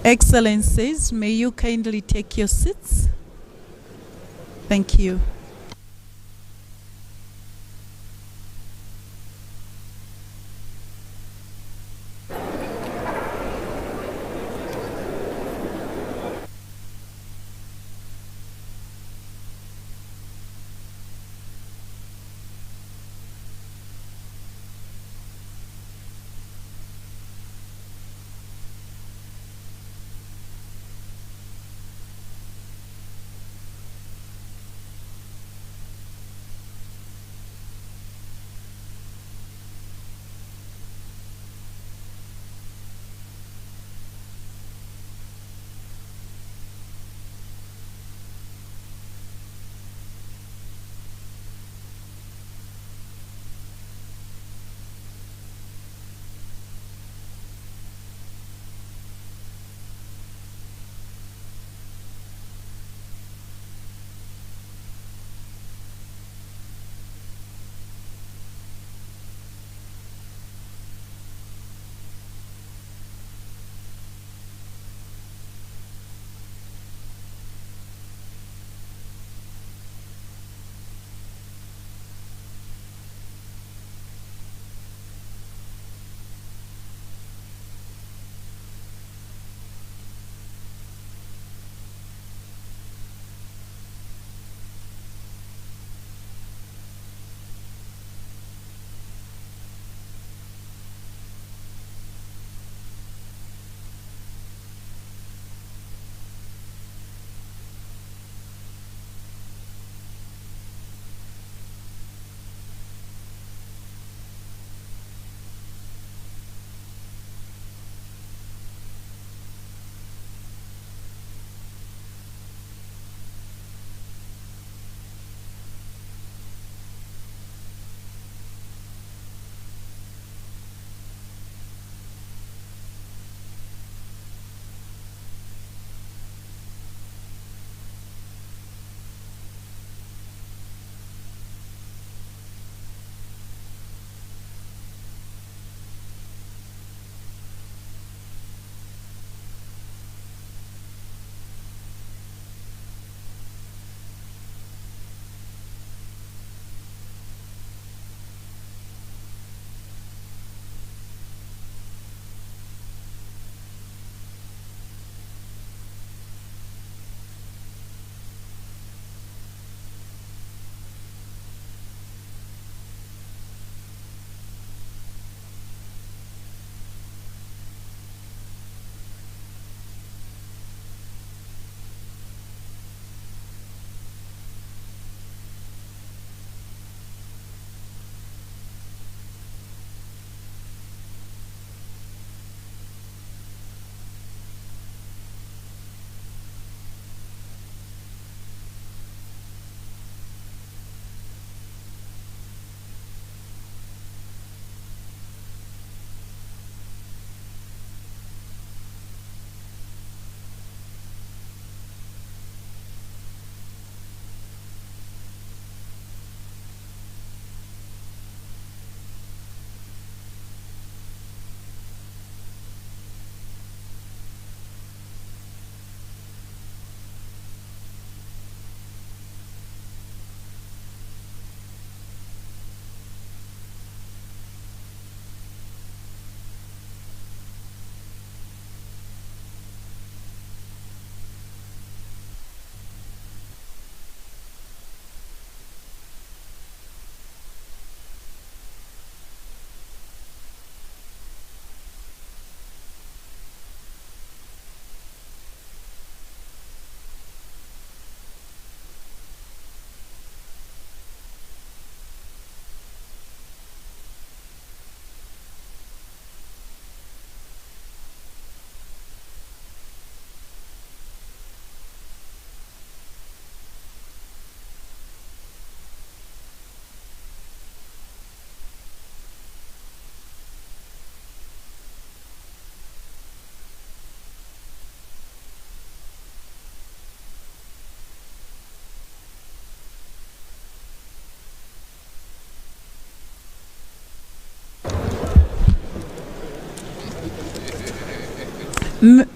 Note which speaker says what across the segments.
Speaker 1: Excellencies, may you kindly take your seats? Thank you.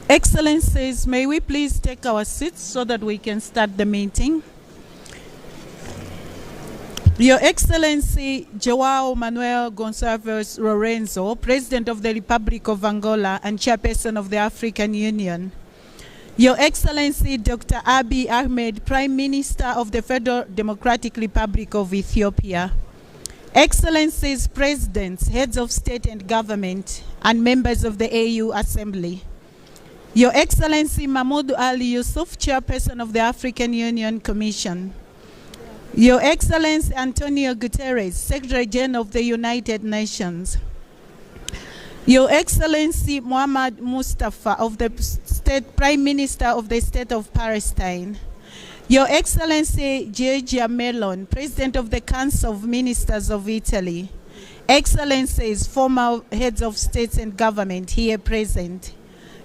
Speaker 1: Excellencies, may we please take our seats so that we can start the meeting. Your Excellency João Manuel Gonçalves Lourenço, President of the Republic of Angola and Chairperson of the African Union. Your Excellency Dr. Abiy Ahmed, Prime Minister of the Federal Democratic Republic of Ethiopia. Excellencies, Presidents, Heads of State and Government, and members of the AU Assembly. Your Excellency Mahmoud Ali Yusuf, Chairperson of the African Union Commission. Your Excellency Antonio Guterres, Secretary General of the United Nations. Your Excellency Muhammad Mustafa, of the Prime Minister of the State of Palestine. Your Excellency Giorgia Meloni, President of the Council of Ministers of Italy. Excellencies, former heads of states and government here present.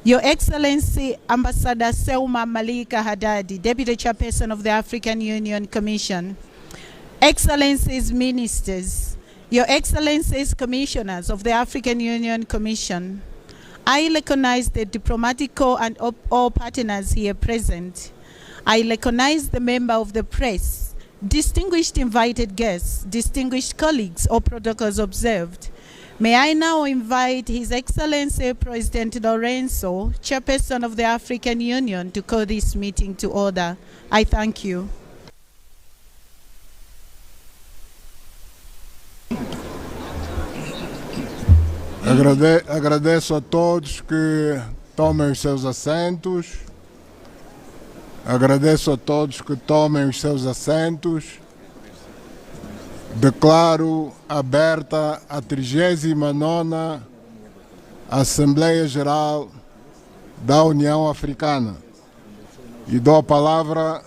Speaker 1: Your Excellency Ambassador Seuma Malika Haddadi, Deputy Chairperson of the African Union Commission. Excellencies, Ministers. Your Excellencies, Commissioners of the African Union Commission. I recognize the diplomatic corps and all partners here present. I recognize the member of the press, distinguished invited guests, distinguished colleagues, all protocols observed. May I now invite His Excellency President Lourenço, Chairperson of the African Union, to call this meeting to order. I thank you.
Speaker 2: Agradeço a todos que tomem os seus assentos. Agradeço a todos que tomem os seus assentos. Declaro aberta a 39ª Assembleia Geral da União Africana e dou a palavra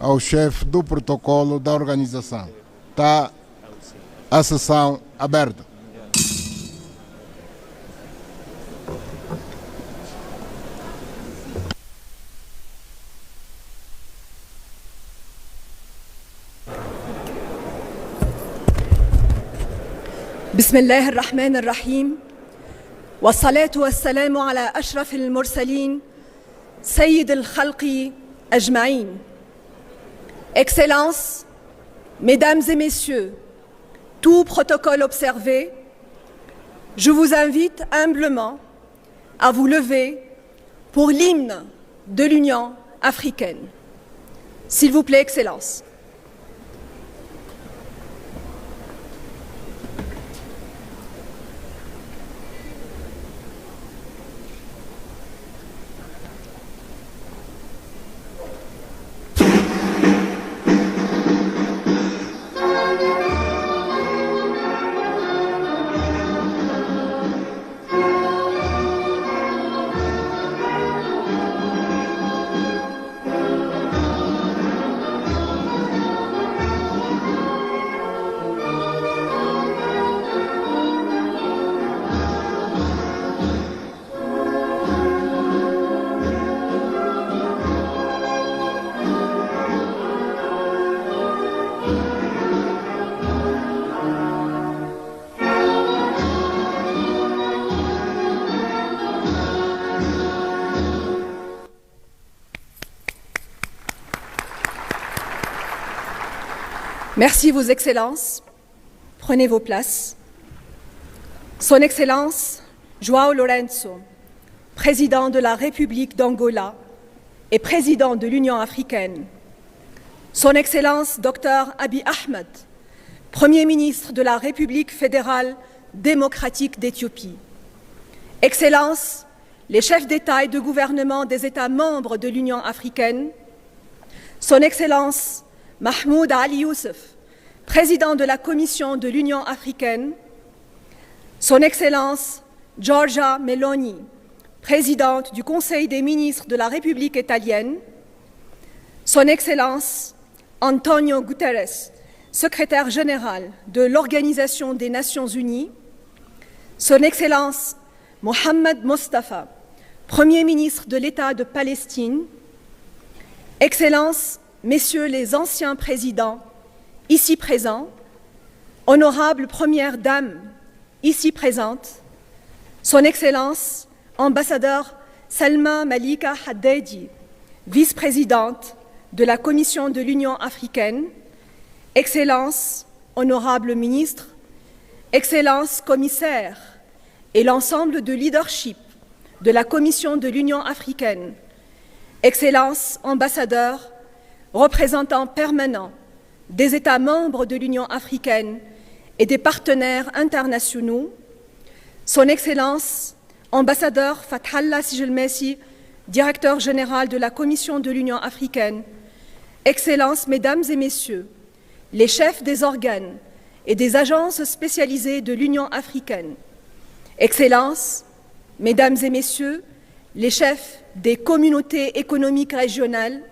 Speaker 2: ao chefe do protocolo da organização. Está a sessão aberta.
Speaker 3: بسم الله الرحمن الرحيم والصلاة والسلام على أشرف المرسلين سيد الخلق أجمعين. Excellences, Mesdames et Messieurs, tout protocole observé, je vous invite humblement à vous lever pour l'hymne de l'Union africaine. S'il vous plaît, Excellences. Merci, Vos Excellences. Prenez vos places. Son Excellence João Lourenço, Président de la République d'Angola et Président de l'Union africaine. Son Excellence Dr. Abiy Ahmed, Premier ministre de la République fédérale démocratique d'Éthiopie. Excellences, les chefs d'État et de gouvernement des États membres de l'Union africaine. Son Excellence Mahmoud Ali Yusuf, Président de la Commission de l'Union africaine, Son Excellence Giorgia Meloni, Présidente du Conseil des ministres de la République italienne, Son Excellence Antonio Guterres, Secrétaire général de l'Organisation des Nations Unies, Son Excellence Mohamed Mustafa, Premier ministre de l'État de Palestine, Excellences, Messieurs les anciens présidents, ici présents, honorables premières dames, ici présentes, Son Excellence, ambassadeur Salma Malika Haddadi, vice-présidente de la Commission de l'Union africaine, Excellences, honorables ministres, Excellences, commissaires et l'ensemble de leadership de la Commission de l'Union africaine, Excellences, ambassadeurs, représentants permanents des États membres de l'Union africaine et des partenaires internationaux, Son Excellence, ambassadeur Fathallah Sijilmesi, directeur général de la Commission de l'Union africaine, Excellences, Mesdames et Messieurs, les chefs des organes et des agences spécialisées de l'Union africaine, Excellences, Mesdames et Messieurs, les chefs des communautés économiques régionales,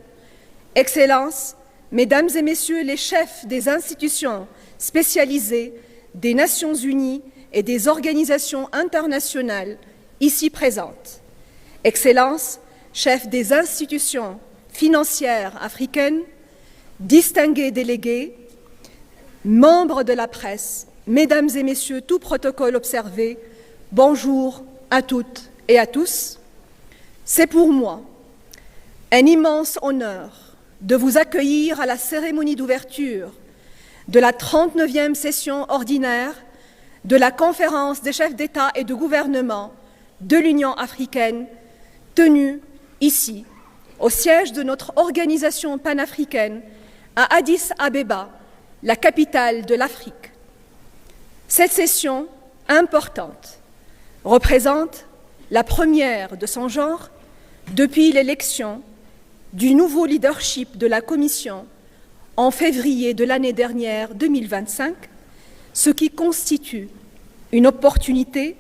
Speaker 3: Excellences, Mesdames et Messieurs, les chefs des institutions spécialisées des Nations unies et des organisations internationales ici présentes, Excellences, chefs des institutions financières africaines, distingués délégués, membres de la presse, Mesdames et Messieurs, tout protocole observé, bonjour à toutes et à tous. C'est pour moi un immense honneur de vous accueillir à la cérémonie d'ouverture de la 39e session ordinaire de la Conférence des chefs d'État et de gouvernement de l'Union africaine, tenue ici, au siège de notre organisation panafricaine, à Addis Abeba, la capitale de l'Afrique. Cette session importante représente la première de son genre depuis l'élection du nouveau leadership de la Commission en février de l'année dernière 2025, ce qui constitue une opportunité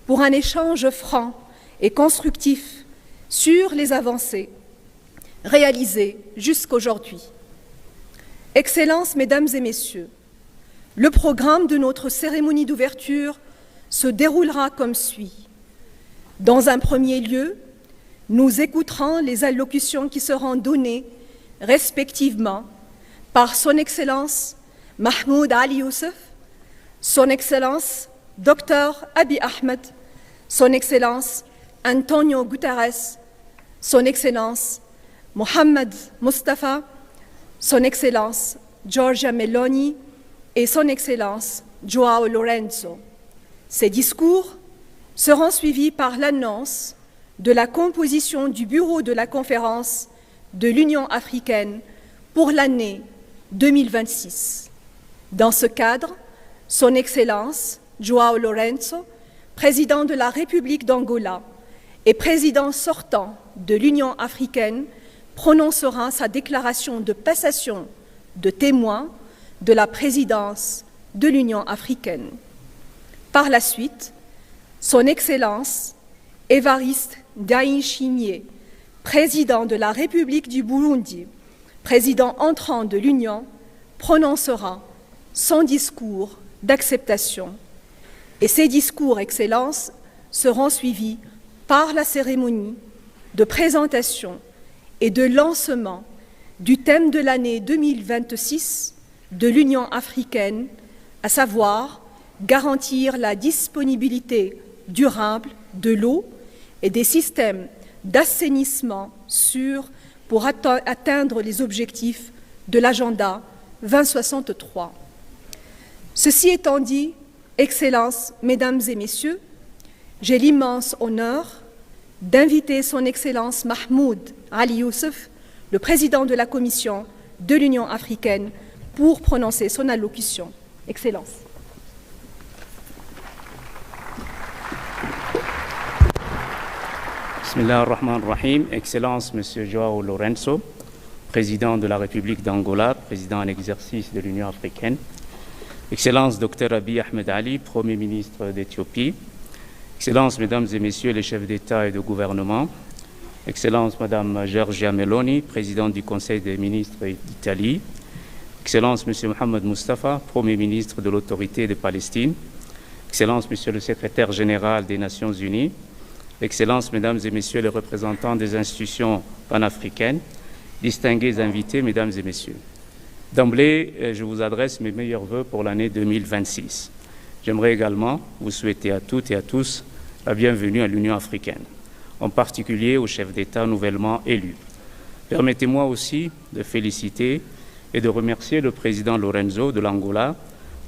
Speaker 3: pour un échange franc et constructif sur les avancées réalisées jusqu'aujourd'hui. Excellences, Mesdames et Messieurs, le programme de notre cérémonie d'ouverture se déroulera comme suit. Dans un premier lieu, nous écouterons les allocutions qui seront données respectivement par Son Excellence Mahmoud Ali Youssef, Son Excellence Dr Abiy Ahmed, Son Excellence Antonio Guterres, Son Excellence Mohamed Mustafa, Son Excellence Giorgia Meloni et Son Excellence João Lourenço. Ces discours seront suivis par l'annonce de la composition du bureau de la conférence de l'Union africaine pour l'année 2026. Dans ce cadre, Son Excellence João Lourenço, président de la République d'Angola et président sortant de l'Union africaine, prononcera sa déclaration de passation de témoin de la présidence de l'Union africaine. Par la suite, Son Excellence Évariste Ndayishimiye, président de la République du Burundi, président entrant de l'Union, prononcera son discours d'acceptation. Et ces discours, Excellences, seront suivis par la cérémonie de présentation et de lancement du thème de l'année 2026 de l'Union africaine, à savoir garantir la disponibilité durable de l'eau et des systèmes d'assainissement sûrs pour atteindre les objectifs de l'agenda 2063. Ceci étant dit, Excellences, Mesdames et Messieurs, j'ai l'immense honneur d'inviter Son Excellence Mahmoud Ali Youssef, le président de la Commission de l'Union africaine, pour prononcer son allocution. Excellences.
Speaker 4: Bismillah ar-Rahman ar-Rahim. Excellence, Monsieur João Lourenço, président de la République d'Angola, président en exercice de l'Union africaine. Excellence, Dr Abiy Ahmed Ali, Premier ministre d'Éthiopie. Excellences, Mesdames et Messieurs les chefs d'État et de gouvernement. Excellence, Madame Giorgia Meloni, présidente du Conseil des ministres d'Italie. Excellence, Monsieur Mohamed Mustafa, Premier ministre de l'Autorité de Palestine. Excellence, Monsieur le Secrétaire général des Nations unies. Excellences, Mesdames et Messieurs les représentants des institutions panafricaines. Distingués invités, Mesdames et Messieurs. D'emblée, je vous adresse mes meilleurs vœux pour l'année 2026. J'aimerais également vous souhaiter à toutes et à tous la bienvenue à l'Union africaine. en particulier aux chefs d'État nouvellement élus. Permettez-moi aussi de féliciter et de remercier le président Lorenzo de l'Angola,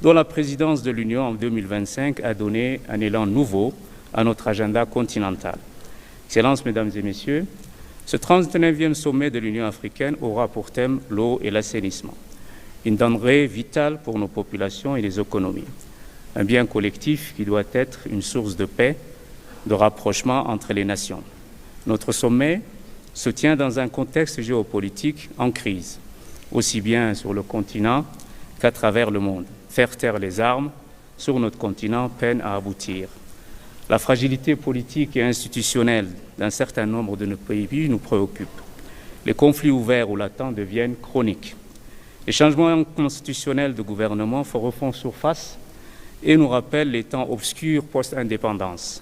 Speaker 4: dont la présidence de l'Union en 2025 a donné un élan nouveau à notre agenda continental. Excellences, Mesdames et Messieurs, ce 39e sommet de l'Union africaine aura pour thème l'eau et l'assainissement, une denrée vitale pour nos populations et les économies, un bien collectif qui doit être une source de paix, de rapprochement entre les nations. Notre sommet se tient dans un contexte géopolitique en crise, aussi bien sur le continent qu'à travers le monde. Faire taire les armes sur notre continent peine à aboutir. La fragilité politique et institutionnelle d'un certain nombre de nos pays nous préoccupe. Les conflits ouverts ou latents deviennent chroniques. Les changements constitutionnels de gouvernement refont surface et nous rappellent les temps obscurs post-indépendance.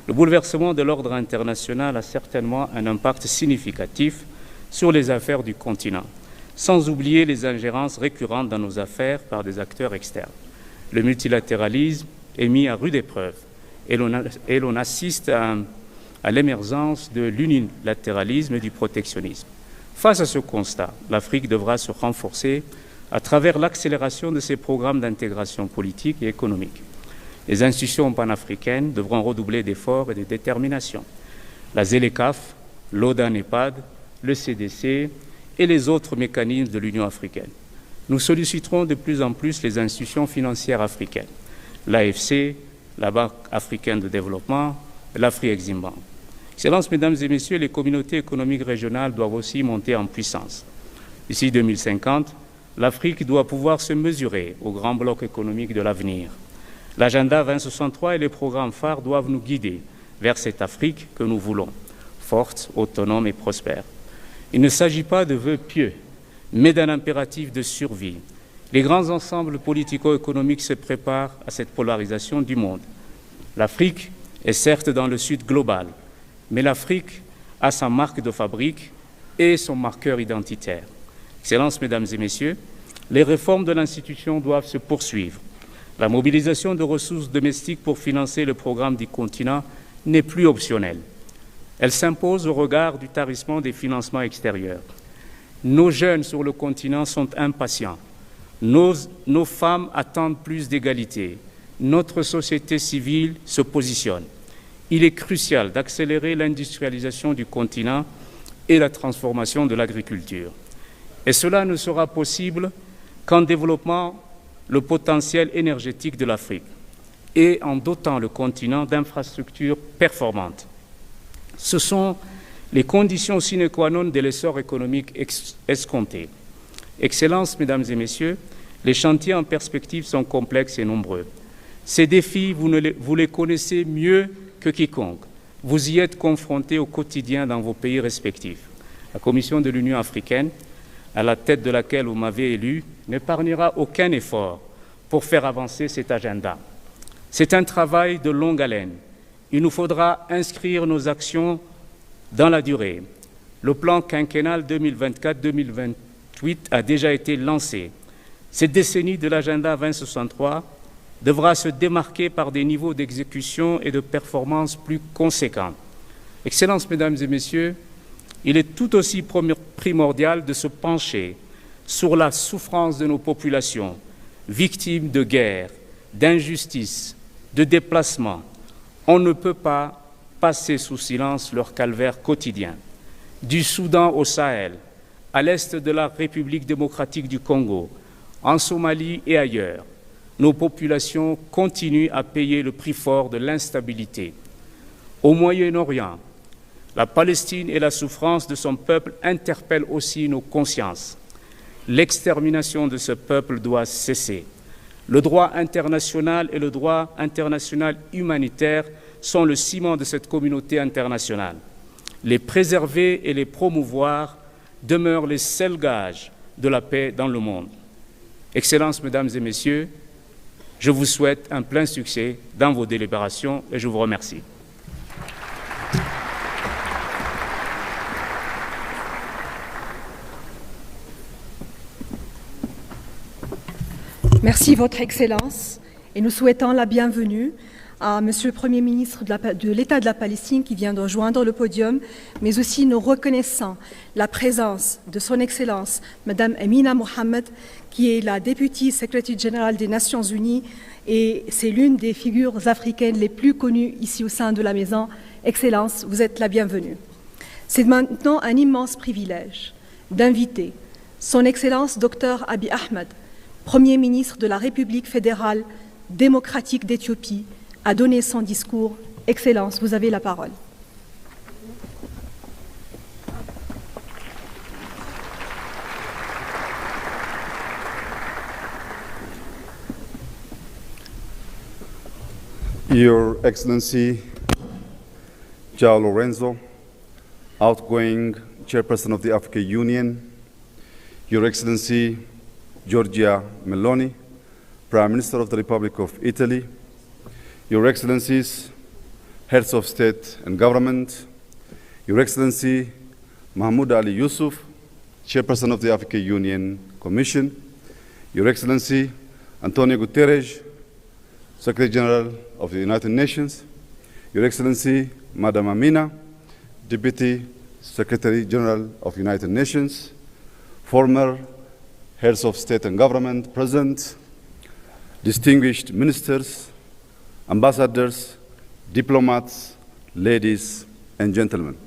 Speaker 4: Le bouleversement de l'ordre international a certainement un impact significatif sur les affaires du continent, sans oublier les ingérences récurrentes dans nos affaires par des acteurs externes. Le multilatéralisme est mis à rude épreuve et l'on assiste à l'émergence de l'unilatéralisme et du protectionnisme. Face à ce constat, l'Afrique devra se renforcer à travers l'accélération de ses programmes d'intégration politique et économique. Les institutions panafricaines devront redoubler d'efforts et de détermination. La ZLECAf, l'ODA-NEPAD, le CDC et les autres mécanismes de l'Union africaine. Nous solliciterons de plus en plus les institutions financières africaines, l'AFC, la Banque africaine de développement, l'Afrique-Exim Bank. Excellences, Mesdames et Messieurs, les communautés économiques régionales doivent aussi monter en puissance. D'ici 2050, l'Afrique doit pouvoir se mesurer au grand bloc économique de l'avenir. L'agenda 2063 et les programmes phares doivent nous guider vers cette Afrique que nous voulons, forte, autonome et prospère. Il ne s'agit pas de vœux pieux, mais d'un impératif de survie. Les grands ensembles politico-économiques se préparent à cette polarisation du monde. L'Afrique est certes dans le sud global, mais l'Afrique a sa marque de fabrique et son marqueur identitaire. Excellences, Mesdames et Messieurs, les réformes de l'institution doivent se poursuivre. La mobilisation de ressources domestiques pour financer le programme du continent n'est plus optionnelle. Elle s'impose au regard du tarissement des financements extérieurs. Nos jeunes sur le continent sont impatients. Nos femmes attendent plus d'égalité. Notre société civile se positionne. Il est crucial d'accélérer l'industrialisation du continent et la transformation de l'agriculture. Et cela ne sera possible qu'en développant le potentiel énergétique de l'Afrique et en dotant le continent d'infrastructures performantes. Ce sont les conditions sine qua non de l'essor économique escompté. Excellences, Mesdames et Messieurs, les chantiers en perspective sont complexes et nombreux. Ces défis, vous les connaissez mieux que quiconque. Vous y êtes confrontés au quotidien dans vos pays respectifs. La Commission de l'Union africaine, à la tête de laquelle vous m'avez élu, n'épargnera aucun effort pour faire avancer cet agenda. C'est un travail de longue haleine. Il nous faudra inscrire nos actions dans la durée. Le plan quinquennal 2024-2028 a déjà été lancé. Cette décennie de l'agenda 2063 devra se démarquer par des niveaux d'exécution et de performance plus conséquents. Excellences, Mesdames et Messieurs, il est tout aussi primordial de se pencher sur la souffrance de nos populations, victimes de guerre, d'injustice, de déplacement. On ne peut pas passer sous silence leur calvaire quotidien. Du Soudan au Sahel, à l'est de la République démocratique du Congo, en Somalie et ailleurs, nos populations continuent à payer le prix fort de l'instabilité. Au Moyen-Orient, la Palestine et la souffrance de son peuple interpellent aussi nos consciences. L'extermination de ce peuple doit cesser. Le droit international et le droit international humanitaire sont le ciment de cette communauté internationale. Les préserver et les promouvoir demeurent les seuls gages de la paix dans le monde. Excellences, Mesdames et Messieurs, je vous souhaite un plein succès dans vos délibérations et je vous remercie.
Speaker 3: Merci, Votre Excellence, et nous souhaitons la bienvenue à Monsieur le Premier ministre de l'État de la Palestine qui vient de rejoindre le podium, mais aussi nous reconnaissons la présence de Son Excellence Madame Amina Mohamed, qui est la députée secrétaire générale des Nations Unies et c'est l'une des figures africaines les plus connues ici au sein de la maison. Excellence, vous êtes la bienvenue. C'est maintenant un immense privilège d'inviter Son Excellence Dr Abiy Ahmed, Premier ministre de la République fédérale démocratique d'Éthiopie, à donner son discours. Excellence, vous avez la parole.
Speaker 5: Your Excellency, João Lorenzo, outgoing Chairperson of the African Union, Your Excellency, Giorgia Meloni, Prime Minister of the Republic of Italy, Your Excellencies, Heads of State and Government, Your Excellency Mahmoud Ali Yusuf, Chairperson of the African Union Commission, Your Excellency Antonio Guterres, Secretary General of the United Nations, Your Excellency Madam Amina, Deputy Secretary General of the United Nations, former Heads of State and Government present, distinguished ministers, ambassadors, diplomats, ladies and gentlemen.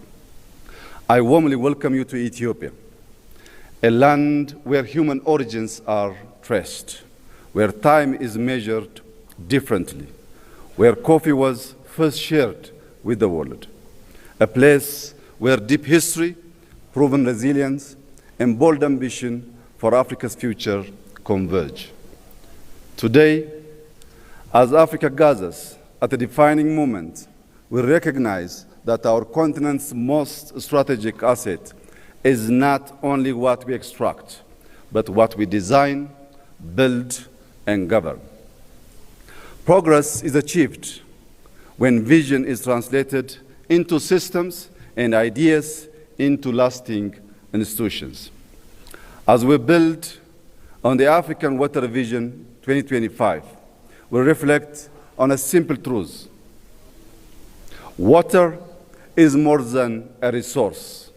Speaker 5: I warmly welcome you to Ethiopia, a land where human origins are traced, where time is measured differently, where coffee was first shared with the world, a place where deep history, proven resilience, and bold ambition for Africa's future converge. Today, as Africa gathers at a defining moment, we recognize that our continent's most strategic asset is not only what we extract, but what we design, build, and govern. Progress is achieved when vision is translated into systems and ideas into lasting institutions. As we build on the African Water Vision 2025, we reflect on a simple truth. Water is more than a resource.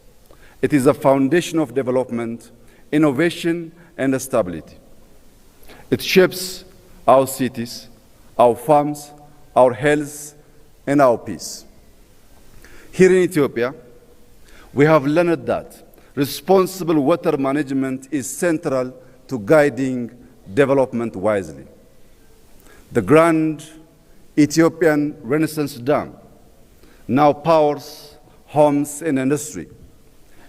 Speaker 5: It is a foundation of development, innovation, and stability. It shapes our cities, our farms, our health, and our peace. Here in Ethiopia, we have learned that responsible water management is central to guiding development wisely. The grand Ethiopian Renaissance Dam now powers homes and industry,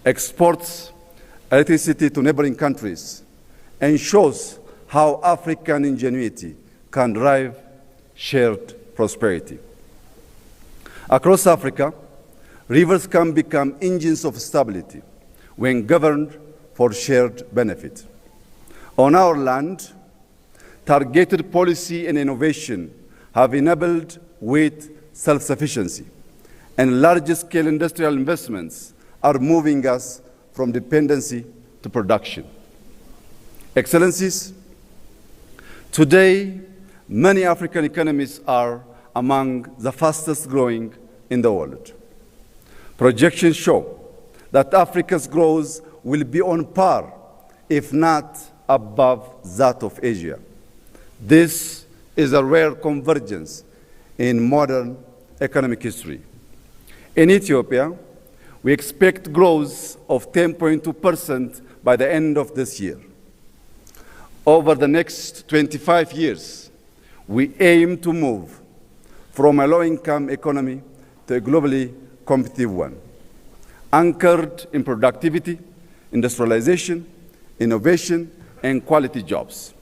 Speaker 5: exports electricity to neighboring countries, and shows how African ingenuity can drive shared prosperity. Across Africa, rivers can become engines of stability when governed for shared benefit. On our land, targeted policy and innovation have enabled wheat self-sufficiency, and large-scale industrial investments are moving us from dependency to production. Excellencies, today, many African economies are among the fastest growing in the world. Projections show that Africa's growth will be on par, if not above, that of Asia. This is a rare convergence in modern economic history. In Ethiopia, we expect growth of 10.2% by the end of this year. Over the next 25 years, we aim to move from a low-income economy to a globally competitive one, anchored in productivity, industrialization, innovation, and quality jobs.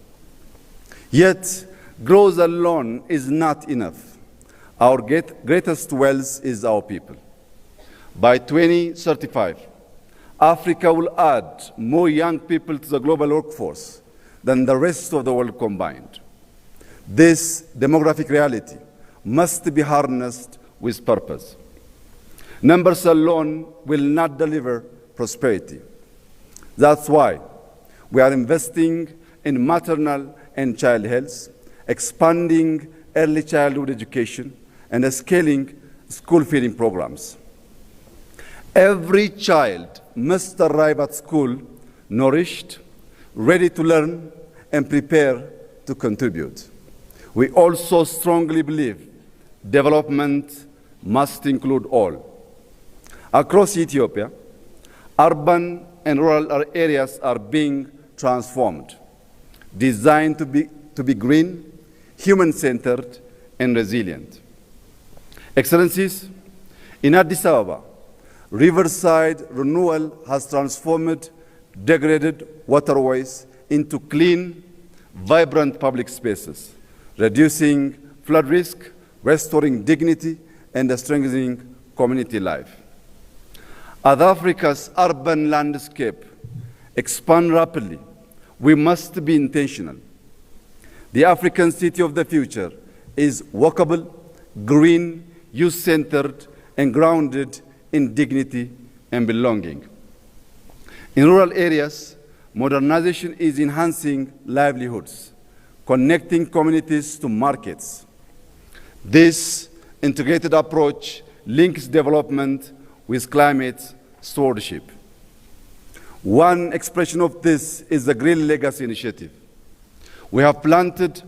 Speaker 5: Yet, growth alone is not enough. Our greatest wealth is our people. By 2035, Africa will add more young people to the global workforce than the rest of the world combined. This demographic reality must be harnessed with purpose. Numbers alone will not deliver prosperity. That's why we are investing in maternal and child health, expanding early childhood education and scaling school feeding programs. Every child must arrive at school nourished, ready to learn, and prepare to contribute. We also strongly believe development must include all. Across Ethiopia, urban and rural areas are being transformed, designed to be green, human-centered, and resilient. Excellencies, in Addis Ababa, riverside renewal has transformed degraded waterways into clean, vibrant public spaces, reducing flood risk, restoring dignity, and strengthening community life. As Africa's urban landscape expands rapidly, we must be intentional. The African city of the future is walkable, green, youth-centered, and grounded in dignity and belonging. In rural areas, modernization is enhancing livelihoods, connecting communities to markets. This integrated approach links development with climate stewardship. One expression of this is the Green Legacy Initiative. We have planted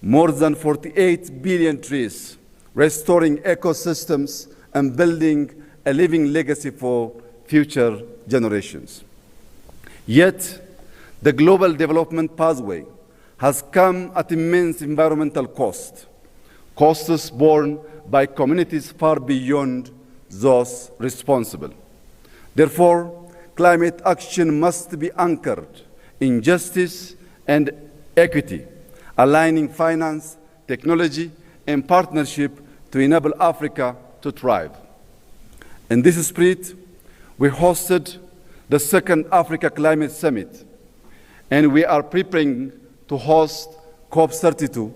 Speaker 5: more than 48 billion trees, restoring ecosystems and building a living legacy for future generations. Yet, the global development pathway has come at immense environmental costs borne by communities far beyond those responsible. Therefore, climate action must be anchored in justice and equity, aligning finance, technology, and partnership to enable Africa to thrive. In this spirit, we hosted the second Africa Climate Summit, and we are preparing to host COP32,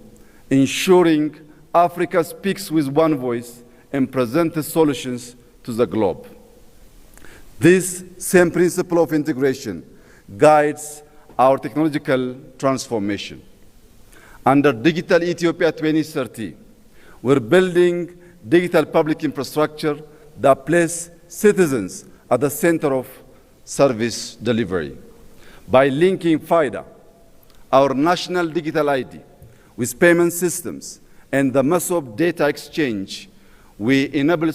Speaker 5: ensuring Africa speaks with one voice and presents solutions to the globe. This same principle of integration guides our technological transformation. Under Digital Ethiopia 2030, we're building digital public infrastructure that places citizens at the center of service delivery. By linking FIDA, our national digital ID, with payment systems and the massive data exchange, we enable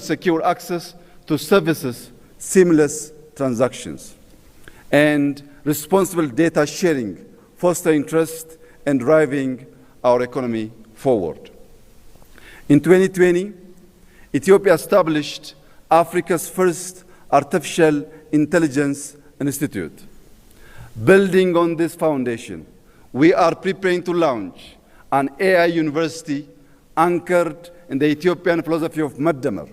Speaker 5: secure access to services, seamless transactions, and responsible data sharing, fostering trust and driving our economy forward. In 2020, Ethiopia established Africa's first artificial intelligence institute. Building on this foundation, we are preparing to launch an AI university anchored in the Ethiopian philosophy of Maddamar,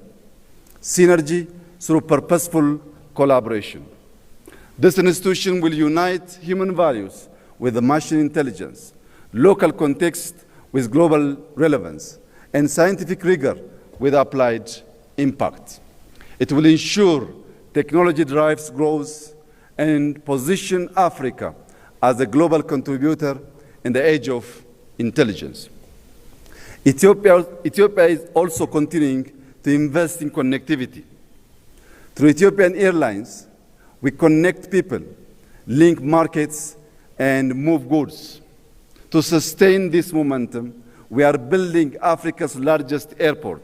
Speaker 5: synergy through purposeful collaboration. This institution will unite human values with machine intelligence, local context with global relevance, and scientific rigor with applied impact. It will ensure technology drives growth and position Africa as a global contributor in the age of intelligence. Ethiopia is also continuing to invest in connectivity. Through Ethiopian Airlines, we connect people, link markets, and move goods. To sustain this momentum, we are building Africa's largest airport,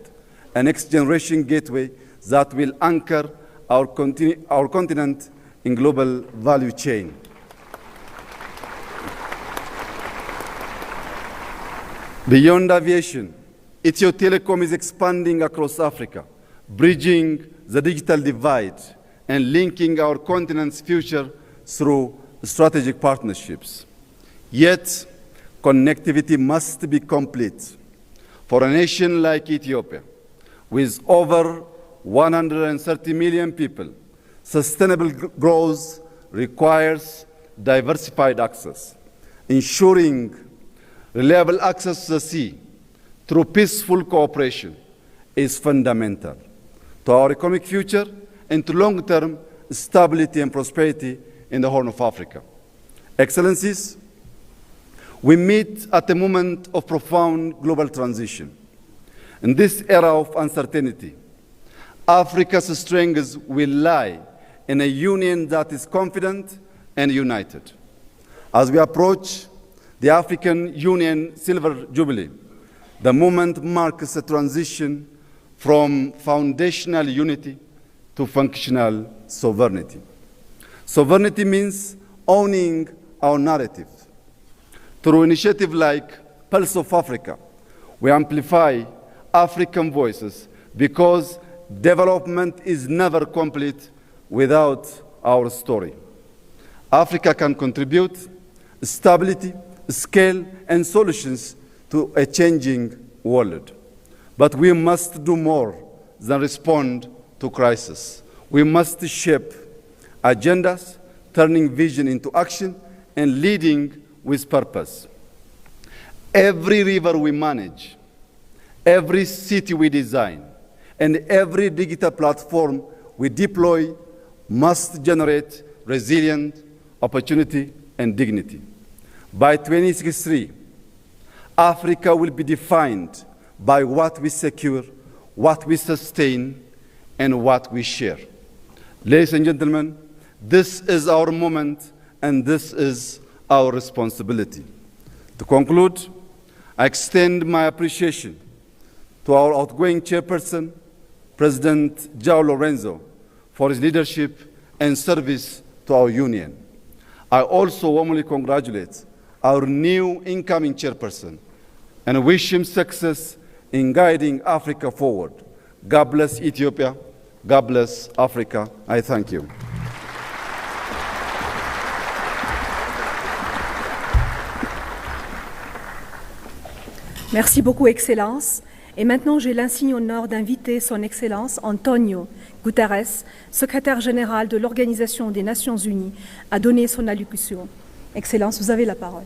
Speaker 5: a next-generation gateway that will anchor our continent in global value chain. Beyond aviation, Ethio Telecom is expanding across Africa, bridging the digital divide and linking our continent's future through strategic partnerships. Yet, connectivity must be complete. For a nation like Ethiopia, with over 130 million people, sustainable growth requires diversified access. Ensuring reliable access to the sea through peaceful cooperation is fundamental to our economic future and to long-term stability and prosperity in the Horn of Africa. Excellencies, We meet at a moment of profound global transition. In this era of uncertainty, Africa's strengths will lie in a union that is confident and united. As we approach the African Union Silver Jubilee, the moment marks a transition from foundational unity to functional sovereignty. Sovereignty means owning our narrative. Through initiatives like Pulse of Africa, we amplify African voices because development is never complete without our story. Africa can contribute stability, scale, and solutions to a changing world. But we must do more than respond to crisis. We must shape agendas, turning vision into action, and leading with purpose. Every river we manage, every city we design, and every digital platform we deploy must generate resilience, opportunity, and dignity. By 2063, Africa will be defined by what we secure, what we sustain, and what we share. Ladies and gentlemen, this is our moment, and this is our responsibility. To conclude, I extend my appreciation to our outgoing chairperson, President João Lourenço, for his leadership and service to our union. I also warmly congratulate our new incoming chairperson and wish him success in guiding Africa forward. God bless Ethiopia. God bless Africa. I thank you.
Speaker 3: Merci beaucoup, Excellence. Et maintenant, j'ai l'insigne honneur d'inviter Son Excellence Antonio Guterres, secrétaire général de l'Organisation des Nations Unies, à donner son allocution. Excellence, vous avez la parole.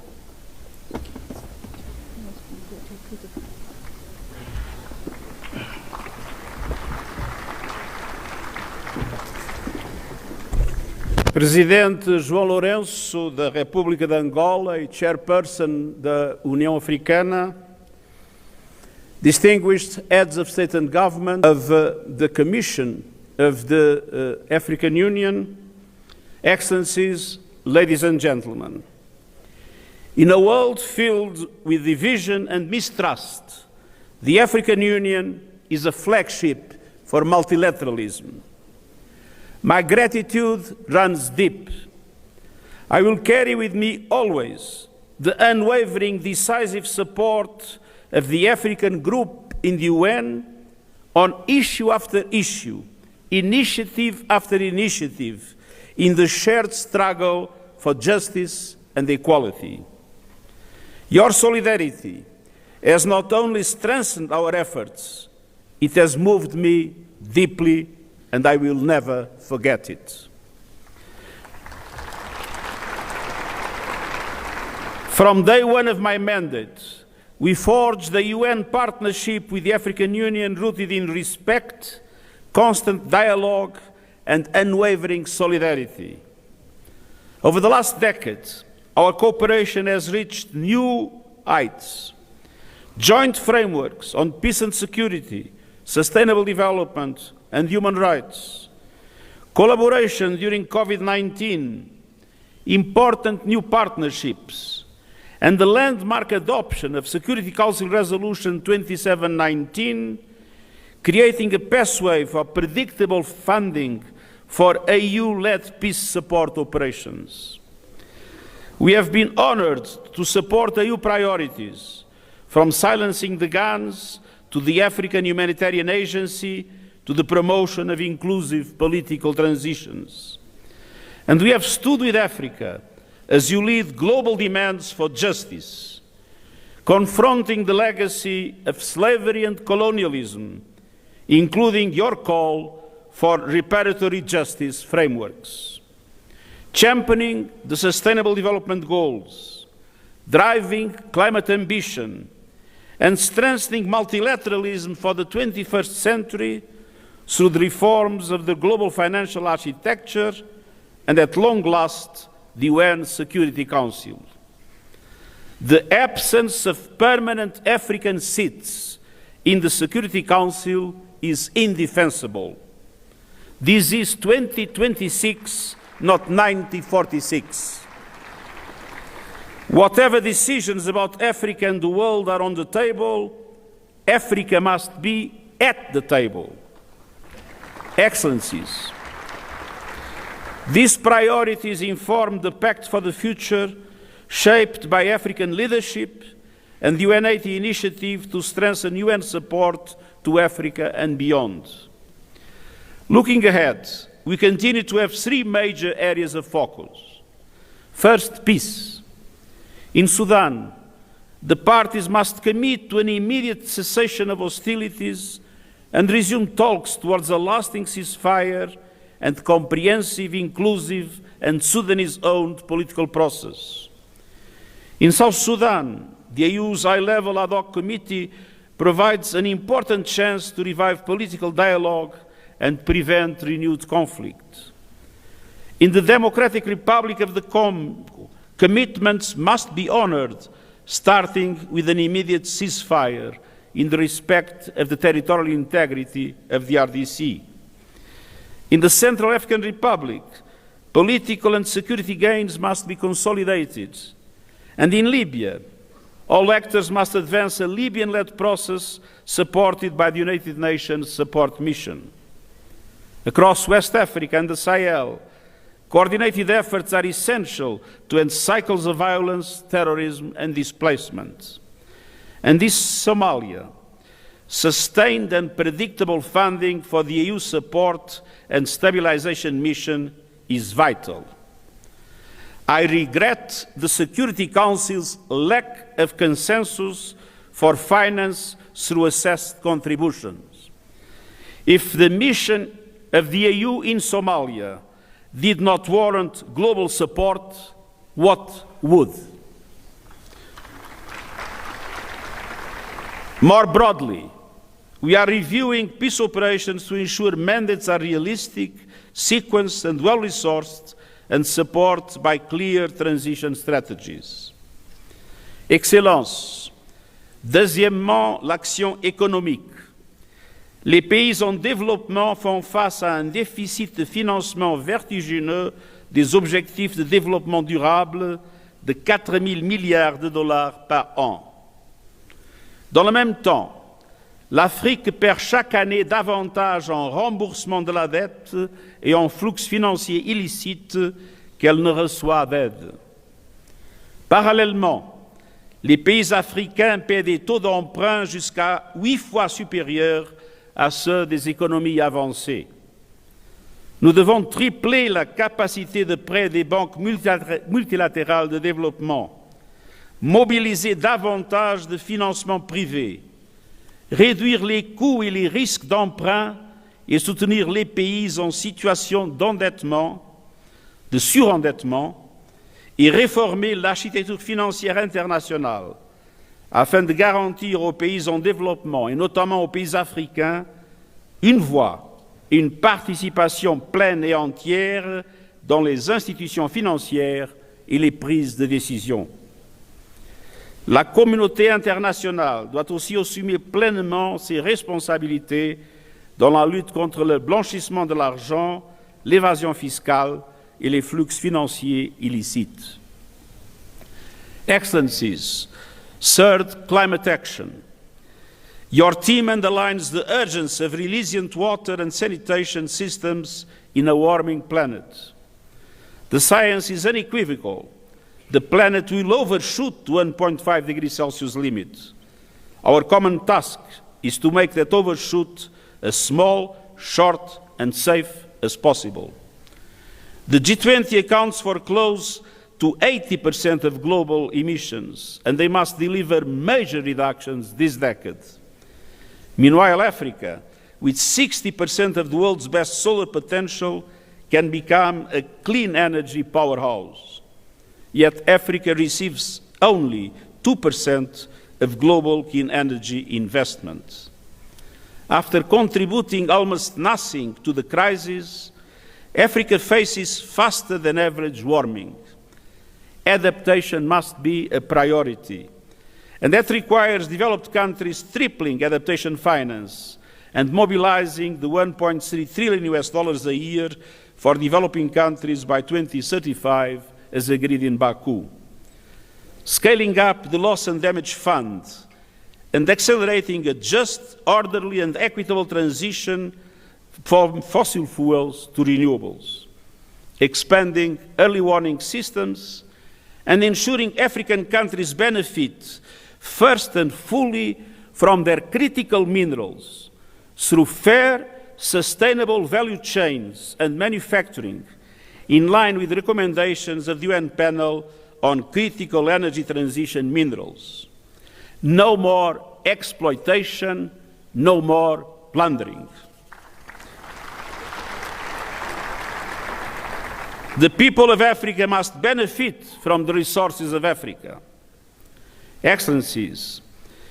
Speaker 6: Presidente João Lourenço da República de Angola e Chairperson da União Africana, distinguished heads of state and government of the Commission of the African Union, Excellencies, ladies and gentlemen. In a world filled with division and mistrust, the African Union is a flagship for multilateralism. My gratitude runs deep. I will carry with me always the unwavering, decisive support of the African group in the UN on issue after issue, initiative after initiative, in the shared struggle for justice and equality. Your solidarity has not only strengthened our efforts, it has moved me deeply, and I will never forget it. From day one of my mandate, we forged the UN partnership with the African Union rooted in respect, constant dialogue, and unwavering solidarity. Over the last decade, our cooperation has reached new heights. Joint frameworks on peace and security, sustainable development, and human rights. Collaboration during COVID-19, important new partnerships, and the landmark adoption of Security Council Resolution 2719, creating a pathway for predictable funding for AU-led peace support operations. We have been honored to support AU priorities, from silencing the guns to the African Humanitarian Agency to the promotion of inclusive political transitions. And we have stood with Africa as you lead global demands for justice, confronting the legacy of slavery and colonialism, including your call for reparatory justice frameworks, championing the Sustainable Development Goals, driving climate ambition, and strengthening multilateralism for the 21st century through the reforms of the global financial architecture and, at long last, the UN Security Council. The absence of permanent African seats in the Security Council is indefensible. This is 2026, not 1946. Whatever decisions about Africa and the world are on the table, Africa must be at the table. Excellencies, these priorities inform the Pact for the Future, shaped by African leadership and the UN80 initiative to strengthen UN support to Africa and beyond. Looking ahead, we continue to have three major areas of focus. First, peace. In Sudan, the parties must commit to an immediate cessation of hostilities and resume talks towards a lasting ceasefire and comprehensive, inclusive, and Sudanese-owned political process. In South Sudan, the EU's high-level ad hoc committee provides an important chance to revive political dialogue and prevent renewed conflict. In the Democratic Republic of the Congo, commitments must be honored, starting with an immediate ceasefire in the respect of the territorial integrity of the RDC. In the Central African Republic, political and security gains must be consolidated. And in Libya, all actors must advance a Libyan-led process supported by the United Nations Support Mission. Across West Africa and the Sahel, coordinated efforts are essential to end cycles of violence, terrorism, and displacement. And this Somalia, sustained and predictable funding for the EU support and stabilization mission is vital. I regret the Security Council's lack of consensus for finance through assessed contributions. If the mission of the EU in Somalia did not warrant global support, what would? More broadly, we are reviewing peace operations to ensure mandates are realistic, sequenced and well-resourced, and supported by clear transition strategies. Excellences, deuxièmement, l'action économique. Les pays en développement font face à un déficit de financement vertigineux des objectifs de développement durable de 4 000 milliards de dollars par an. Dans le même temps, l'Afrique perd chaque année davantage en remboursement de la dette et en flux financiers illicites qu'elle ne reçoit d'aide. Parallèlement, les pays africains paient des taux d'emprunt jusqu'à 8 fois supérieurs à ceux des économies avancées. Nous devons tripler la capacité de prêt des banques multilatérales de développement, mobiliser davantage de financement privé, réduire les coûts et les risques d'emprunt et soutenir les pays en situation d'endettement, de surendettement, et réformer l'architecture financière internationale afin de garantir aux pays en développement, et notamment aux pays africains, une voix et une participation pleine et entière dans les institutions financières et les prises de décision. La communauté internationale doit aussi assumer pleinement ses responsabilités dans la lutte contre le blanchissement de l'argent, l'évasion fiscale et les flux financiers illicites. Excellencies, third, climate action. Your team underlines the urgency of resilient water and sanitation systems in a warming planet. The science is unequivocal. The planet will overshoot the 1.5 degrees Celsius limit. Our common task is to make that overshoot as small, short, and safe as possible. The G20 accounts for close to 80% of global emissions, and they must deliver major reductions this decade. Meanwhile, Africa, with 60% of the world's best solar potential, can become a clean energy powerhouse. Yet Africa receives only 2% of global clean energy investment. After contributing almost nothing to the crisis, Africa faces faster than average warming. adaptation must be a priority. And that requires developed countries tripling adaptation finance and mobilizing the $1.3 trillion a year for developing countries by 2035, as agreed in Baku. Scaling up the Loss and Damage Fund and accelerating a just, orderly and equitable transition from fossil fuels to renewables. Expanding early warning systems and ensuring African countries benefit first and fully from their critical minerals through fair, sustainable value chains and manufacturing, in line with the recommendations of the UN panel on critical energy transition minerals. No more exploitation, no more plundering. The people of Africa must benefit from the resources of Africa. Excellencies,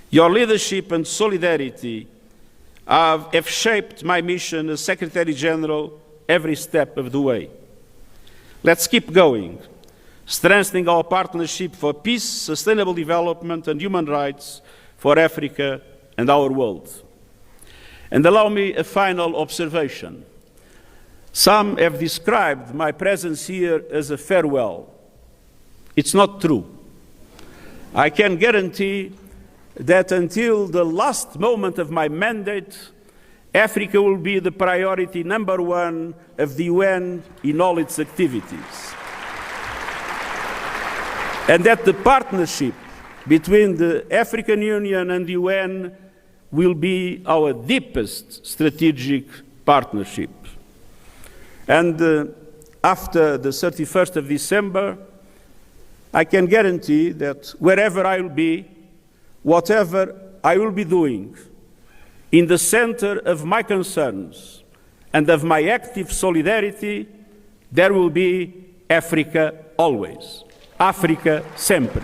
Speaker 6: your leadership and solidarity have shaped my mission as Secretary General every step of the way. Let's keep going, strengthening our partnership for peace, sustainable development, and human rights for Africa and our world. And allow me a final observation. Some have described my presence here as a farewell. It's not true. I can guarantee that until the last moment of my mandate, Africa will be the priority #1 of the UN in all its activities. And that the partnership between the African Union and the UN will be our deepest strategic partnership. And after the 31st of December, I can guarantee that wherever I will be, whatever I will be doing, in the center of my concerns and of my active solidarity, there will be Africa always. Africa sempre.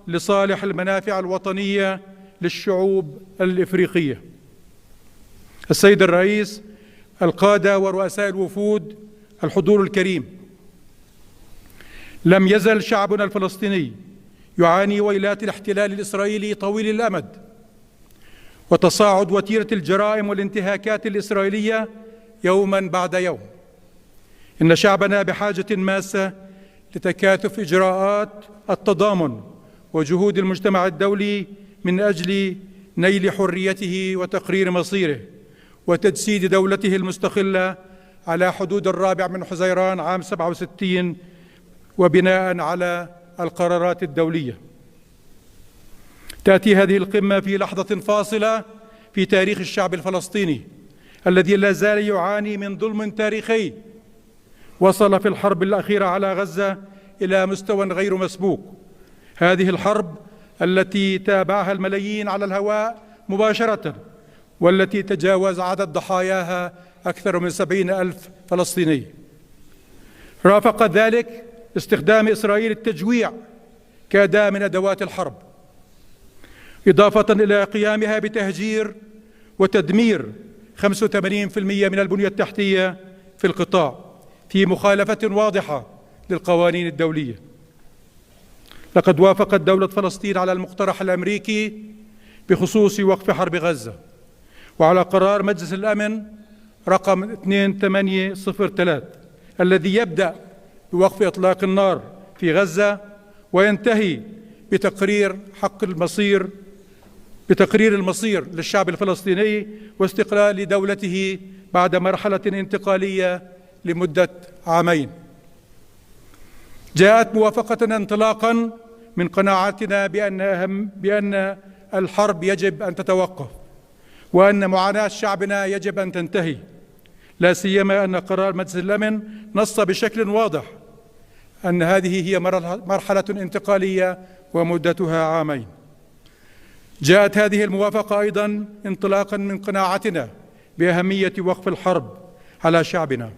Speaker 7: لصالح المنافع الوطنية للشعوب الإفريقية. السيد الرئيس، القادة ورؤساء الوفود، الحضور الكريم، لم يزل شعبنا الفلسطيني يعاني ويلات الاحتلال الإسرائيلي طويل الأمد وتصاعد وتيرة الجرائم والانتهاكات الإسرائيلية يوما بعد يوم. إن شعبنا بحاجة ماسة لتكاتف إجراءات التضامن وجهود المجتمع الدولي من أجل نيل حريته وتقرير مصيره وتجسيد دولته المستقلة على حدود 4 حزيران عام 67 وبناء على القرارات الدولية. تأتي هذه القمة في لحظة فاصلة في تاريخ الشعب الفلسطيني الذي لا زال يعاني من ظلم تاريخي وصل في الحرب الأخيرة على غزة إلى مستوى غير مسبوق. هذه الحرب التي تابعها الملايين على الهواء مباشرة والتي تجاوز عدد ضحاياها أكثر من 70,000 فلسطيني. رافق ذلك استخدام إسرائيل التجويع كأداة من أدوات الحرب، إضافة إلى قيامها بتهجير وتدمير 85% من البنية التحتية في القطاع في مخالفة واضحة للقوانين الدولية. لقد وافقت دولة فلسطين على المقترح الأمريكي بخصوص وقف حرب غزة، وعلى قرار مجلس الأمن رقم 2803 الذي يبدأ بوقف إطلاق النار في غزة وينتهي بتقرير المصير للشعب الفلسطيني واستقلال دولته بعد مرحلة انتقالية لمدة عامين. جاءت موافقتنا انطلاقا من قناعتنا بأن الحرب يجب أن تتوقف، وأن معاناة شعبنا يجب أن تنتهي، لا سيما أن قرار مجلس الأمن نص بشكل واضح أن هذه هي مرحلة انتقالية ومدتها عامين. جاءت هذه الموافقة أيضا انطلاقا من قناعتنا بأهمية وقف الحرب على شعبنا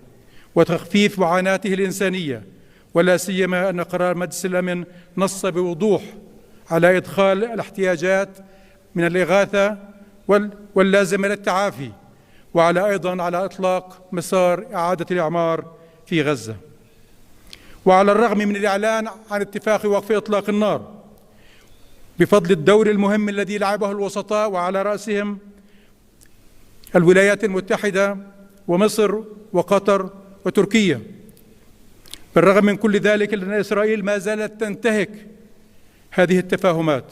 Speaker 7: وتخفيف معاناته الإنسانية، ولا سيما أن قرار مجلس الأمن نص بوضوح على إدخال الاحتياجات من الإغاثة واللازمة للتعافي، وعلى أيضا على إطلاق مسار إعادة الإعمار في غزة. وعلى الرغم من الإعلان عن اتفاق وقف إطلاق النار بفضل الدور المهم الذي لعبه الوسطاء وعلى رأسهم الولايات المتحدة ومصر وقطر وتركيا، بالرغم من كل ذلك أن إسرائيل ما زالت تنتهك هذه التفاهمات،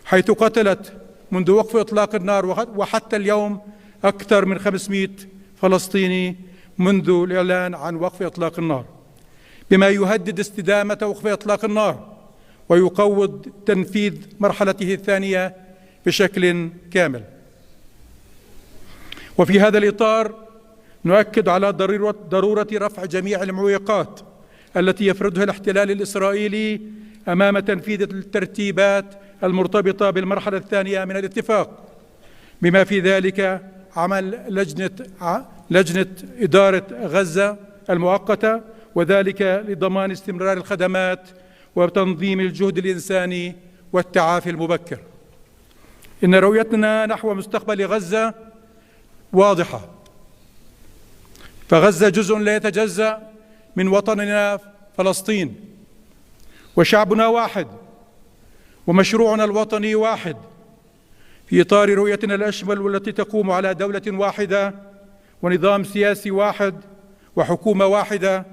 Speaker 7: حيث قتلت منذ وقف إطلاق النار وحتى اليوم أكثر من 500 فلسطيني منذ الإعلان عن وقف إطلاق النار، بما يهدد استدامة وقف إطلاق النار ويقوض تنفيذ مرحلته الثانية بشكل كامل. وفي هذا الإطار نؤكد على ضرورة رفع جميع المعوقات التي يفرضها الاحتلال الإسرائيلي أمام تنفيذ الترتيبات المرتبطة بالمرحلة الثانية من الاتفاق، بما في ذلك عمل لجنة إدارة غزة المؤقتة، وذلك لضمان استمرار الخدمات وتنظيم الجهد الإنساني والتعافي المبكر. إن رؤيتنا نحو مستقبل غزة واضحة، فغزة جزء لا يتجزأ من وطننا فلسطين، وشعبنا واحد، ومشروعنا الوطني واحد، في إطار رؤيتنا الأشمل والتي تقوم على دولة واحدة ونظام سياسي واحد وحكومة واحدة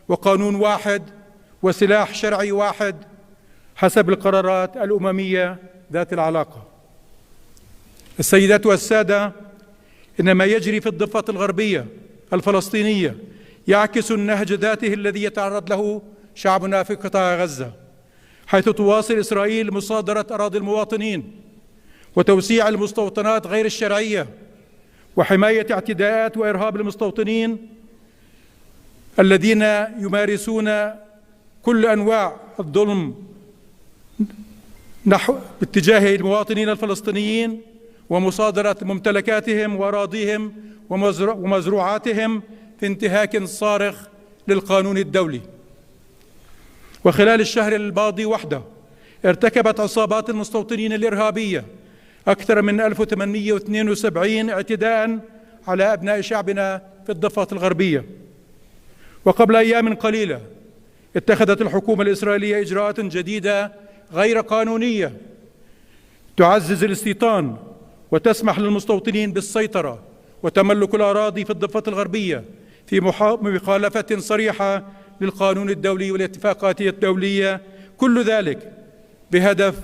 Speaker 7: وقانون واحد وسلاح شرعي واحد حسب القرارات الأممية ذات العلاقة. السيدات والسادة، إن ما يجري في الضفة الغربية الفلسطينية يعكس النهج ذاته الذي يتعرض له شعبنا في قطاع غزة، حيث تواصل إسرائيل مصادرة أراضي المواطنين وتوسيع المستوطنات غير الشرعية وحماية اعتداءات وإرهاب المستوطنين الذين يمارسون كل أنواع الظلم باتجاه المواطنين الفلسطينيين ومصادرة ممتلكاتهم وأراضيهم ومزروعاتهم في انتهاك صارخ للقانون الدولي. وخلال الشهر الماضي وحده ارتكبت عصابات المستوطنين الإرهابية أكثر من 1872 اعتداء على أبناء شعبنا في الضفة الغربية. وقبل أيام قليلة اتخذت الحكومة الإسرائيلية إجراءات جديدة غير قانونية تعزز الاستيطان وتسمح للمستوطنين بالسيطرة وتملك الأراضي في الضفة الغربية في مخالفة صريحة للقانون الدولي والاتفاقات الدولية، كل ذلك بهدف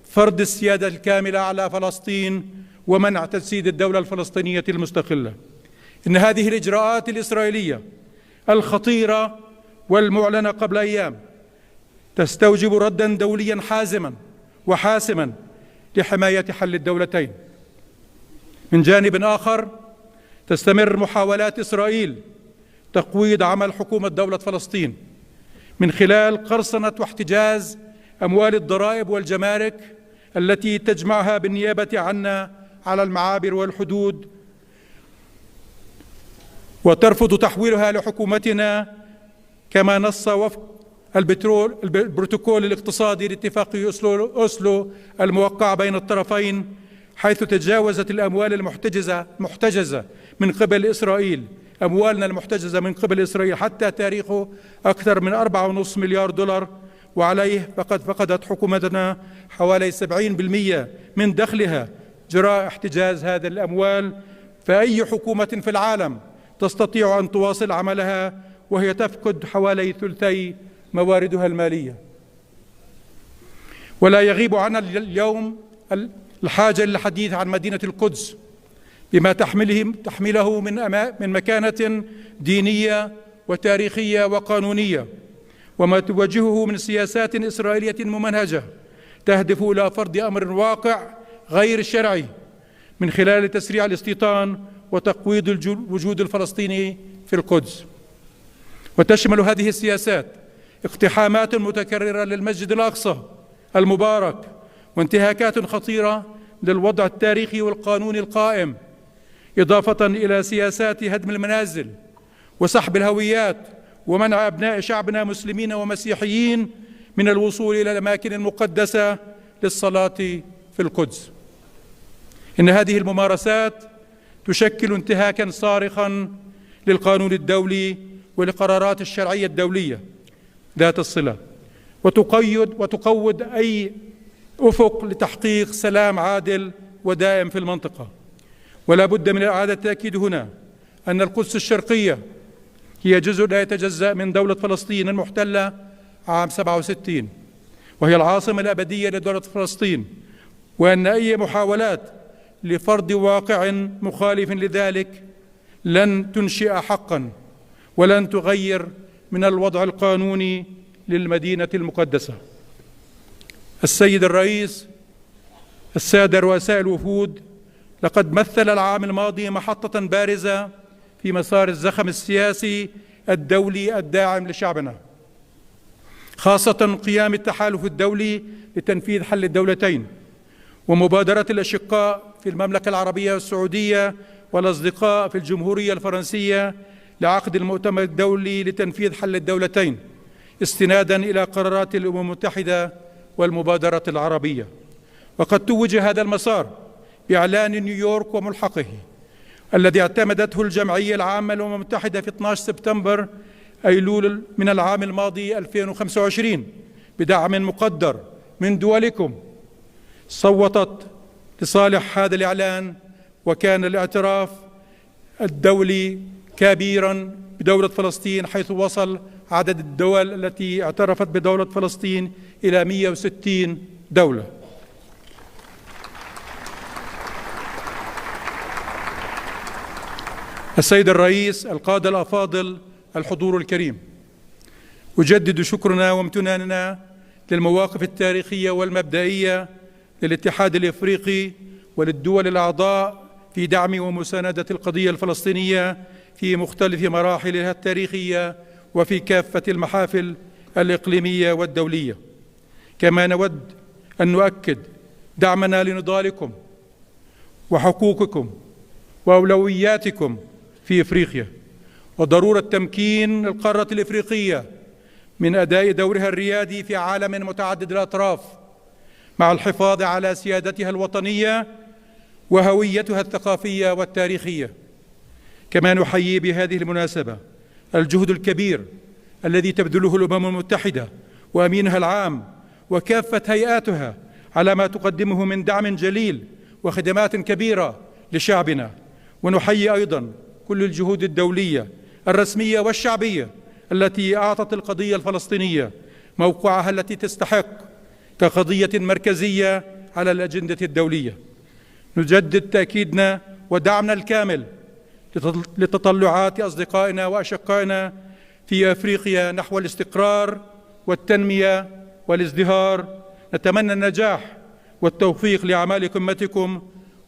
Speaker 7: فرض السيادة الكاملة على فلسطين ومنع تجسيد الدولة الفلسطينية المستقلة. إن هذه الإجراءات الإسرائيلية الخطيرة والمعلنة قبل أيام تستوجب ردا دوليا حازما وحاسما لحماية حل الدولتين. من جانب آخر تستمر محاولات إسرائيل تقويض عمل حكومة دولة فلسطين من خلال قرصنة واحتجاز أموال الضرائب والجمارك التي تجمعها بالنيابة عنا على المعابر والحدود، وترفض تحويلها لحكومتنا كما نص وفق البروتوكول الاقتصادي لاتفاقية أوسلو الموقع بين الطرفين، حيث تجاوزت الأموال المحتجزة من قبل إسرائيل، أموالنا المحتجزة من قبل إسرائيل حتى تاريخه أكثر من 4.5 مليار دولار، وعليه فقد فقدت حكومتنا حوالي 70% من دخلها جراء احتجاز هذه الأموال، فأي حكومة في العالم تستطيع أن تواصل عملها وهي تفقد حوالي ثلثي مواردها المالية؟ ولا يغيب عنا اليوم الحاجة للحديث عن مدينة القدس بما تحمله من مكانة دينية وتاريخية وقانونية، وما تواجهه من سياسات إسرائيلية ممنهجة تهدف إلى فرض أمر واقع غير شرعي من خلال تسريع الاستيطان وتقويض الوجود الفلسطيني في القدس. وتشمل هذه السياسات اقتحامات متكررة للمسجد الأقصى المبارك، وانتهاكات خطيرة للوضع التاريخي والقانوني القائم، إضافة إلى سياسات هدم المنازل وسحب الهويات ومنع أبناء شعبنا مسلمين ومسيحيين من الوصول إلى الأماكن المقدسة للصلاة في القدس. إن هذه الممارسات تشكل انتهاكا صارخا للقانون الدولي ولقرارات الشرعية الدولية ذات الصلة، وتقوض أي أفق لتحقيق سلام عادل ودائم في المنطقة. ولا بد من إعادة التأكيد هنا أن القدس الشرقية هي جزء لا يتجزأ من دولة فلسطين المحتلة عام 67، وهي العاصمة الأبدية لدولة فلسطين، وأن أي محاولات لفرض واقع مخالف لذلك لن تنشئ حقا ولن تغير من الوضع القانوني للمدينة المقدسة. السيد الرئيس، السادة رؤساء الوفود، لقد مثل العام الماضي محطة بارزة في مسار الزخم السياسي الدولي الداعم لشعبنا، خاصة قيام التحالف الدولي لتنفيذ حل الدولتين ومبادرة الأشقاء في المملكة العربية السعودية والأصدقاء في الجمهورية الفرنسية لعقد المؤتمر الدولي لتنفيذ حل الدولتين استنادا إلى قرارات الأمم المتحدة والمبادرة العربية. وقد توج هذا المسار بإعلان نيويورك وملحقه الذي اعتمدته الجمعية العامة للأمم المتحدة في 12 سبتمبر أيلول من العام الماضي 2025 بدعم مقدر من دولكم. صوتت لصالح هذا الإعلان، وكان الاعتراف الدولي كبيرا بدولة فلسطين، حيث وصل عدد الدول التي اعترفت بدولة فلسطين إلى 160 دولة. السيد الرئيس، القادة الأفاضل، الحضور الكريم، أجدد شكرنا وامتناننا للمواقف التاريخية والمبدئية للاتحاد الإفريقي وللدول الأعضاء في دعم ومساندة القضية الفلسطينية في مختلف مراحلها التاريخية وفي كافة المحافل الإقليمية والدولية. كما نود أن نؤكد دعمنا لنضالكم وحقوقكم وأولوياتكم في إفريقيا، وضرورة تمكين القارة الإفريقية من أداء دورها الريادي في عالم متعدد الأطراف مع الحفاظ على سيادتها الوطنية وهويتها الثقافية والتاريخية. كما نحيي بهذه المناسبة الجهد الكبير الذي تبذله الأمم المتحدة وأمينها العام وكافة هيئاتها على ما تقدمه من دعم جليل وخدمات كبيرة لشعبنا. ونحيي أيضا كل الجهود الدولية الرسمية والشعبية التي أعطت القضية الفلسطينية موقعها التي تستحق كقضية مركزية على الأجندة الدولية. نجدد تأكيدنا ودعمنا الكامل لتطلعات أصدقائنا وأشقائنا في أفريقيا نحو الاستقرار والتنمية والازدهار. نتمنى النجاح والتوفيق لأعمال قمتكم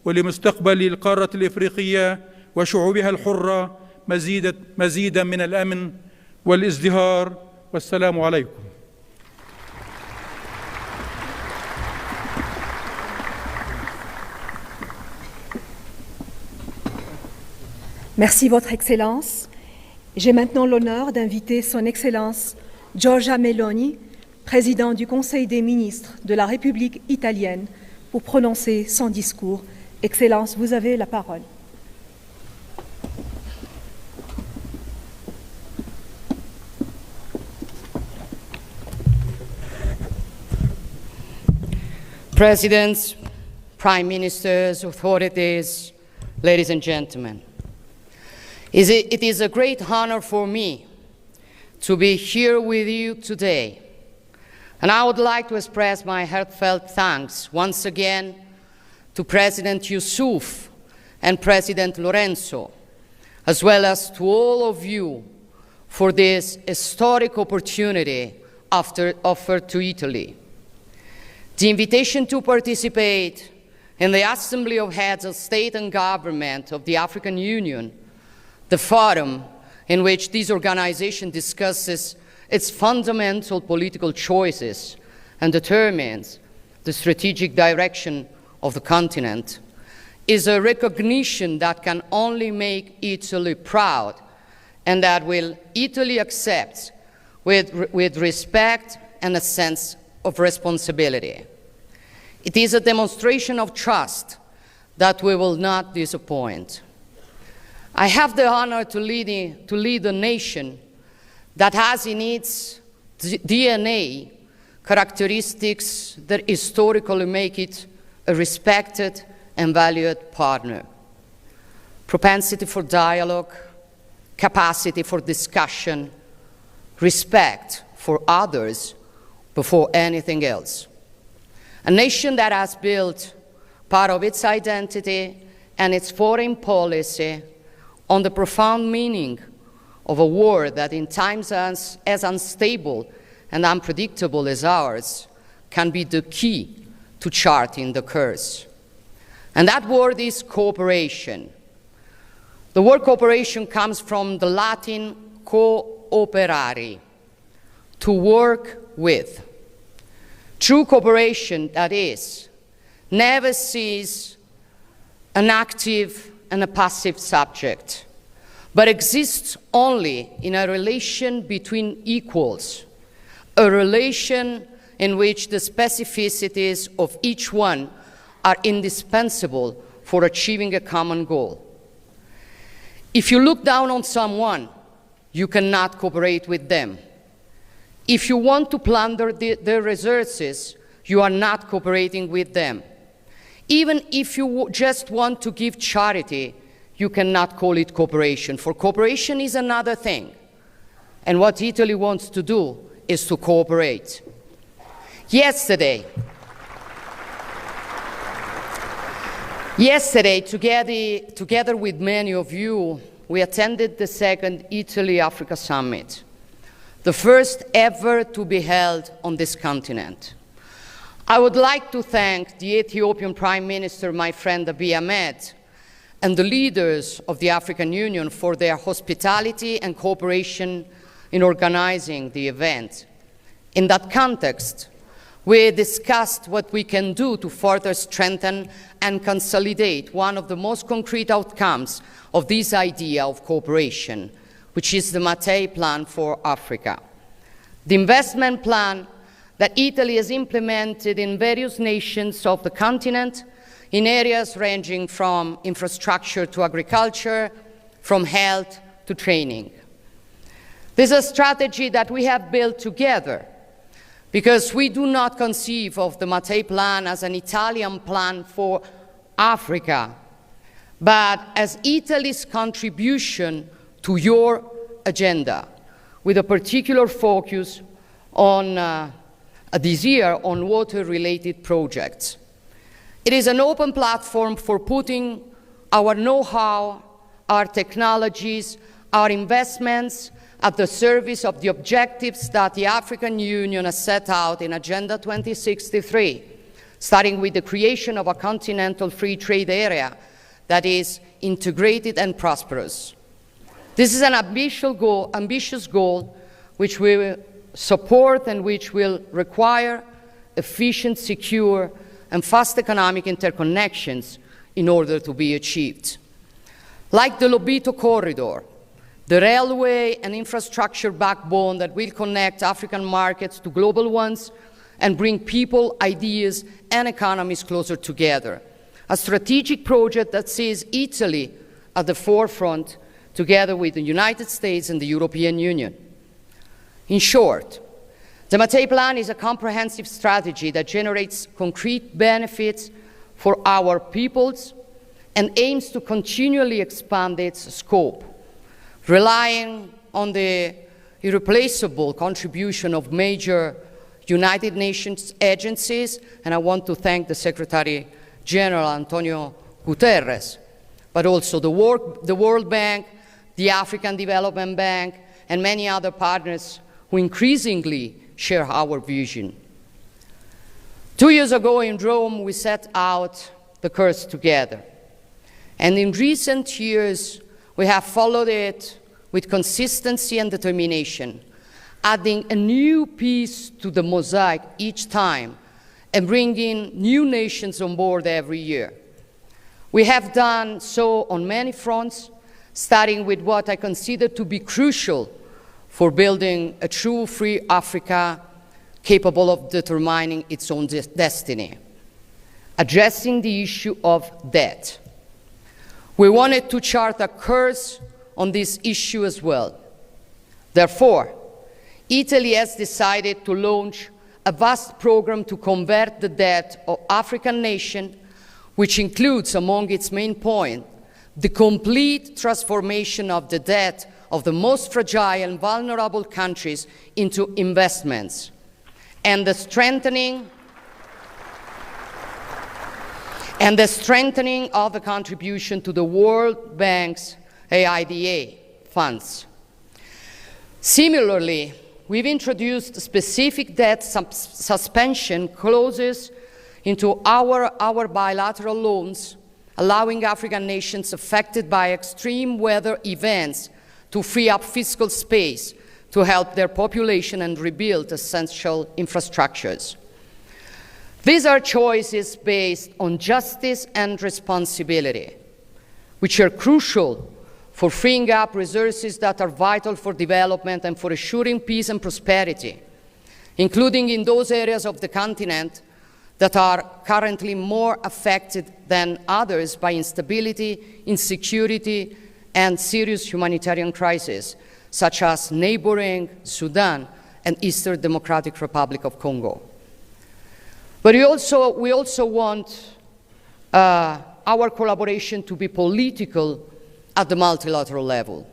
Speaker 7: ولمستقبل القارة الإفريقية وشعوبها الحرة مزيدا من الأمن والازدهار. والسلام عليكم.
Speaker 3: Merci, Votre Excellence. J'ai maintenant l'honneur d'inviter Son Excellence Giorgia Meloni, président du Conseil des ministres de la République italienne, pour prononcer son discours. Excellence, vous avez la parole.
Speaker 8: Presidents, Prime Ministers, authorities, ladies and gentlemen. It is a great honor for me to be here with you today. And I would like to express my heartfelt thanks once again to President Yusuf and President Lorenzo, as well as to all of you for this historic opportunity offered to Italy. The invitation to participate in the Assembly of Heads of State and Government of the African Union, the forum in which this organization discusses its fundamental political choices and determines the strategic direction of the continent, is a recognition that can only make Italy proud and that will Italy accept with respect and a sense of responsibility. It is a demonstration of trust that we will not disappoint. I have the honor to lead a nation that has in its DNA characteristics that historically make it a respected and valued partner. Propensity for dialogue, capacity for discussion, respect for others before anything else. A nation that has built part of its identity and its foreign policy on the profound meaning of a world that in times as unstable and unpredictable as ours can be the key to charting the course. And that word is cooperation. The word cooperation comes from the Latin cooperare, to work with. True cooperation, that is, never sees an active and a passive subject, but exists only in a relation between equals, a relation in which the specificities of each one are indispensable for achieving a common goal. If you look down on someone, you cannot cooperate with them. If you want to plunder their resources, you are not cooperating with them. Even if you just want to give charity, you cannot call it cooperation, for cooperation is another thing. And what Italy wants to do is to cooperate. Yesterday, together with many of you, we attended the second Italy-Africa Summit, the first ever to be held on this continent. I would like to thank the Ethiopian Prime Minister, my friend Abiy Ahmed, and the leaders of the African Union for their hospitality and cooperation in organizing the event. In that context, we discussed what we can do to further strengthen and consolidate one of the most concrete outcomes of this idea of cooperation, which is the Mattei Plan for Africa. The investment plan that Italy has implemented in various nations of the continent in areas ranging from infrastructure to agriculture, from health to training. This is a strategy that we have built together because we do not conceive of the Mattei Plan as an Italian plan for Africa, but as Italy's contribution to your agenda, with a particular focus on this year on water-related projects. It is an open platform for putting our know-how, our technologies, our investments at the service of the objectives that the African Union has set out in Agenda 2063, starting with the creation of a continental free trade area that is integrated and prosperous. This is an ambitious goal which we will support and which will require efficient, secure, and fast economic interconnections in order to be achieved. Like the Lobito corridor, the railway and infrastructure backbone that will connect African markets to global ones and bring people, ideas, and economies closer together. A strategic project that sees Italy at the forefront together with the United States and the European Union. In short, The Mattei Plan is a comprehensive strategy that generates concrete benefits for our peoples and aims to continually expand its scope, relying on the irreplaceable contribution of major United Nations agencies, and I want to thank the Secretary General Antonio Guterres, but also the World Bank, the African Development Bank, and many other partners who increasingly share our vision. 2 years ago in Rome, we set out the course together. And in recent years, we have followed it with consistency and determination, adding a new piece to the mosaic each time and bringing new nations on board every year. We have done so on many fronts, starting with what I consider to be crucial for building a true free Africa capable of determining its own destiny, addressing the issue of debt. We wanted to chart a course on this issue as well. Therefore, Italy has decided to launch a vast program to convert the debt of African nations, which includes, among its main points, the complete transformation of the debt of the most fragile and vulnerable countries into investments, and the strengthening of the contribution to the World Bank's AIDA funds. Similarly, we've introduced specific debt suspension clauses into our bilateral loans, allowing African nations affected by extreme weather events to free up fiscal space to help their population and rebuild essential infrastructures. These are choices based on justice and responsibility, which are crucial for freeing up resources that are vital for development and for assuring peace and prosperity, including in those areas of the continent that are currently more affected than others by instability, insecurity, and serious humanitarian crises, such as neighboring Sudan and Eastern Democratic Republic of Congo. But we also want our collaboration to be political at the multilateral level.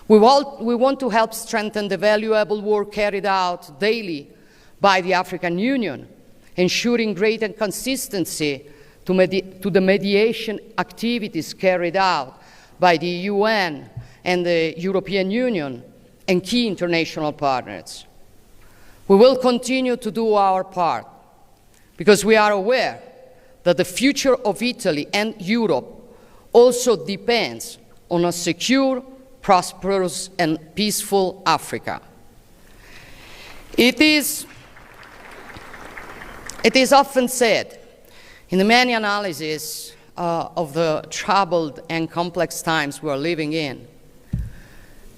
Speaker 8: We want to help strengthen the valuable work carried out daily by the African Union, ensuring greater consistency to the mediation activities carried out by the UN and the European Union and key international partners. We will continue to do our part because we are aware that the future of Italy and Europe also depends on a secure, prosperous, and peaceful Africa. It is often said in the many analyses of the troubled and complex times we are living in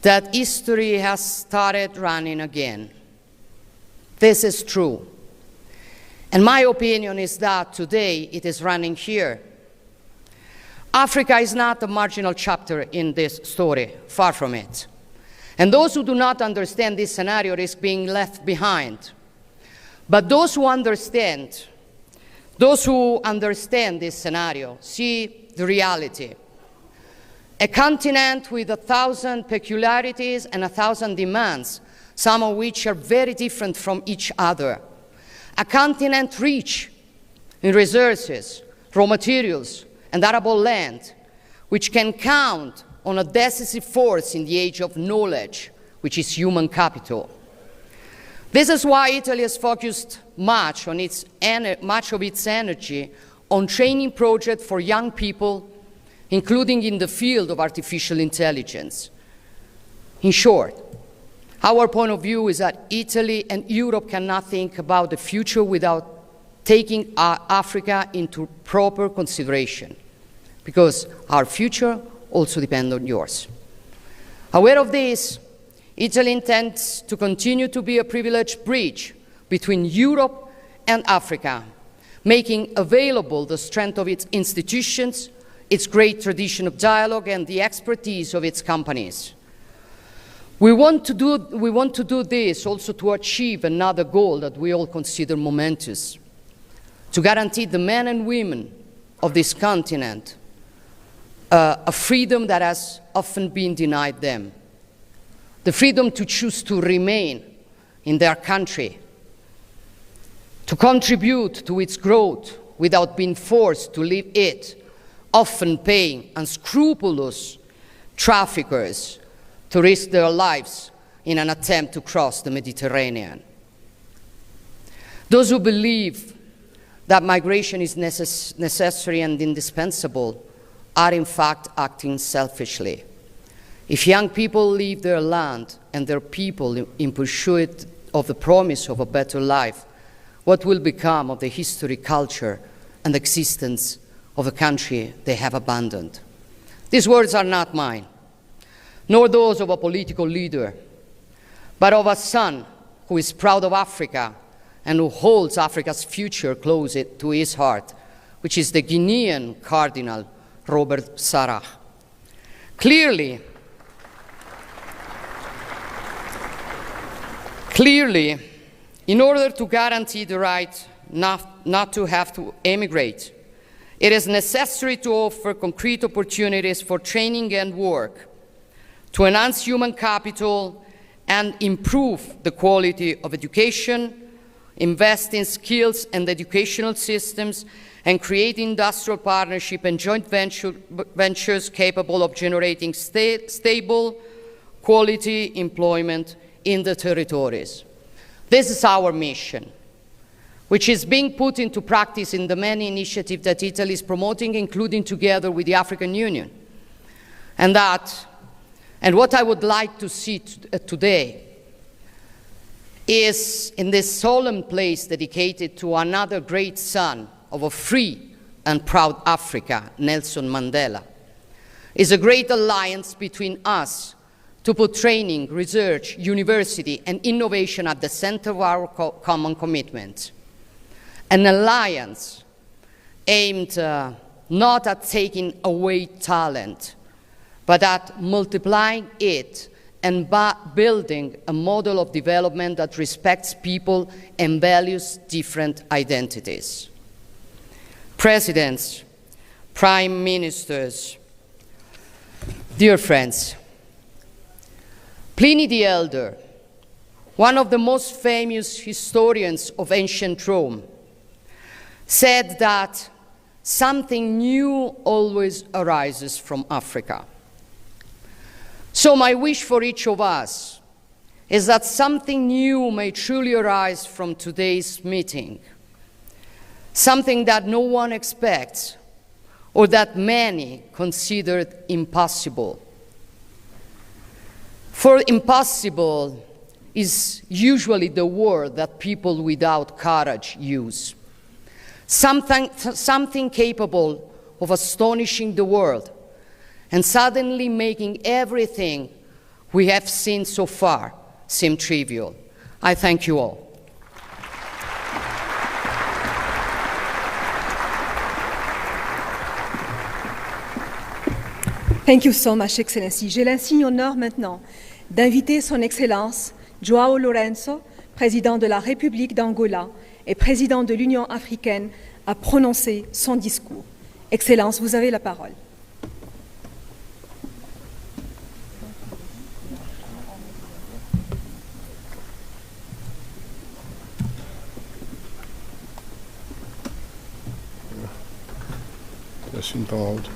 Speaker 8: that history has started running again. This is true. And my opinion is that today it is running here. Africa is not a marginal chapter in this story, far from it. And those who do not understand this scenario risk being left behind. But those who understand this scenario see the reality. A continent with 1,000 peculiarities and 1,000 demands, some of which are very different from each other. A continent rich in resources, raw materials, and arable land, which can count on a decisive force in the age of knowledge, which is human capital. This is why Italy has focused much of its energy on training projects for young people, including in the field of artificial intelligence. In short, our point of view is that Italy and Europe cannot think about the future without taking Africa into proper consideration, because our future also depends on yours. Aware of this, Italy intends to continue to be a privileged bridge between Europe and Africa, making available the strength of its institutions, its great tradition of dialogue, and the expertise of its companies. We want to do this also to achieve another goal that we all consider momentous, to guarantee the men and women of this continent a freedom that has often been denied them, the freedom to choose to remain in their country, to contribute to its growth without being forced to leave it, often paying unscrupulous traffickers to risk their lives in an attempt to cross the Mediterranean. Those who believe that migration is necessary and indispensable are in fact acting selfishly. If young people leave their land and their people in pursuit of the promise of a better life, what will become of the history, culture, and existence of the country they have abandoned? These words are not mine, nor those of a political leader, but of a son who is proud of Africa and who holds Africa's future close to his heart, which is the Guinean Cardinal Robert Sarah. Clearly, in order to guarantee the right not to have to emigrate, it is necessary to offer concrete opportunities for training and work, to enhance human capital and improve the quality of education, invest in skills and educational systems, and create industrial partnership and joint ventures capable of generating stable, quality employment in the territories. This is our mission, which is being put into practice in the many initiatives that Italy is promoting, including together with the African Union. And what I would like to see today is, in this solemn place dedicated to another great son of a free and proud Africa, Nelson Mandela, is a great alliance between us to put training, research, university, and innovation at the center of our common commitment. An alliance aimed not at taking away talent, but at multiplying it and building a model of development that respects people and values different identities. Presidents, prime ministers, dear friends, Pliny the Elder, one of the most famous historians of ancient Rome, said that something new always arises from Africa. So my wish for each of us is that something new may truly arise from today's meeting, something that no one expects or that many considered impossible. For impossible is usually the word that people without courage use. Something capable of astonishing the world and suddenly making everything we have seen so far seem trivial. I thank you all.
Speaker 3: Thank you so much, Excellency. J'ai l'insigne honneur maintenant d'inviter Son Excellence João Lourenço, président de la République d'Angola et président de l'Union africaine, à prononcer son discours. Excellence, vous avez la parole.
Speaker 2: Assim tão alto.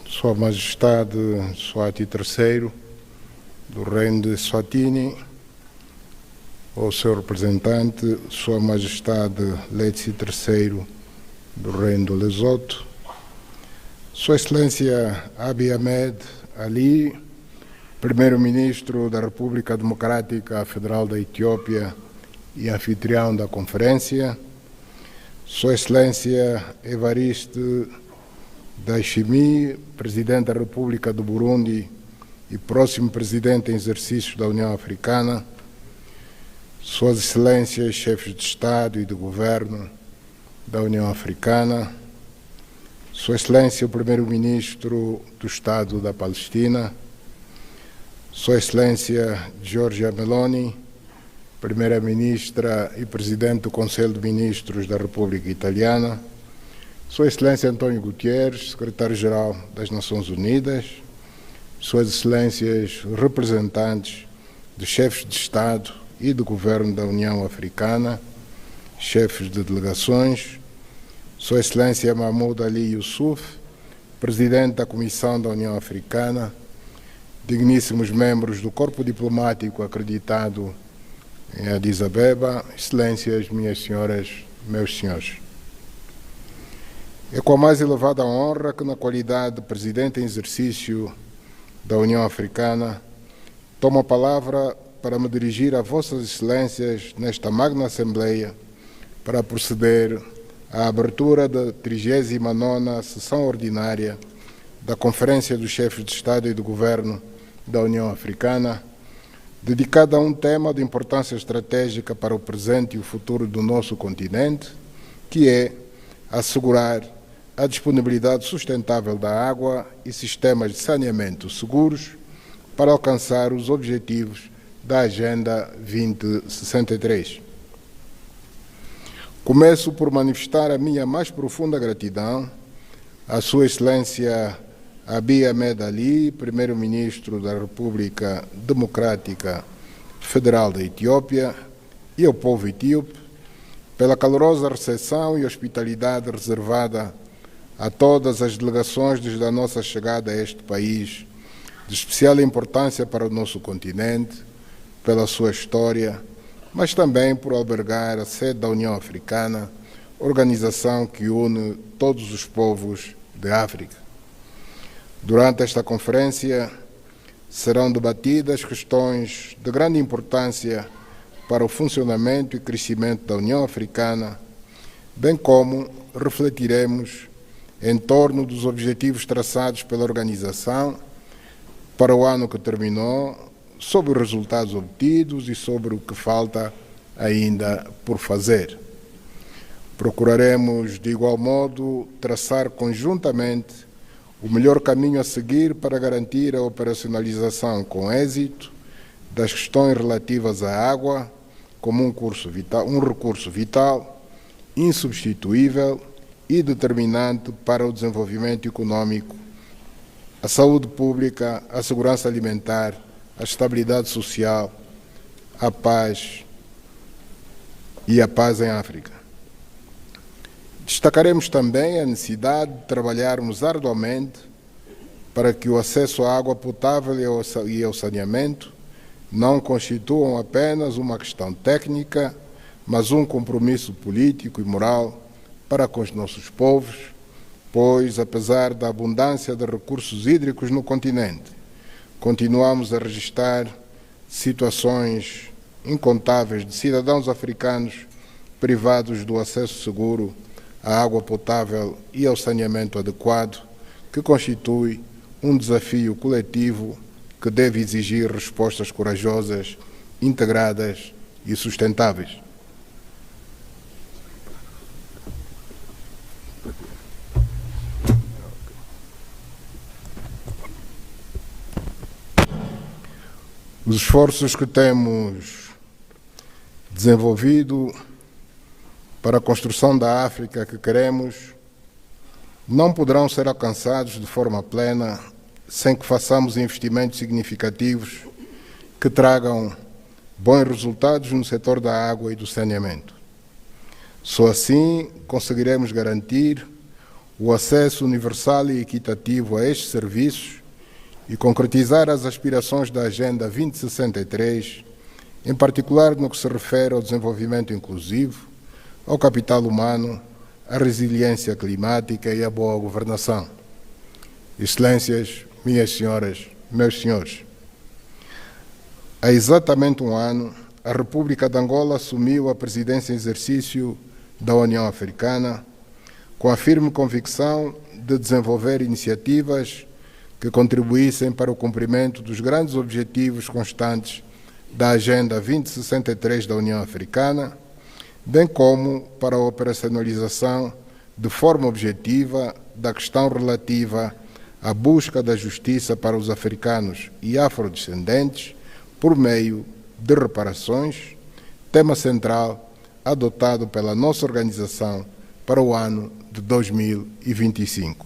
Speaker 2: Sua Majestade Swati III do Reino de Eswatini, ou seu representante, Sua Majestade Letsi III do Reino do Lesoto, Sua Excelência Abiy Ahmed Ali, Primeiro-Ministro da República Democrática Federal da Etiópia e anfitrião da conferência, Sua Excelência Evariste Ndayishimiye, Presidente da República do Burundi e próximo Presidente em exercício da União Africana, Suas Excelências, chefes de Estado e de Governo da União Africana, Sua Excelência o Primeiro-Ministro do Estado da Palestina, Sua Excelência Giorgia Meloni, Primeira-Ministra e Presidente do Conselho de Ministros da República Italiana, Sua Excelência António Guterres, Secretário-Geral das Nações Unidas, Suas Excelências representantes dos chefes de Estado e de Governo da União Africana, chefes de delegações, Sua Excelência Mahmoud Ali Youssouf, Presidente da Comissão da União Africana, digníssimos membros do Corpo Diplomático acreditado em Addis Abeba, Excelências, minhas senhoras, meus senhores. É com a mais elevada honra que, na qualidade de Presidente em exercício da União Africana, tomo a palavra para me dirigir a Vossas Excelências nesta magna Assembleia para proceder à abertura da 39ª Sessão Ordinária da Conferência dos Chefes de Estado e de Governo da União Africana, dedicada a um tema de importância estratégica para o presente e o futuro do nosso continente, que é assegurar a disponibilidade sustentável da água e sistemas de saneamento seguros para alcançar os objetivos da Agenda 2063. Começo por manifestar a minha mais profunda gratidão à Sua Excelência Abiy Ahmed Ali, Primeiro-Ministro da República Democrática Federal da Etiópia, e ao povo etíope, pela calorosa recepção e hospitalidade reservada a todas as delegações desde a nossa chegada a este país, de especial importância para o nosso continente, pela sua história, mas também por albergar a sede da União Africana, organização que une todos os povos de África. Durante esta conferência serão debatidas questões de grande importância para o funcionamento e crescimento da União Africana, bem como refletiremos em torno dos objetivos traçados pela organização para o ano que terminou, sobre os resultados obtidos e sobre o que falta ainda por fazer. Procuraremos, de igual modo, traçar conjuntamente o melhor caminho a seguir para garantir a operacionalização com êxito das questões relativas à água como um recurso vital, insubstituível e determinante para o desenvolvimento econômico, a saúde pública, a segurança alimentar, a estabilidade social, a paz e a paz em África. Destacaremos também a necessidade de trabalharmos arduamente para que o acesso à água potável e ao saneamento não constituam apenas uma questão técnica, mas um compromisso político e moral para com os nossos povos, pois, apesar da abundância de recursos hídricos no continente, continuamos a registrar situações incontáveis de cidadãos africanos privados do acesso seguro à água potável e ao saneamento adequado, que constitui um desafio coletivo que deve exigir respostas corajosas, integradas e sustentáveis. Os esforços que temos desenvolvido para a construção da África que queremos não poderão ser alcançados de forma plena sem que façamos investimentos significativos que tragam bons resultados no setor da água e do saneamento. Só assim conseguiremos garantir o acesso universal e equitativo a estes serviços e concretizar as aspirações da Agenda 2063, em particular no que se refere ao desenvolvimento inclusivo, ao capital humano, à resiliência climática e à boa governação. Excelências, minhas senhoras, meus senhores, há exatamente um ano, a República de Angola assumiu a presidência em exercício da União Africana, com a firme convicção de desenvolver iniciativas que contribuíssem para o cumprimento dos grandes objetivos constantes da Agenda 2063 da União Africana, bem como para a operacionalização de forma objetiva da questão relativa à busca da justiça para os africanos e afrodescendentes por meio de reparações, tema central adotado pela nossa organização para o ano de 2025.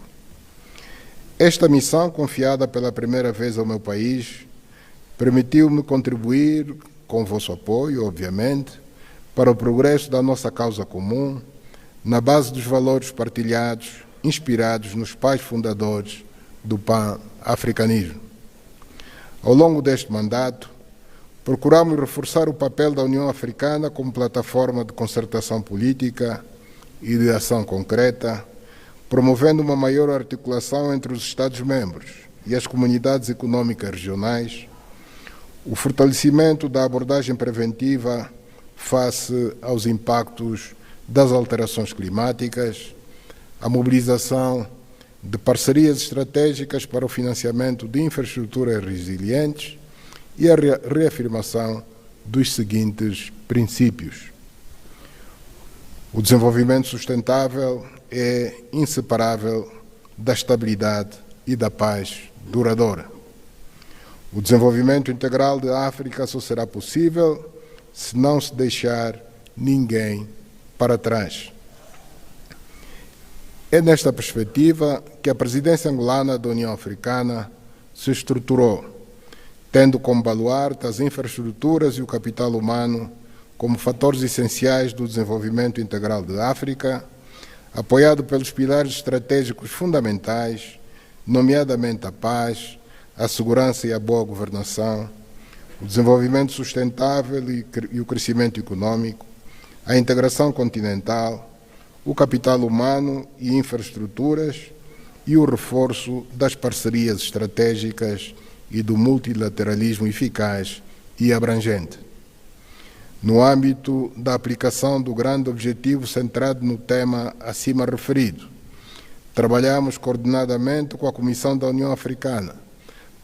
Speaker 2: Esta missão, confiada pela primeira vez ao meu país, permitiu-me contribuir, com o vosso apoio, obviamente, para o progresso da nossa causa comum, na base dos valores partilhados, inspirados nos pais fundadores do pan-africanismo. Ao longo deste mandato, procuramos reforçar o papel da União Africana como plataforma de concertação política e de ação concreta, promovendo uma maior articulação entre os Estados-membros e as comunidades econômicas regionais, o fortalecimento da abordagem preventiva face aos impactos das alterações climáticas, a mobilização de parcerias estratégicas para o financiamento de infraestruturas resilientes e a reafirmação dos seguintes princípios. O desenvolvimento sustentável é inseparável da estabilidade e da paz duradoura. O desenvolvimento integral da África só será possível se não se deixar ninguém para trás. É nesta perspectiva que a presidência angolana da União Africana se estruturou, tendo como baluarte as infraestruturas e o capital humano como fatores essenciais do desenvolvimento integral da África, apoiado pelos pilares estratégicos fundamentais, nomeadamente a paz, a segurança e a boa governação, o desenvolvimento sustentável e o crescimento econômico, a integração continental, o capital humano e infraestruturas e o reforço das parcerias estratégicas e do multilateralismo eficaz e abrangente. No âmbito da aplicação do grande objetivo centrado no tema acima referido, trabalhamos coordenadamente com a Comissão da União Africana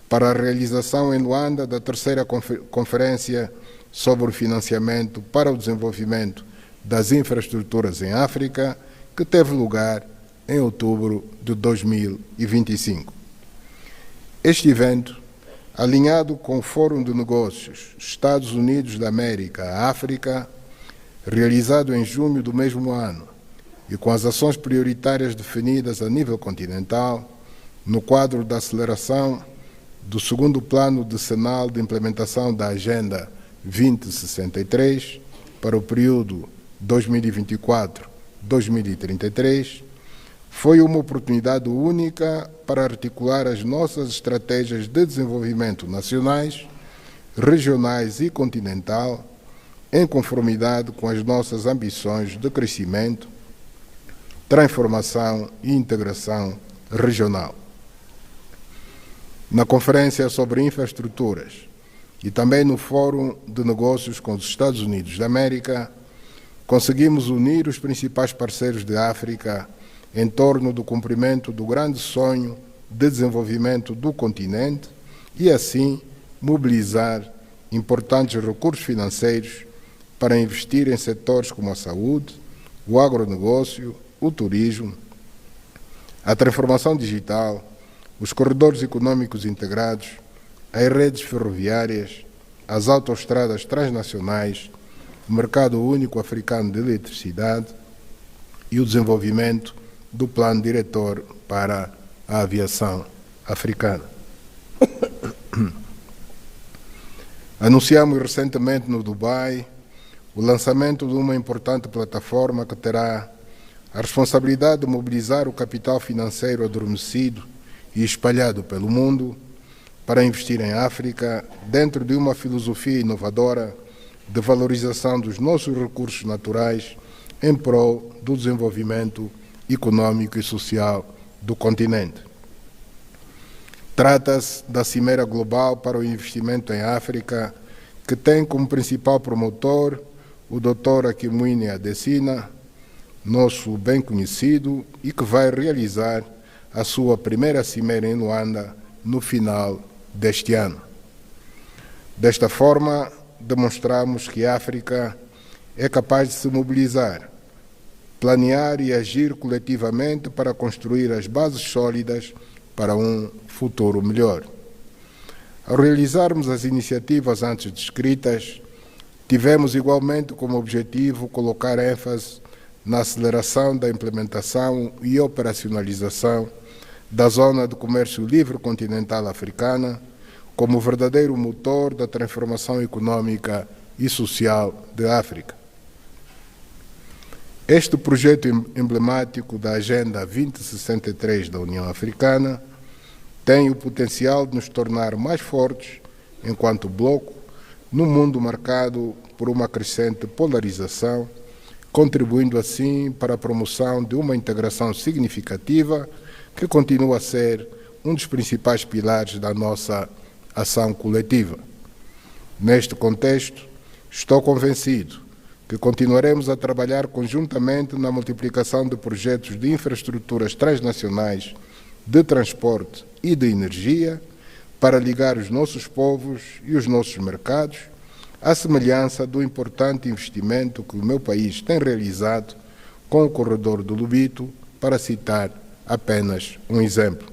Speaker 2: para a realização em Luanda da terceira Conferência sobre o Financiamento para o Desenvolvimento das Infraestruturas em África, que teve lugar em outubro de 2025. Este evento, alinhado com o Fórum de Negócios Estados Unidos da América-África, realizado em junho do mesmo ano, e com as ações prioritárias definidas a nível continental, no quadro da aceleração do segundo plano decenal de implementação da Agenda 2063 para o período 2024-2033, foi uma oportunidade única para articular as nossas estratégias de desenvolvimento nacionais, regionais e continental, em conformidade com as nossas ambições de crescimento, transformação e integração regional. Na Conferência sobre Infraestruturas e também no Fórum de Negócios com os Estados Unidos da América, conseguimos unir os principais parceiros da África em torno do cumprimento do grande sonho de desenvolvimento do continente e, assim, mobilizar importantes recursos financeiros para investir em setores como a saúde, o agronegócio, o turismo, a transformação digital, os corredores econômicos integrados, as redes ferroviárias, as autoestradas transnacionais, o mercado único africano de eletricidade e o desenvolvimento do plano diretor para a aviação africana. Anunciamos recentemente no Dubai o lançamento de uma importante plataforma que terá a responsabilidade de mobilizar o capital financeiro adormecido e espalhado pelo mundo para investir em África dentro de uma filosofia inovadora de valorização dos nossos recursos naturais em prol do desenvolvimento econômico e social do continente. Trata-se da Cimeira Global para o Investimento em África, que tem como principal promotor o Dr. S.E.Ousmane Adesina, nosso bem conhecido, e que vai realizar a sua primeira cimeira em Luanda no final deste ano. Desta forma, demonstramos que a África é capaz de se mobilizar, planear e agir coletivamente para construir as bases sólidas para um futuro melhor. Ao realizarmos as iniciativas antes descritas, tivemos igualmente como objetivo colocar ênfase na aceleração da implementação e operacionalização da Zona de Comércio Livre Continental Africana como verdadeiro motor da transformação econômica e social da África. Este projeto emblemático da Agenda 2063 da União Africana tem o potencial de nos tornar mais fortes enquanto bloco num mundo marcado por uma crescente polarização, contribuindo assim para a promoção de uma integração significativa que continua a ser um dos principais pilares da nossa ação coletiva. Neste contexto, estou convencido que continuaremos a trabalhar conjuntamente na multiplicação de projetos de infraestruturas transnacionais de transporte e de energia para ligar os nossos povos e os nossos mercados, à semelhança do importante investimento que o meu país tem realizado com o corredor do Lobito, para citar apenas um exemplo.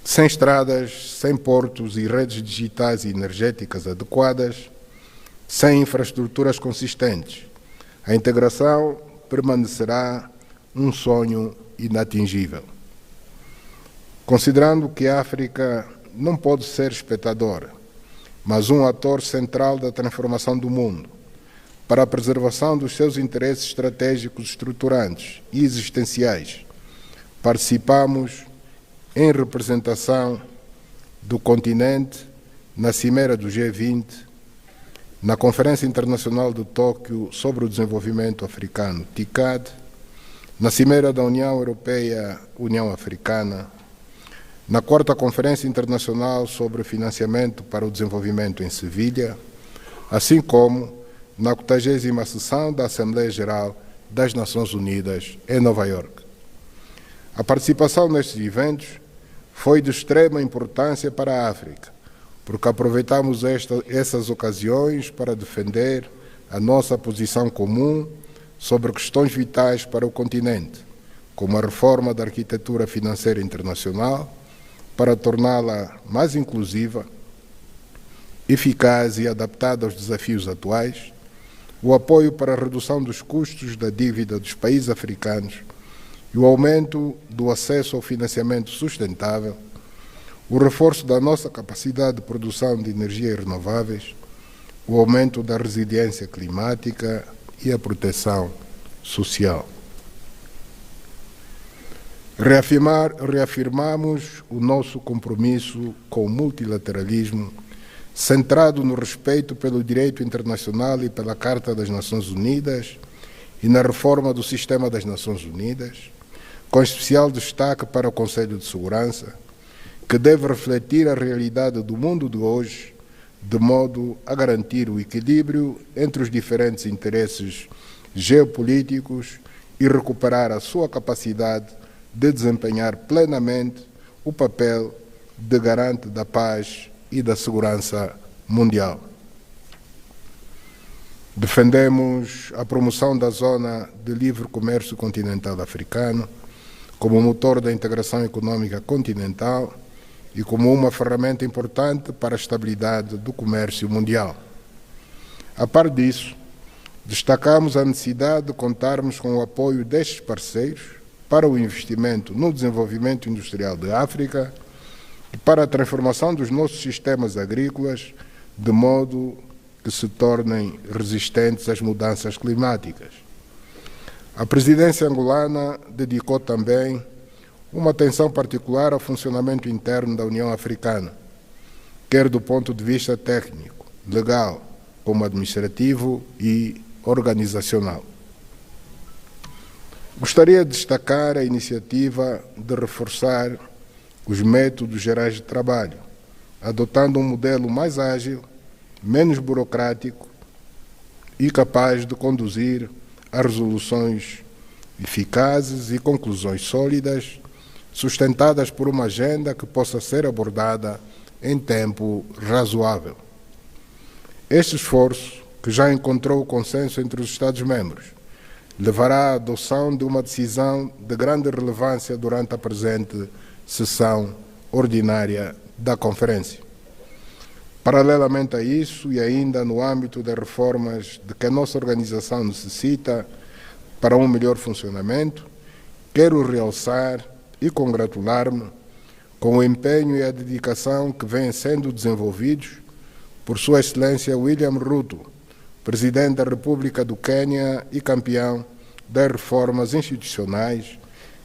Speaker 2: Sem estradas, sem portos e redes digitais e energéticas adequadas, sem infraestruturas consistentes, a integração permanecerá um sonho inatingível. Considerando que a África não pode ser espectadora, mas um ator central da transformação do mundo, para a preservação dos seus interesses estratégicos estruturantes e existenciais, participamos em representação do continente na Cimeira do G20, na Conferência Internacional de Tóquio sobre o Desenvolvimento Africano, TICAD, na Cimeira da União Europeia-União Africana, na 4ª Conferência Internacional sobre Financiamento para o Desenvolvimento em Sevilha, assim como na 80ª Sessão da Assembleia Geral das Nações Unidas em Nova Iorque. A participação nestes eventos foi de extrema importância para a África, porque aproveitamos essas ocasiões para defender a nossa posição comum sobre questões vitais para o continente, como a reforma da arquitetura financeira internacional, para torná-la mais inclusiva, eficaz e adaptada aos desafios atuais, o apoio para a redução dos custos da dívida dos países africanos e o aumento do acesso ao financiamento sustentável, o reforço da nossa capacidade de produção de energias renováveis, o aumento da resiliência climática e a proteção social. Reafirmamos o nosso compromisso com o multilateralismo, centrado no respeito pelo direito internacional e pela Carta das Nações Unidas e na reforma do sistema das Nações Unidas, com especial destaque para o Conselho de Segurança, que deve refletir a realidade do mundo de hoje, de modo a garantir o equilíbrio entre os diferentes interesses geopolíticos e recuperar a sua capacidade de desempenhar plenamente o papel de garante da paz e da segurança mundial. Defendemos a promoção da Zona de Livre Comércio Continental Africano como motor da integração econômica continental e como uma ferramenta importante para a estabilidade do comércio mundial. A par disso, destacamos a necessidade de contarmos com o apoio destes parceiros para o investimento no desenvolvimento industrial da África e para a transformação dos nossos sistemas agrícolas, de modo que se tornem resistentes às mudanças climáticas. A presidência angolana dedicou também uma atenção particular ao funcionamento interno da União Africana, quer do ponto de vista técnico, legal, como administrativo e organizacional. Gostaria de destacar a iniciativa de reforçar os métodos gerais de trabalho, adotando um modelo mais ágil, menos burocrático e capaz de conduzir a resoluções eficazes e conclusões sólidas, sustentadas por uma agenda que possa ser abordada em tempo razoável. Este esforço, que já encontrou consenso entre os Estados-membros, levará à adoção de uma decisão de grande relevância durante a presente sessão ordinária da Conferência. Paralelamente a isso, e ainda no âmbito das reformas de que a nossa organização necessita para um melhor funcionamento, quero realçar e congratular-me com o empenho e a dedicação que vêm sendo desenvolvidos por Sua Excelência William Ruto, Presidente da República do Quênia e campeão das reformas institucionais,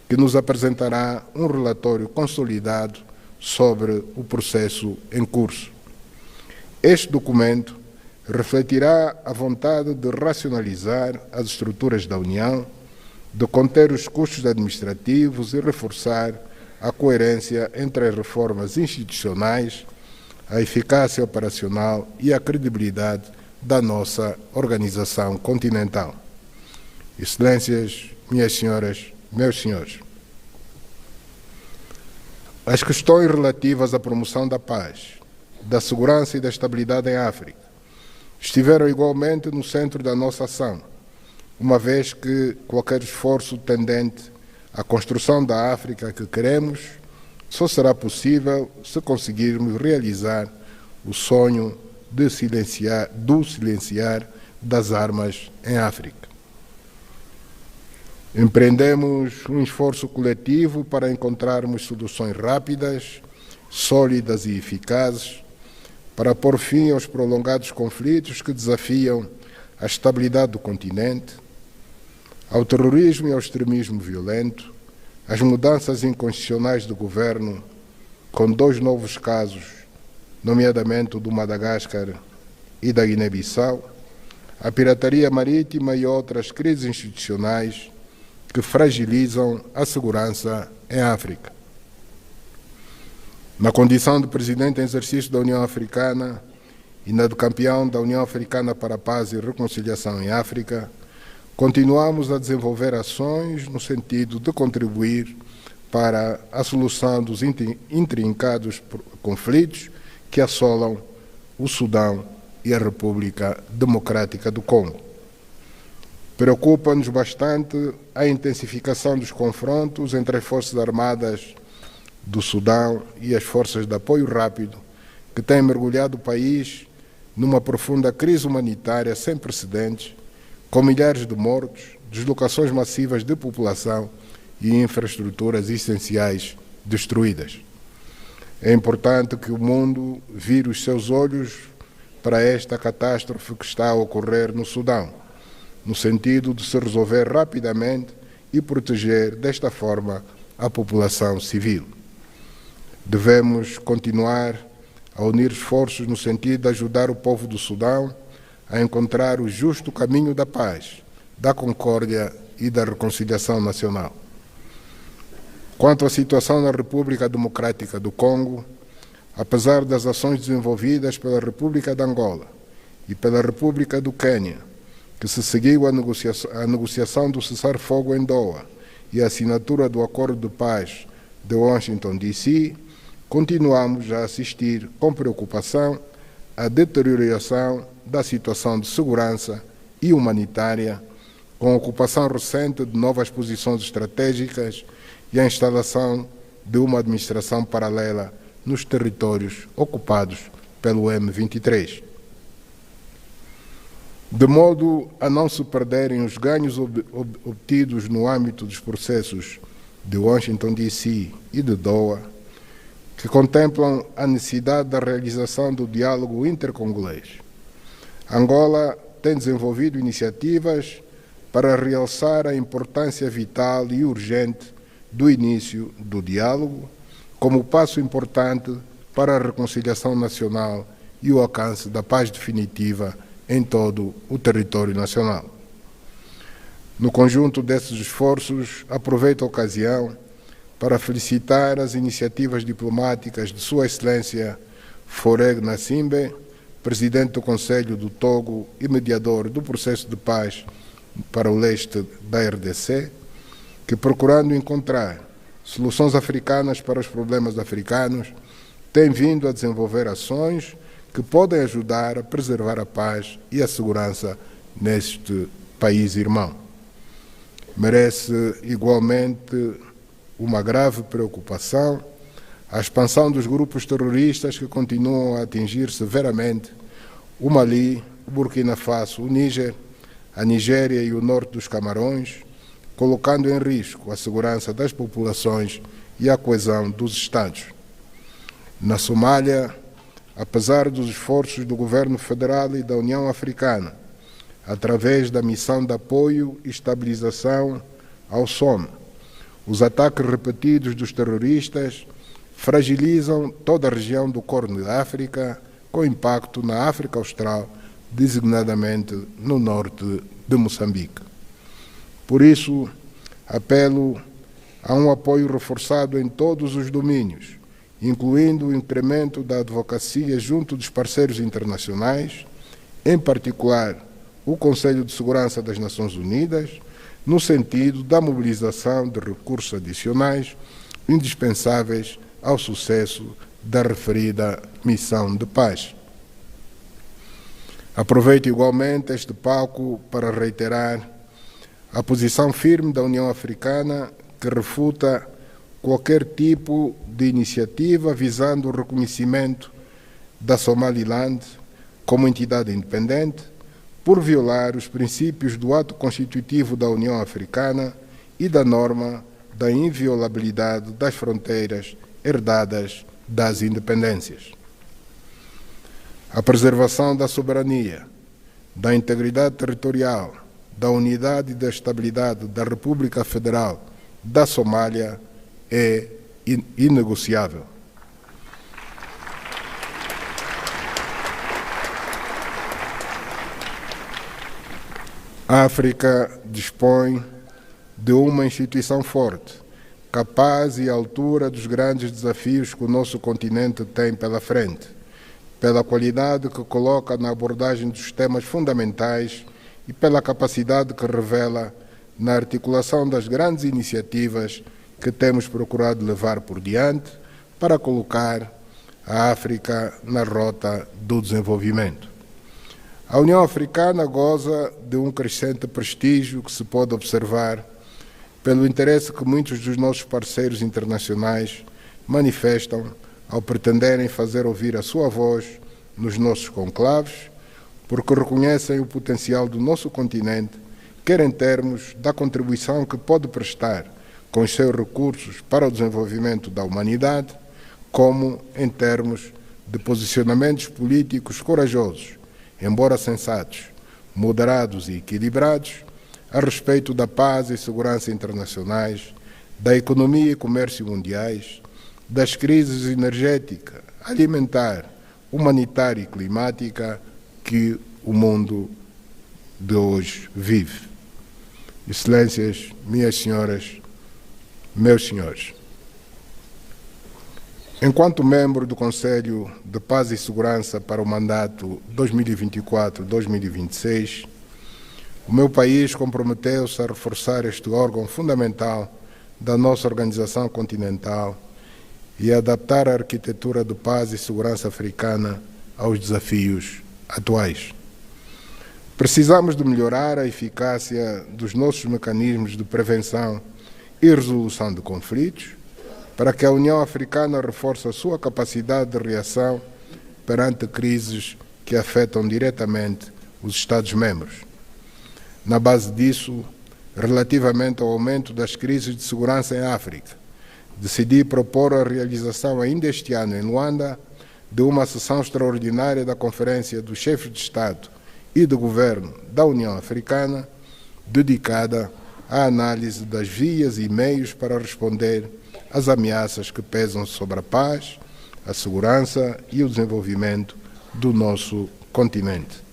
Speaker 2: que nos apresentará um relatório consolidado sobre o processo em curso. Este documento refletirá a vontade de racionalizar as estruturas da União, de conter os custos administrativos e reforçar a coerência entre as reformas institucionais, a eficácia operacional e a credibilidade da nossa organização continental. Excelências, minhas senhoras, meus senhores, as questões relativas à promoção da paz, da segurança e da estabilidade em África estiveram igualmente no centro da nossa ação, uma vez que qualquer esforço tendente à construção da África que queremos só será possível se conseguirmos realizar o sonho do silenciar das armas em África. Empreendemos um esforço coletivo para encontrarmos soluções rápidas, sólidas e eficazes para pôr fim aos prolongados conflitos que desafiam a estabilidade do continente, ao terrorismo e ao extremismo violento, às mudanças inconstitucionais do governo, com 2 novos casos, nomeadamente o do Madagascar e da Guiné-Bissau, a pirataria marítima e outras crises institucionais que fragilizam a segurança em África. Na condição de Presidente em exercício da União Africana e na de campeão da União Africana para a Paz e Reconciliação em África, continuamos a desenvolver ações no sentido de contribuir para a solução dos intrincados conflitos que assolam o Sudão e a República Democrática do Congo. Preocupa-nos bastante a intensificação dos confrontos entre as Forças Armadas do Sudão e as forças de apoio rápido, que têm mergulhado o país numa profunda crise humanitária sem precedentes, com milhares de mortos, deslocações massivas de população e infraestruturas essenciais destruídas. É importante que o mundo vire os seus olhos para esta catástrofe que está a ocorrer no Sudão, no sentido de se resolver rapidamente e proteger desta forma a população civil. Devemos continuar a unir esforços no sentido de ajudar o povo do Sudão a encontrar o justo caminho da paz, da concórdia e da reconciliação nacional. Quanto à situação na República Democrática do Congo, apesar das ações desenvolvidas pela República de Angola e pela República do Quênia, que se seguiu a negociação do cessar-fogo em Doha e a assinatura do Acordo de Paz de Washington, D.C., continuamos a assistir com preocupação à deterioração da situação de segurança e humanitária, com a ocupação recente de novas posições estratégicas e a instalação de uma administração paralela nos territórios ocupados pelo M23. De modo a não se perderem os ganhos obtidos no âmbito dos processos de Washington, D.C. e de Doha, que contemplam a necessidade da realização do diálogo intercongolês. Angola tem desenvolvido iniciativas para realçar a importância vital e urgente do início do diálogo, como passo importante para a reconciliação nacional e o alcance da paz definitiva em todo o território nacional. No conjunto desses esforços, aproveito a ocasião para felicitar as iniciativas diplomáticas de Sua Excelência Faure Gnassingbé, Presidente do Conselho do Togo e mediador do processo de paz para o leste da RDC, que, procurando encontrar soluções africanas para os problemas africanos, tem vindo a desenvolver ações que podem ajudar a preservar a paz e a segurança neste país irmão. Merece igualmente uma grave preocupação a expansão dos grupos terroristas que continuam a atingir severamente o Mali, o Burkina Faso, o Níger, a Nigéria e o norte dos Camarões, colocando em risco a segurança das populações e a coesão dos Estados. Na Somália, apesar dos esforços do Governo Federal e da União Africana, através da missão de apoio e estabilização ao Sommet, os ataques repetidos dos terroristas fragilizam toda a região do Corno da África, com impacto na África Austral, designadamente no norte de Moçambique. Por isso, apelo a um apoio reforçado em todos os domínios, incluindo o incremento da advocacia junto dos parceiros internacionais, em particular o Conselho de Segurança das Nações Unidas, no sentido da mobilização de recursos adicionais indispensáveis ao sucesso da referida missão de paz. Aproveito igualmente este palco para reiterar a posição firme da União Africana que refuta qualquer tipo de iniciativa visando o reconhecimento da Somaliland como entidade independente, por violar os princípios do ato constitutivo da União Africana e da norma da inviolabilidade das fronteiras herdadas das independências. A preservação da soberania, da integridade territorial, da unidade e da estabilidade da República Federal da Somália é inegociável. A África dispõe de uma instituição forte, capaz e à altura dos grandes desafios que o nosso continente tem pela frente, pela qualidade que coloca na abordagem dos temas fundamentais e pela capacidade que revela na articulação das grandes iniciativas que temos procurado levar por diante para colocar a África na rota do desenvolvimento. A União Africana goza de um crescente prestígio que se pode observar pelo interesse que muitos dos nossos parceiros internacionais manifestam ao pretenderem fazer ouvir a sua voz nos nossos conclaves, porque reconhecem o potencial do nosso continente, quer em termos da contribuição que pode prestar com os seus recursos para o desenvolvimento da humanidade, como em termos de posicionamentos políticos corajosos, embora sensatos, moderados e equilibrados, a respeito da paz e segurança internacionais, da economia e comércio mundiais, das crises energética, alimentar, humanitária e climática que o mundo de hoje vive. Excelências, minhas senhoras, meus senhores, enquanto membro do Conselho de Paz e Segurança para o mandato 2024-2026, o meu país comprometeu-se a reforçar este órgão fundamental da nossa organização continental e a adaptar a arquitetura de paz e segurança africana aos desafios atuais. Precisamos de melhorar a eficácia dos nossos mecanismos de prevenção e resolução de conflitos, para que a União Africana reforce a sua capacidade de reação perante crises que afetam diretamente os Estados-membros. Na base disso, relativamente ao aumento das crises de segurança em África, decidi propor a realização ainda este ano em Luanda de uma sessão extraordinária da Conferência dos Chefes de Estado e de Governo da União Africana, dedicada à análise das vias e meios para responder às ameaças que pesam sobre a paz, a segurança e o desenvolvimento do nosso continente.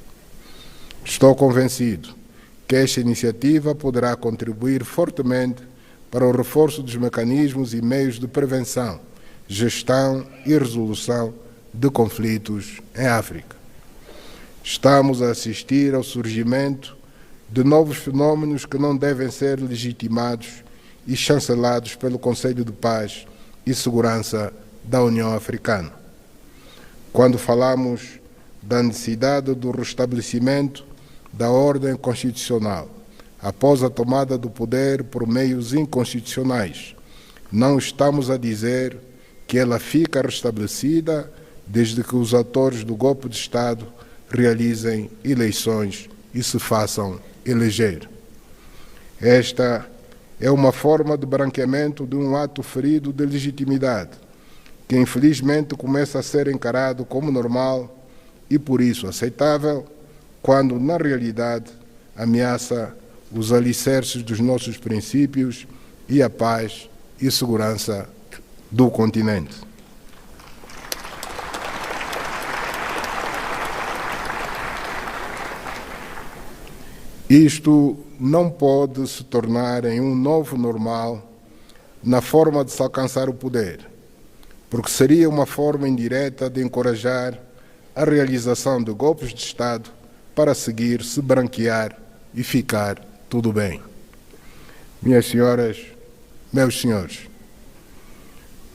Speaker 2: Estou convencido que esta iniciativa poderá contribuir fortemente para o reforço dos mecanismos e meios de prevenção, gestão e resolução de conflitos em África. Estamos a assistir ao surgimento de novos fenómenos que não devem ser legitimados e chancelados pelo Conselho de Paz e Segurança da União Africana. Quando falamos da necessidade do restabelecimento da ordem constitucional, após a tomada do poder por meios inconstitucionais. Não estamos a dizer que ela fica restabelecida desde que os atores do golpe de Estado realizem eleições e se façam eleger. Esta é uma forma de branqueamento de um ato ferido de legitimidade, que infelizmente começa a ser encarado como normal e por isso aceitável, quando na realidade ameaça os alicerces dos nossos princípios e a paz e segurança do continente. Isto não pode se tornar em um novo normal na forma de se alcançar o poder, porque seria uma forma indireta de encorajar a realização de golpes de Estado para seguir, se branquear e ficar tudo bem. Minhas senhoras, meus senhores,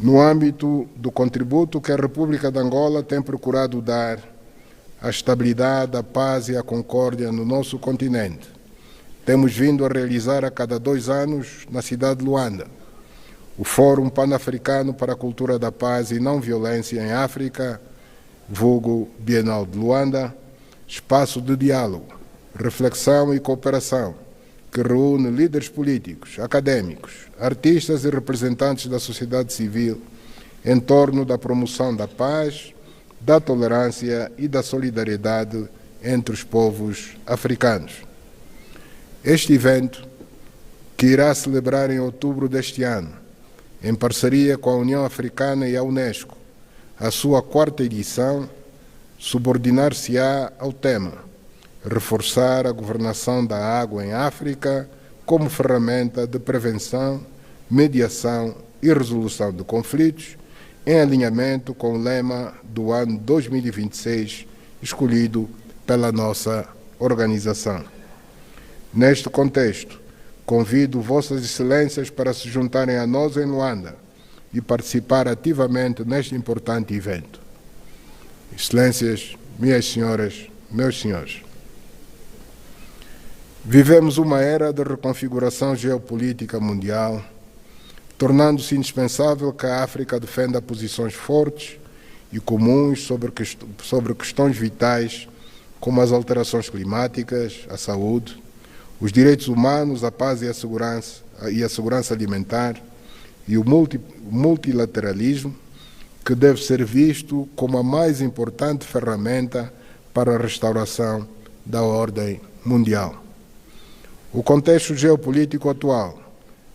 Speaker 2: no âmbito do contributo que a República de Angola tem procurado dar à estabilidade, à paz e à concórdia no nosso continente, temos vindo a realizar a cada 2 anos, na cidade de Luanda, o Fórum Pan-Africano para a Cultura da Paz e Não Violência em África, vulgo Bienal de Luanda, espaço de diálogo, reflexão e cooperação, que reúne líderes políticos, académicos, artistas e representantes da sociedade civil em torno da promoção da paz, da tolerância e da solidariedade entre os povos africanos. Este evento, que irá celebrar em outubro deste ano, em parceria com a União Africana e a Unesco, a sua 4ª edição, subordinar-se-á ao tema reforçar a governação da água em África como ferramenta de prevenção, mediação e resolução de conflitos, em alinhamento com o lema do ano 2026, escolhido pela nossa organização. Neste contexto, convido Vossas Excelências para se juntarem a nós em Luanda e participar ativamente neste importante evento. Excelências, minhas senhoras, meus senhores, vivemos uma era de reconfiguração geopolítica mundial, tornando-se indispensável que a África defenda posições fortes e comuns sobre questões vitais como as alterações climáticas, a saúde, os direitos humanos, a paz e a segurança alimentar e o multilateralismo, que deve ser visto como a mais importante ferramenta para a restauração da ordem mundial. O contexto geopolítico atual,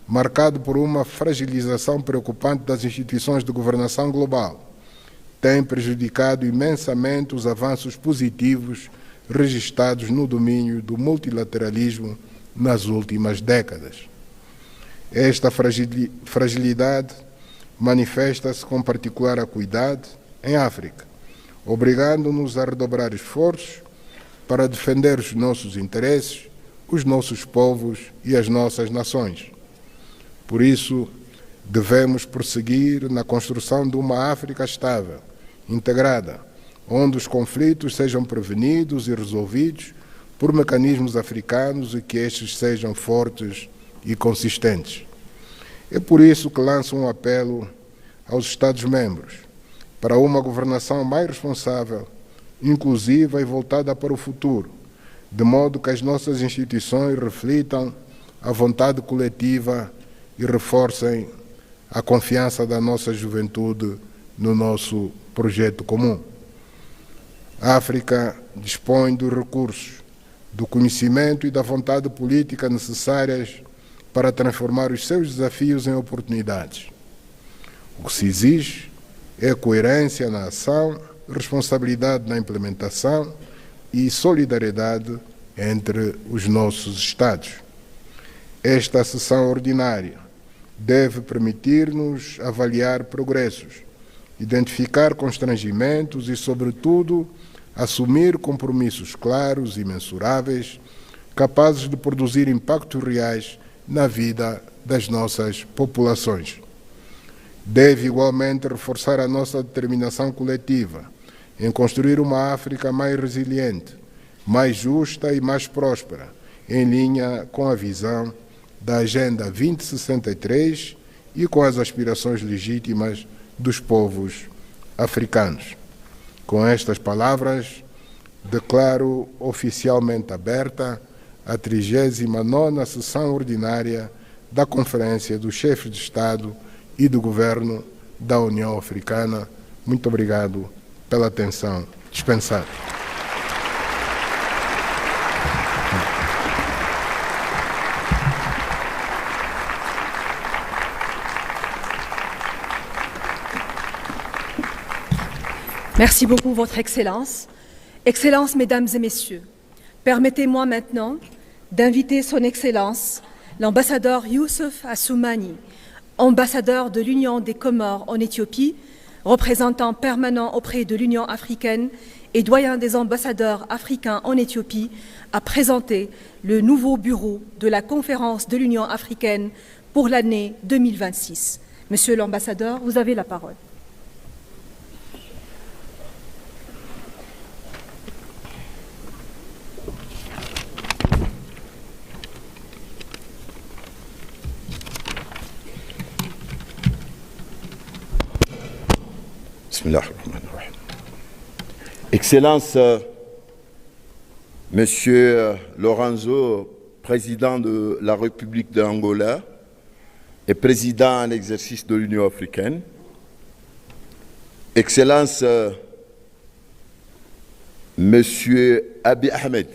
Speaker 2: marcado por uma fragilização preocupante das instituições de governação global, tem prejudicado imensamente os avanços positivos registrados no domínio do multilateralismo nas últimas décadas. Esta fragilidade manifesta-se com particular acuidade em África, obrigando-nos a redobrar esforços para defender os nossos interesses, os nossos povos e as nossas nações. Por isso, devemos prosseguir na construção de uma África estável, integrada, onde os conflitos sejam prevenidos e resolvidos por mecanismos africanos e que estes sejam fortes e consistentes. É por isso que lanço um apelo aos Estados-membros para uma governação mais responsável, inclusiva e voltada para o futuro, de modo que as nossas instituições reflitam a vontade coletiva e reforcem a confiança da nossa juventude no nosso projeto comum. A África dispõe dos recursos, do conhecimento e da vontade política necessárias para transformar os seus desafios em oportunidades. O que se exige é coerência na ação, responsabilidade na implementação e solidariedade entre os nossos Estados. Esta sessão ordinária deve permitir-nos avaliar progressos, identificar constrangimentos e, sobretudo, assumir compromissos claros e mensuráveis, capazes de produzir impactos reais na vida das nossas populações. Deve igualmente reforçar a nossa determinação coletiva em construir uma África mais resiliente, mais justa e mais próspera, em linha com a visão da Agenda 2063 e com as aspirações legítimas dos povos africanos. Com estas palavras, declaro oficialmente aberta a 39ª sessão ordinária da Conferência dos Chefes de Estado e do Governo da União Africana. Muito obrigado pela atenção dispensada.
Speaker 3: Merci beaucoup, Votre Excellence. Excellences, Mesdames et Messieurs, permettez-moi maintenant d'inviter Son Excellence, l'ambassadeur S.E.Ousmane, ambassadeur de l'Union des Comores en Éthiopie, représentant permanent auprès de l'Union africaine et doyen des ambassadeurs africains en Éthiopie, à présenter le nouveau bureau de la conférence de l'Union africaine pour l'année 2026. Monsieur l'ambassadeur, vous avez la parole.
Speaker 9: Excellence, Monsieur Lorenzo, président de la République d'Angola et président en exercice de l'Union africaine. Excellence, Monsieur Abiy Ahmed,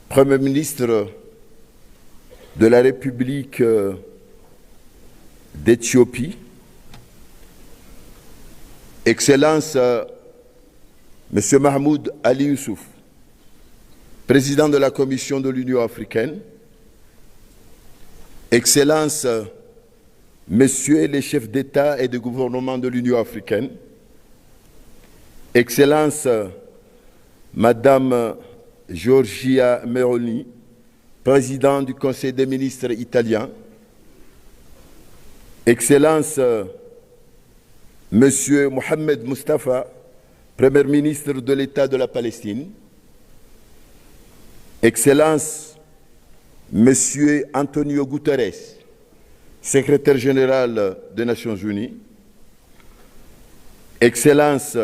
Speaker 9: Premier ministre de la République d'Éthiopie. Excellence, Monsieur Mahmoud Ali Youssouf, président de la Commission de l'Union africaine. Excellence, Messieurs les chefs d'État et de gouvernement de l'Union africaine. Excellence, Madame Giorgia Meloni, présidente du Conseil des ministres italien. Excellence, Monsieur Mohamed Mustafa, Premier ministre de l'État de la Palestine. Excellence, Monsieur Antonio Guterres, secrétaire général des Nations Unies. Excellence,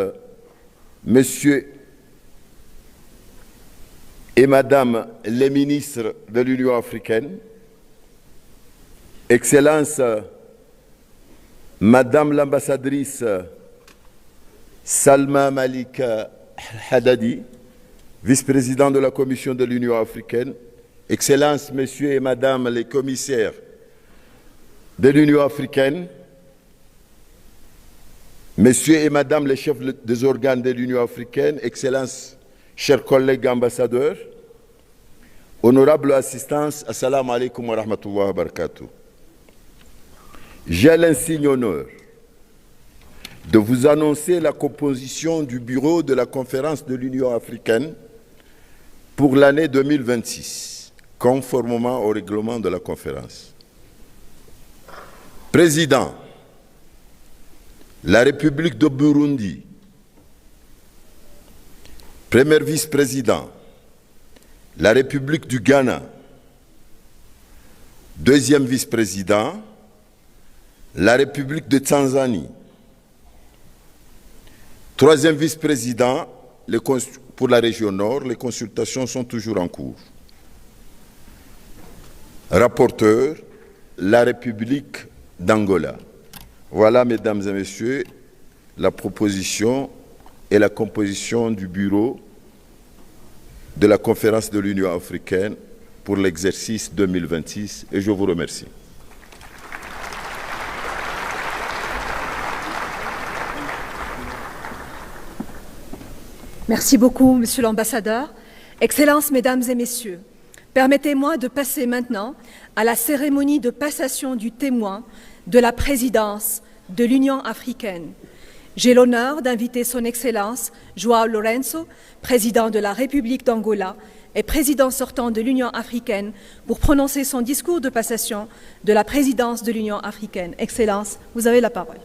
Speaker 9: Monsieur et Madame les ministres de l'Union africaine. Excellence, Madame l'ambassadrice Salma Malika Haddadi, vice-présidente de la Commission de l'Union africaine. Excellences, Messieurs et Madame les commissaires de l'Union africaine, Messieurs et Madame les chefs des organes de l'Union africaine, Excellences, chers collègues ambassadeurs, honorable assistance, assalamu alaikum wa rahmatullahi wa barakatuh. J'ai l'insigne honneur de vous annoncer la composition du bureau de la conférence de l'Union africaine pour l'année 2026, conformément au règlement de la conférence. Président, la République de Burundi. Premier vice-président, la République du Ghana. Deuxième vice-président, la République de Tanzanie. Troisième vice-président, pour la région Nord, les consultations sont toujours en cours. Rapporteur, la République d'Angola. Voilà, mesdames et messieurs, la proposition et la composition du bureau de la conférence de l'Union africaine pour l'exercice 2026, et je vous remercie.
Speaker 3: Merci beaucoup, Monsieur l'ambassadeur. Excellences, Mesdames et Messieurs, permettez-moi de passer maintenant à la cérémonie de passation du témoin de la présidence de l'Union africaine. J'ai l'honneur d'inviter Son Excellence João Lourenço, président de la République d'Angola et président sortant de l'Union africaine, pour prononcer son discours de passation de la présidence de l'Union africaine. Excellence, vous avez la parole.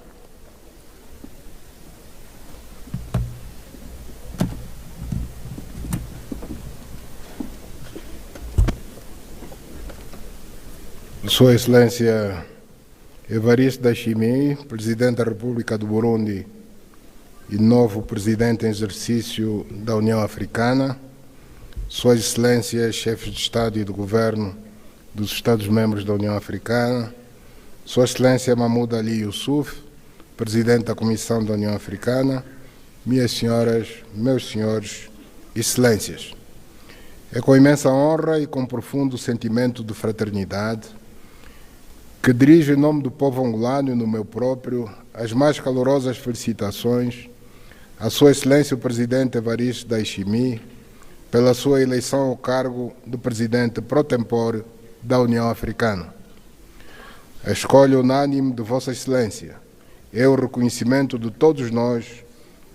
Speaker 2: Sua Excelência Evariste Ndayishimiye, Presidente da República do Burundi e novo Presidente em exercício da União Africana, Sua Excelência Chefe de Estado e de Governo dos Estados-membros da União Africana, Sua Excelência Mahmoud Ali Yusuf, Presidente da Comissão da União Africana, minhas senhoras, meus senhores, Excelências. É com imensa honra e com profundo sentimento de fraternidade que dirijo em nome do povo angolano e no meu próprio as mais calorosas felicitações à Sua Excelência o Presidente Evariste Ndayishimiye pela sua eleição ao cargo de Presidente pro tempore da União Africana. A escolha unânime de Vossa Excelência é o reconhecimento de todos nós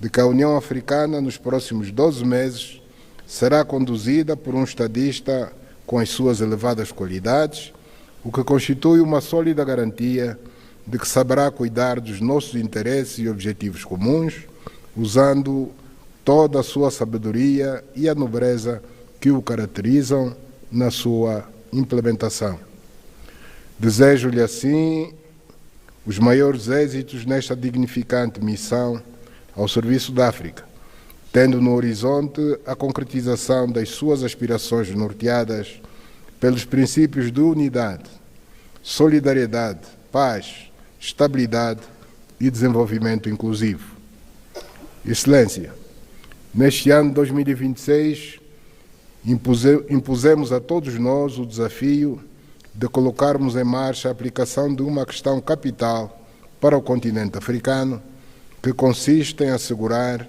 Speaker 2: de que a União Africana, nos próximos 12 meses, será conduzida por um estadista com as suas elevadas qualidades, o que constitui uma sólida garantia de que saberá cuidar dos nossos interesses e objetivos comuns, usando toda a sua sabedoria e a nobreza que o caracterizam na sua implementação. Desejo-lhe, assim, os maiores êxitos nesta dignificante missão ao serviço da África, tendo no horizonte a concretização das suas aspirações norteadas pelos princípios de unidade, solidariedade, paz, estabilidade e desenvolvimento inclusivo. Excelência, neste ano de 2026, impusemos a todos nós o desafio de colocarmos em marcha a aplicação de uma questão capital para o continente africano, que consiste em assegurar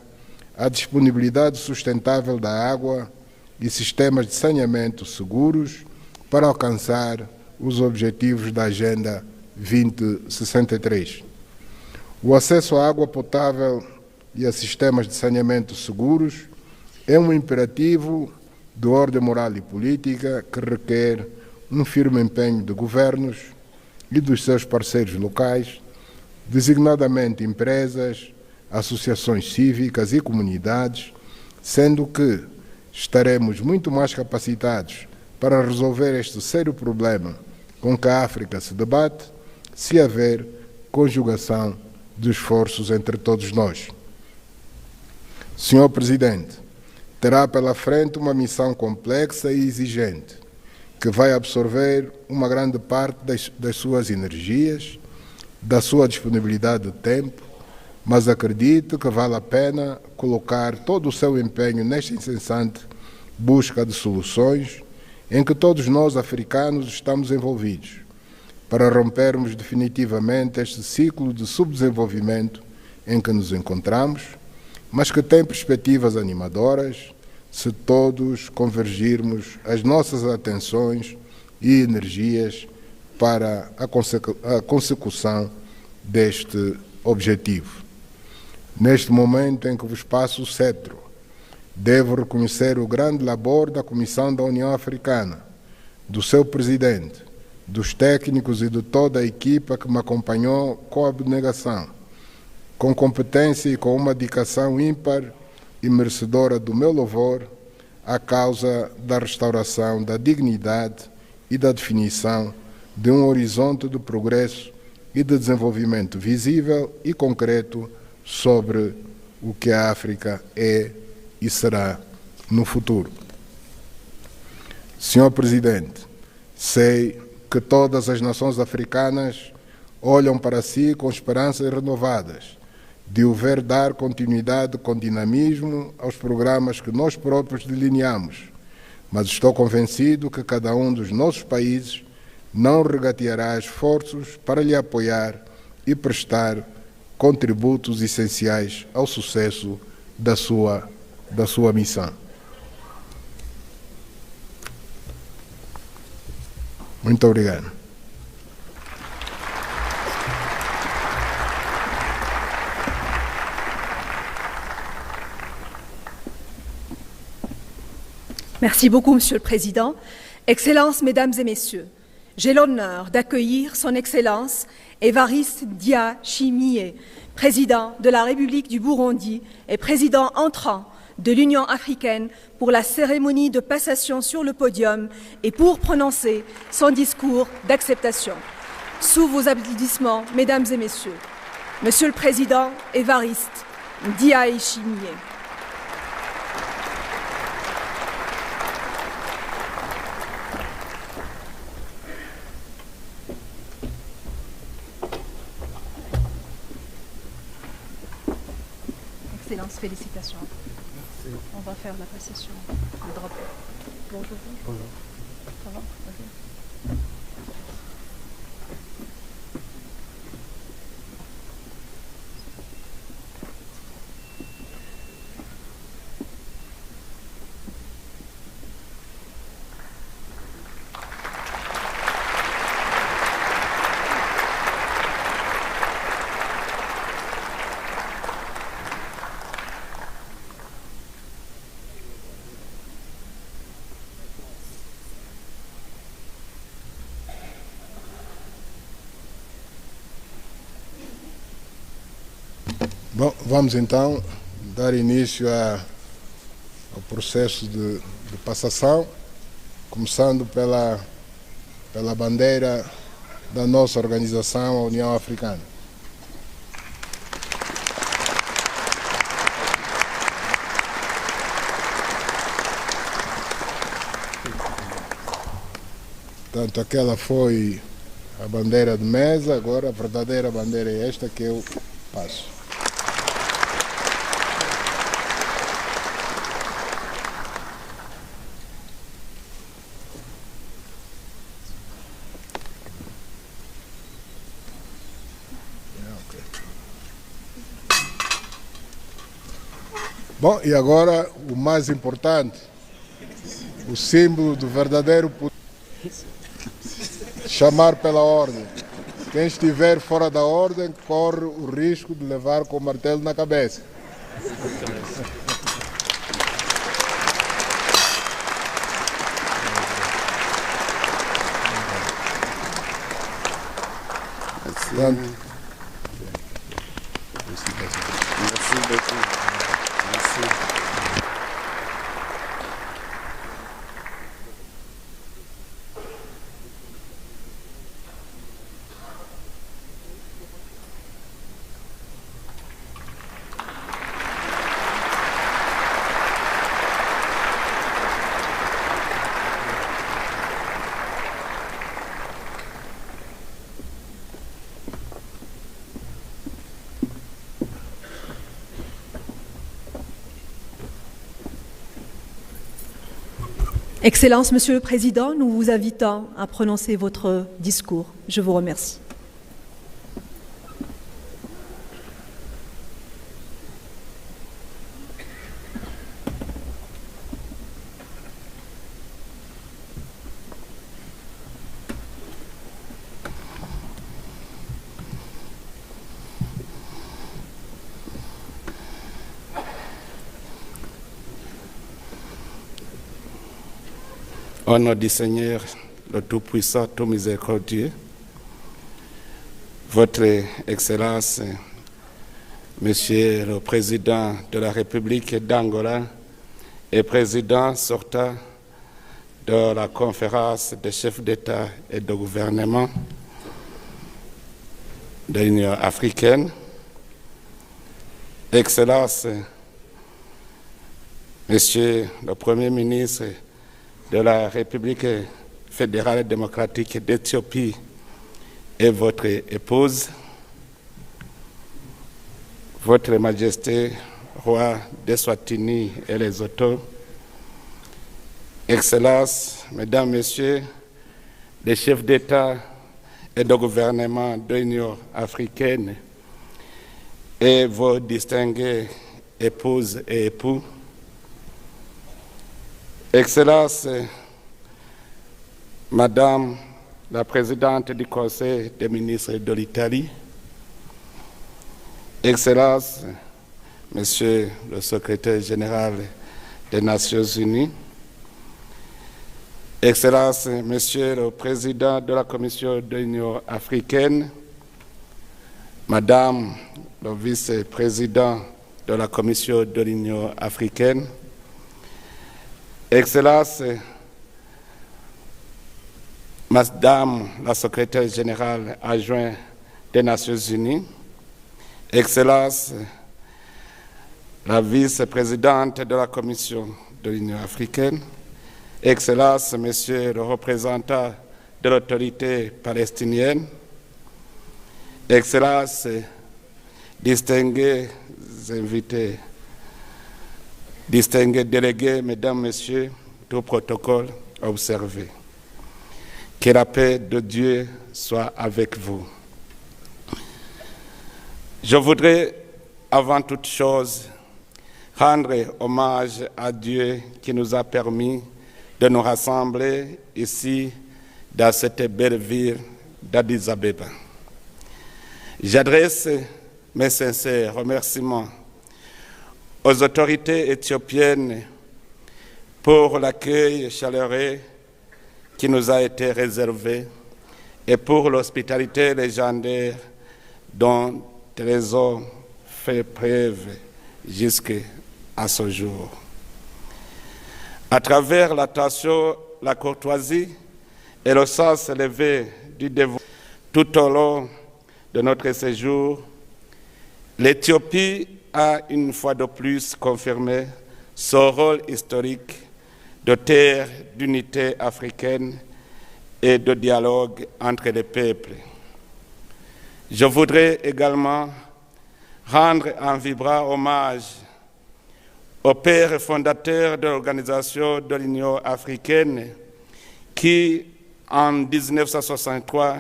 Speaker 2: a disponibilidade sustentável da água e sistemas de saneamento seguros para alcançar os objetivos da Agenda 2063. O acesso à água potável e a sistemas de saneamento seguros é um imperativo de ordem moral e política que requer um firme empenho de governos e dos seus parceiros locais, designadamente empresas, associações cívicas e comunidades, sendo que estaremos muito mais capacitados para resolver este sério problema com que a África se debate, se haver conjugação de esforços entre todos nós. Senhor Presidente, terá pela frente uma missão complexa e exigente, que vai absorver uma grande parte das suas energias, da sua disponibilidade de tempo, mas acredito que vale a pena colocar todo o seu empenho nesta incessante busca de soluções em que todos nós africanos estamos envolvidos, para rompermos definitivamente este ciclo de subdesenvolvimento em que nos encontramos, mas que tem perspectivas animadoras se todos convergirmos as nossas atenções e energias para a consecução deste objetivo. Neste momento em que vos passo o cetro, devo reconhecer o grande labor da Comissão da União Africana, do seu presidente, dos técnicos e de toda a equipa que me acompanhou com abnegação, com competência e com uma dedicação ímpar e merecedora do meu louvor à causa da restauração da dignidade e da definição de um horizonte de progresso e de desenvolvimento visível e concreto sobre o que a África é e será no futuro. Senhor Presidente, sei que todas as nações africanas olham para si com esperanças renovadas de o ver dar continuidade com dinamismo aos programas que nós próprios delineamos, mas estou convencido que cada um dos nossos países não regateará esforços para lhe apoiar e prestar contributos essenciais ao sucesso da sua missão. Muito obrigado.
Speaker 3: Merci beaucoup, Monsieur le Président. Excellences, Mesdames et Messieurs, j'ai l'honneur d'accueillir Son Excellence Evariste Ndayishimiye, Président de la République du Burundi et Président entrant de l'Union africaine pour la cérémonie de passation sur le podium et pour prononcer son discours d'acceptation. Sous vos applaudissements, Mesdames et Messieurs, Monsieur le Président Évariste Ndayishimiye. Excellence, félicitations. Merci. On va faire la passation. Le drapeau. Bonjour. Bonjour. Ça va? Okay.
Speaker 2: Bom, vamos então dar início ao processo de passação, começando pela bandeira da nossa organização, a União Africana. Portanto, aquela foi a bandeira de mesa, agora a verdadeira bandeira é esta que eu passo. Bom, e agora o mais importante, o símbolo do verdadeiro poder, chamar pela ordem. Quem estiver fora da ordem corre o risco de levar com o martelo na cabeça. Portanto,
Speaker 3: Excellence, Monsieur le Président, nous vous invitons à prononcer votre discours. Je vous remercie.
Speaker 10: Au nom du Seigneur, le Tout-Puissant, tout miséricordieux, Votre Excellence, Monsieur le Président de la République d'Angola et Président sortant de la conférence des chefs d'État et de gouvernement de l'Union africaine, Excellence, Monsieur le Premier ministre de la République fédérale démocratique d'Éthiopie et votre épouse, Votre Majesté, Roi d'Eswatini et Lesotho, Excellences, Mesdames, Messieurs, les chefs d'État et de gouvernement de l'Union africaine et vos distinguées épouses et époux, Excellences, Madame la Présidente du Conseil des ministres de l'Italie, Excellences, Monsieur le Secrétaire général des Nations Unies, Excellences, Monsieur le Président de la Commission de l'Union africaine, Madame le Vice-président de la Commission de l'Union africaine, Excellences, Madame la secrétaire générale adjointe des Nations Unies, Excellences, la vice-présidente de la Commission de l'Union africaine, Excellences, Monsieur le représentant de l'autorité palestinienne, Excellences, distingués invités, distingués délégués, Mesdames, Messieurs, tout protocole observé. Que la paix de Dieu soit avec vous. Je voudrais, avant toute chose, rendre hommage à Dieu qui nous a permis de nous rassembler ici, dans cette belle ville d'Addis Abeba. J'adresse mes sincères remerciements aux autorités éthiopiennes pour l'accueil chaleureux qui nous a été réservé et pour l'hospitalité légendaire dont elles ont fait preuve jusqu'à ce jour. À travers l'attention, la courtoisie et le sens élevé du devoir tout au long de notre séjour, l'Éthiopie a une fois de plus confirmé son rôle historique de terre d'unité africaine et de dialogue entre les peuples. Je voudrais également rendre un vibrant hommage au père fondateur de l'Organisation de l'Union africaine qui, en 1963,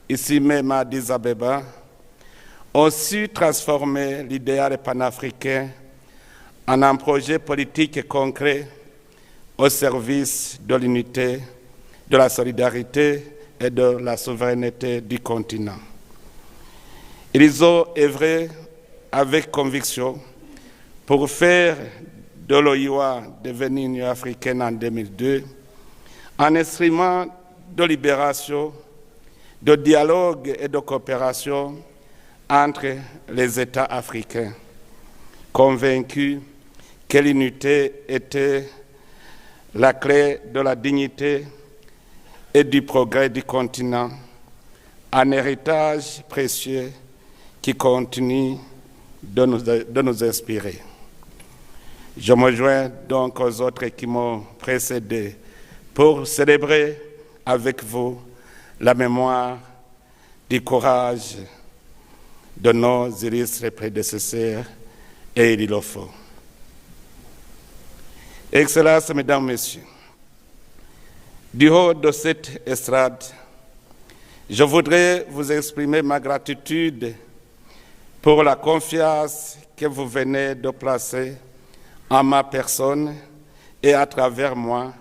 Speaker 10: ici même à Addis Abeba, ont su transformer l'idéal panafricain en un projet politique concret au service de l'unité, de la solidarité et de la souveraineté du continent. Ils ont œuvré avec conviction pour faire de l'OIA devenir Union africaine en 2002 un instrument de libération, de dialogue et de coopération entre les États africains, convaincus que l'unité était la clé de la dignité et du progrès du continent, un héritage précieux qui continue de nous inspirer. Je me joins donc aux autres qui m'ont précédé pour célébrer avec vous la mémoire du courage de nos illustres prédécesseurs et il le faut. Excellences, Mesdames, Messieurs, du haut de cette estrade, je voudrais vous exprimer ma gratitude pour la confiance que vous venez de placer en ma personne et à travers moi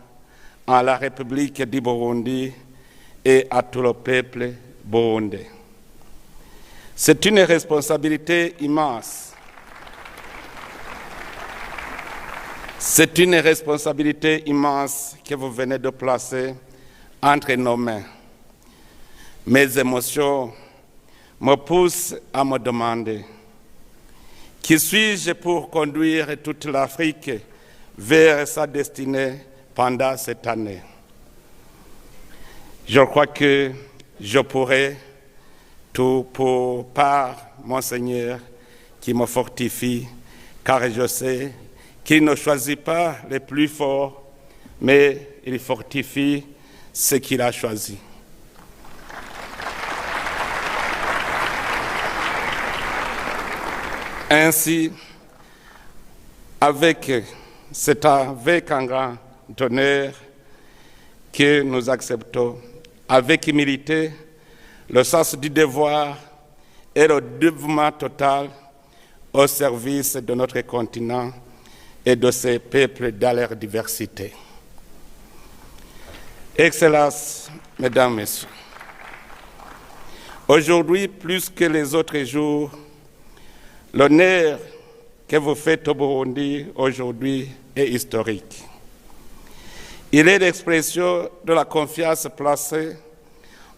Speaker 10: en la République du Burundi et à tout le peuple burundais. C'est une responsabilité immense. C'est une responsabilité immense que vous venez de placer entre nos mains. Mes émotions me poussent à me demander qui suis-je pour conduire toute l'Afrique vers sa destinée pendant cette année. Je crois que je pourrai tout par mon Seigneur qui me fortifie, car je sais qu'il ne choisit pas les plus forts, mais il fortifie ce qu'il a choisi. Ainsi, c'est avec un grand honneur que nous acceptons, avec humilité, le sens du devoir et le dévouement total au service de notre continent et de ses peuples dans leur diversité. Excellences, Mesdames, Messieurs, aujourd'hui, plus que les autres jours, l'honneur que vous faites au Burundi aujourd'hui est historique. Il est l'expression de la confiance placée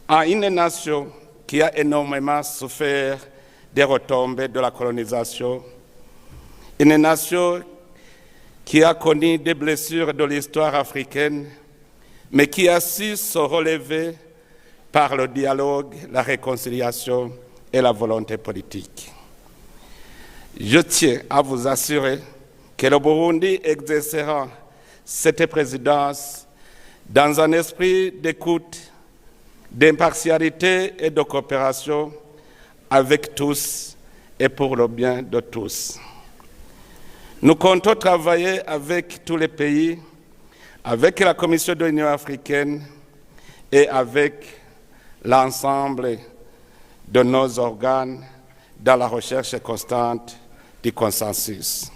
Speaker 10: en une nation qui a énormément souffert des retombées de la colonisation une nation qui a connu des blessures de l'histoire africaine, mais qui a su se relever par le dialogue, la réconciliation et la volonté politique. Je tiens à vous assurer que le Burundi exercera cette présidence dans un esprit d'écoute, d'impartialité et de coopération avec tous et pour le bien de tous. Nous comptons travailler avec tous les pays, avec la Commission de l'Union africaine et avec l'ensemble de nos organes dans la recherche constante du consensus.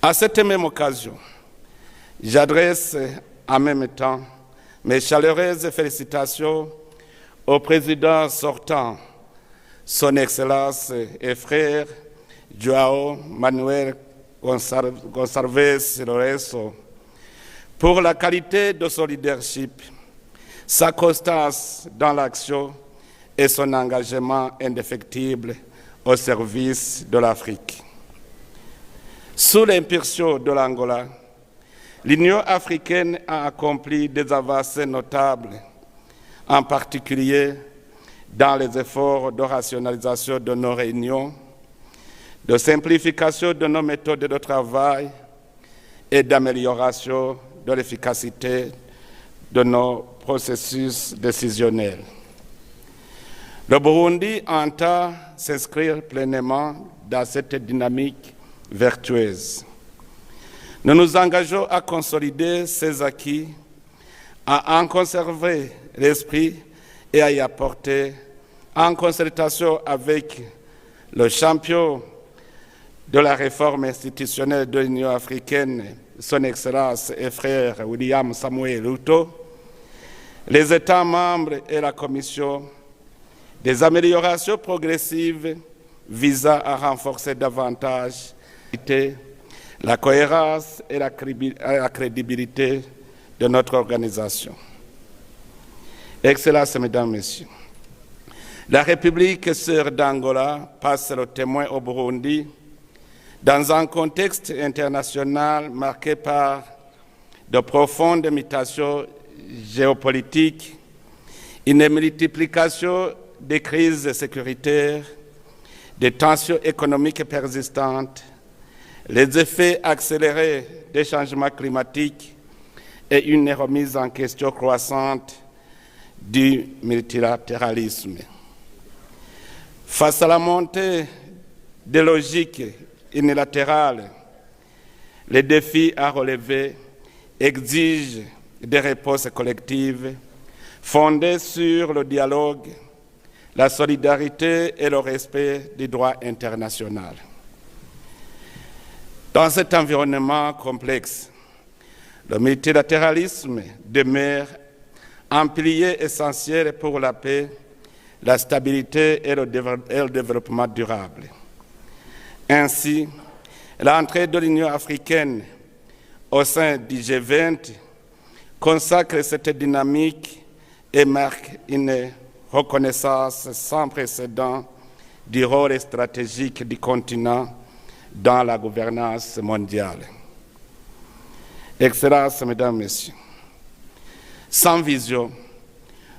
Speaker 10: À cette même occasion, j'adresse en même temps mes chaleureuses félicitations au président sortant, son Excellence et frère João Manuel Gonçalves Lourenço, pour la qualité de son leadership, sa constance dans l'action et son engagement indéfectible au service de l'Afrique. Sous l'impulsion de l'Angola, l'Union africaine a accompli des avancées notables, en particulier dans les efforts de rationalisation de nos réunions, de simplification de nos méthodes de travail et d'amélioration de l'efficacité de nos processus décisionnels. Le Burundi entend s'inscrire pleinement dans cette dynamique vertueuse. Nous nous engageons à consolider ces acquis, à en conserver l'esprit et à y apporter, en concertation avec le champion de la réforme institutionnelle de l'Union africaine, son Excellence et frère William Samuel Ruto, les États membres et la Commission, des améliorations progressives visant à renforcer davantage la cohérence et la crédibilité de notre organisation. Excellences, Mesdames, Messieurs, la République sœur d'Angola passe le témoin au Burundi dans un contexte international marqué par de profondes mutations géopolitiques, une multiplication des crises sécuritaires, des tensions économiques persistantes, les effets accélérés des changements climatiques et une remise en question croissante du multilatéralisme. Face à la montée des logiques unilatérales, les défis à relever exigent des réponses collectives fondées sur le dialogue, la solidarité et le respect du droit international. Dans cet environnement complexe, le multilatéralisme demeure un pilier essentiel pour la paix, la stabilité et le développement durable. Ainsi, l'entrée de l'Union africaine au sein du G20 consacre cette dynamique et marque une reconnaissance sans précédent du rôle stratégique du continent dans la gouvernance mondiale. Excellences, Mesdames, Messieurs, sans vision,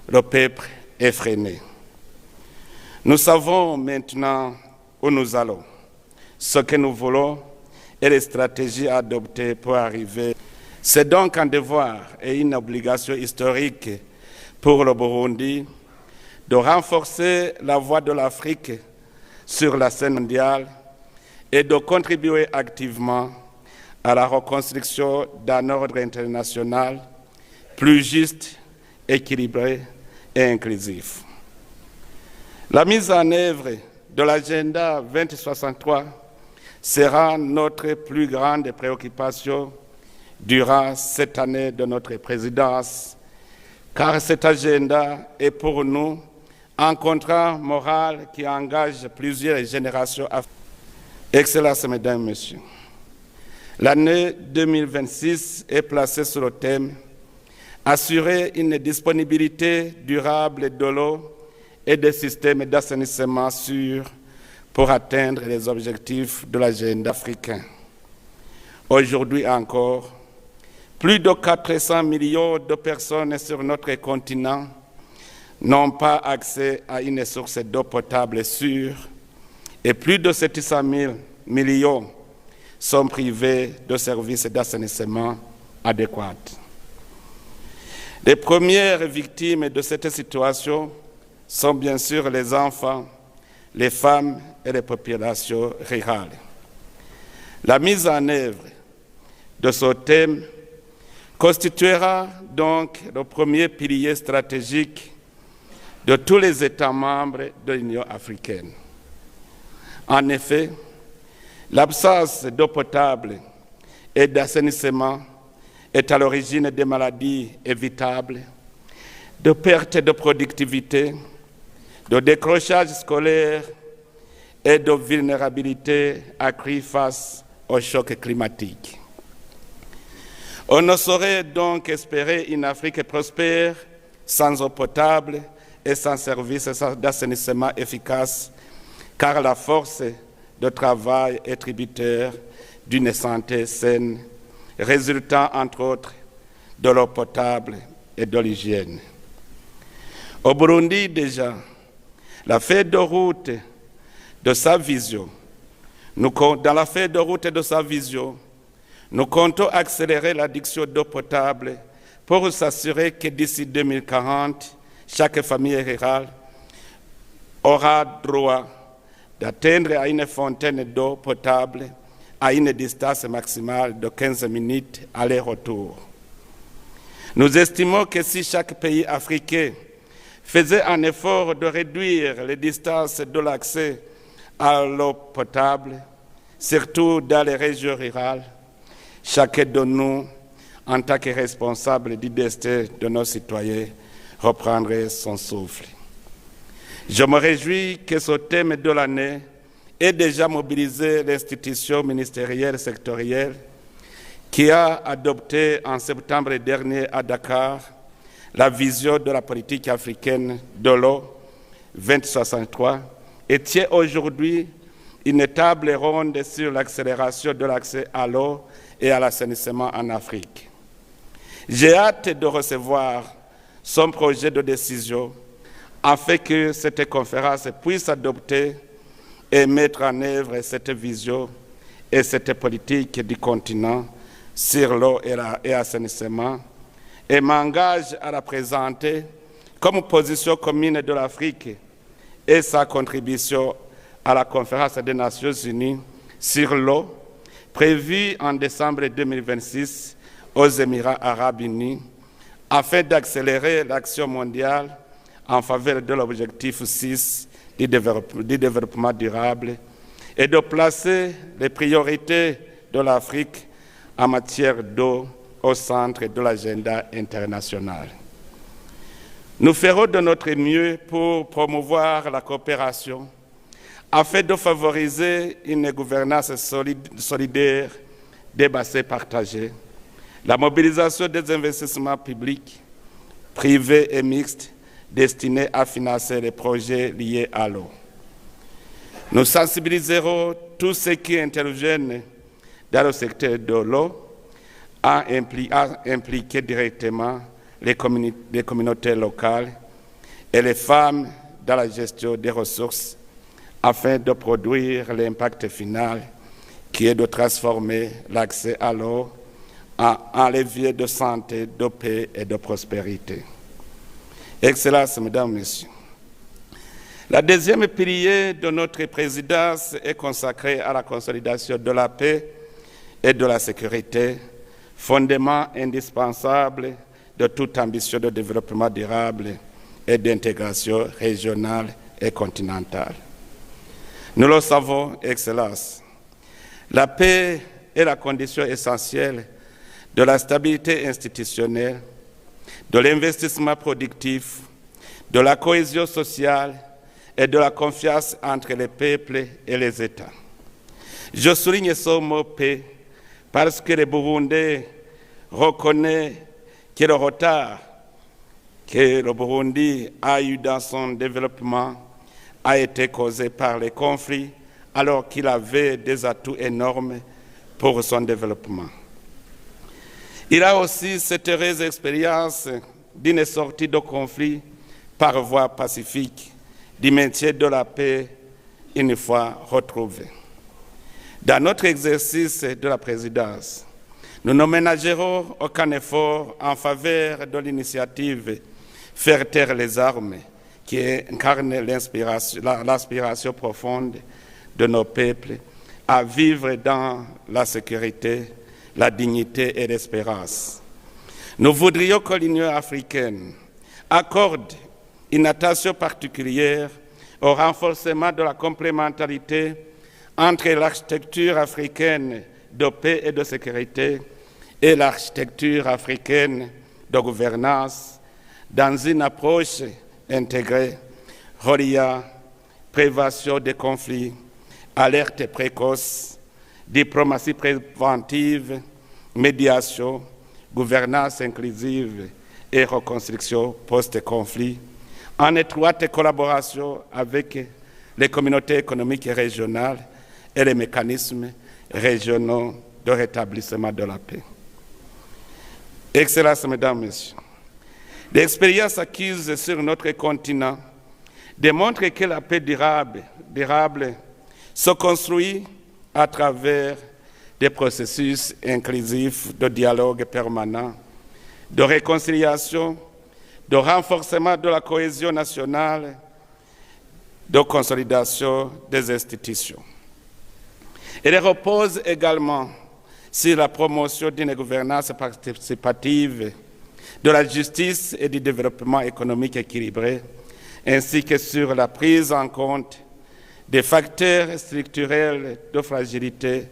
Speaker 10: le peuple est freiné. Nous savons maintenant où nous allons, ce que nous voulons et les stratégies à adopter pour arriver. C'est donc un devoir et une obligation historique pour le Burundi de renforcer la voix de l'Afrique sur la scène mondiale et de contribuer activement à la reconstruction d'un ordre international plus juste, équilibré et inclusif. La mise en œuvre de l'agenda 2063 sera notre plus grande préoccupation durant cette année de notre présidence, car cet agenda est pour nous un contrat moral qui engage plusieurs générations. Excellences, Mesdames et Messieurs, l'année 2026 est placée sur le thème « Assurer une disponibilité durable de l'eau et des systèmes d'assainissement sûrs pour atteindre les objectifs de l'agenda africain. Aujourd'hui encore, plus de 400 millions de personnes sur notre continent n'ont pas accès à une source d'eau potable sûre et plus de 700 millions sont privés de services d'assainissement adéquats. Les premières victimes de cette situation sont bien sûr les enfants, les femmes et les populations rurales. La mise en œuvre de ce thème constituera donc le premier pilier stratégique de tous les États membres de l'Union africaine. En effet, l'absence d'eau potable et d'assainissement est à l'origine des maladies évitables, de perte de productivité, de décrochage scolaire et de vulnérabilité accrue face au choc climatique. On ne saurait donc espérer une Afrique prospère sans eau potable et sans services d'assainissement efficaces, car la force de travail est tributaire d'une santé saine, résultant entre autres de l'eau potable et de l'hygiène. Au Burundi déjà, la feuille de route de sa vision, nous comptons accélérer l'addiction d'eau potable pour s'assurer que d'ici 2040, chaque famille rurale aura droit d'atteindre à une fontaine d'eau potable à une distance maximale de 15 minutes aller-retour. Nous estimons que si chaque pays africain faisait un effort de réduire les distances de l'accès à l'eau potable, surtout dans les régions rurales, chacun de nous, en tant que responsable du destin de nos citoyens, reprendrait son souffle. Je me réjouis que ce thème de l'année ait déjà mobilisé l'institution ministérielle sectorielle qui a adopté en septembre dernier à Dakar la vision de la politique africaine de l'eau 2063 et tient aujourd'hui une table ronde sur l'accélération de l'accès à l'eau et à l'assainissement en Afrique. J'ai hâte de recevoir son projet de décision afin que cette conférence puisse adopter et mettre en œuvre cette vision et cette politique du continent sur l'eau et l'assainissement et m'engage à la présenter comme position commune de l'Afrique et sa contribution à la conférence des Nations Unies sur l'eau prévue en décembre 2026 aux Émirats arabes unis afin d'accélérer l'action mondiale en faveur de l'objectif 6 du développement durable et de placer les priorités de l'Afrique en matière d'eau au centre de l'agenda international. Nous ferons de notre mieux pour promouvoir la coopération afin de favoriser une gouvernance solidaire des bassins partagés, la mobilisation des investissements publics, privés et mixtes destinés à financer les projets liés à l'eau. Nous sensibiliserons tous ceux qui interviennent dans le secteur de l'eau à impliquer directement les communautés locales et les femmes dans la gestion des ressources afin de produire l'impact final qui est de transformer l'accès à l'eau en levier de santé, de paix et de prospérité. Excellences, Mesdames, Messieurs, la deuxième pilier de notre présidence est consacrée à la consolidation de la paix et de la sécurité, fondement indispensable de toute ambition de développement durable et d'intégration régionale et continentale. Nous le savons, Excellences, la paix est la condition essentielle de la stabilité institutionnelle, de l'investissement productif, de la cohésion sociale et de la confiance entre les peuples et les États. Je souligne ce mot paix parce que le Burundais reconnaît que le retard que le Burundi a eu dans son développement a été causé par les conflits alors qu'il avait des atouts énormes pour son développement. Il a aussi cette heureuse expérience d'une sortie de conflit par voie pacifique, du maintien de la paix une fois retrouvé. Dans notre exercice de la présidence, nous ne ménagerons aucun effort en faveur de l'initiative Faire taire les armes, qui incarne l'aspiration profonde de nos peuples à vivre dans la sécurité, la dignité et l'espérance. Nous voudrions que l'Union africaine accorde une attention particulière au renforcement de la complémentarité entre l'architecture africaine de paix et de sécurité et l'architecture africaine de gouvernance dans une approche intégrée, reliant prévention des conflits, alerte précoce, diplomatie préventive, médiation, gouvernance inclusive et reconstruction post-conflit, en étroite collaboration avec les communautés économiques et régionales et les mécanismes régionaux de rétablissement de la paix. Excellences, Mesdames, Messieurs, l'expérience acquise sur notre continent démontre que la paix durable se construit à travers des processus inclusifs de dialogue permanent, de réconciliation, de renforcement de la cohésion nationale, de consolidation des institutions. Elle repose également sur la promotion d'une gouvernance participative, de la justice et du développement économique équilibré, ainsi que sur la prise en compte des facteurs structurels de fragilité,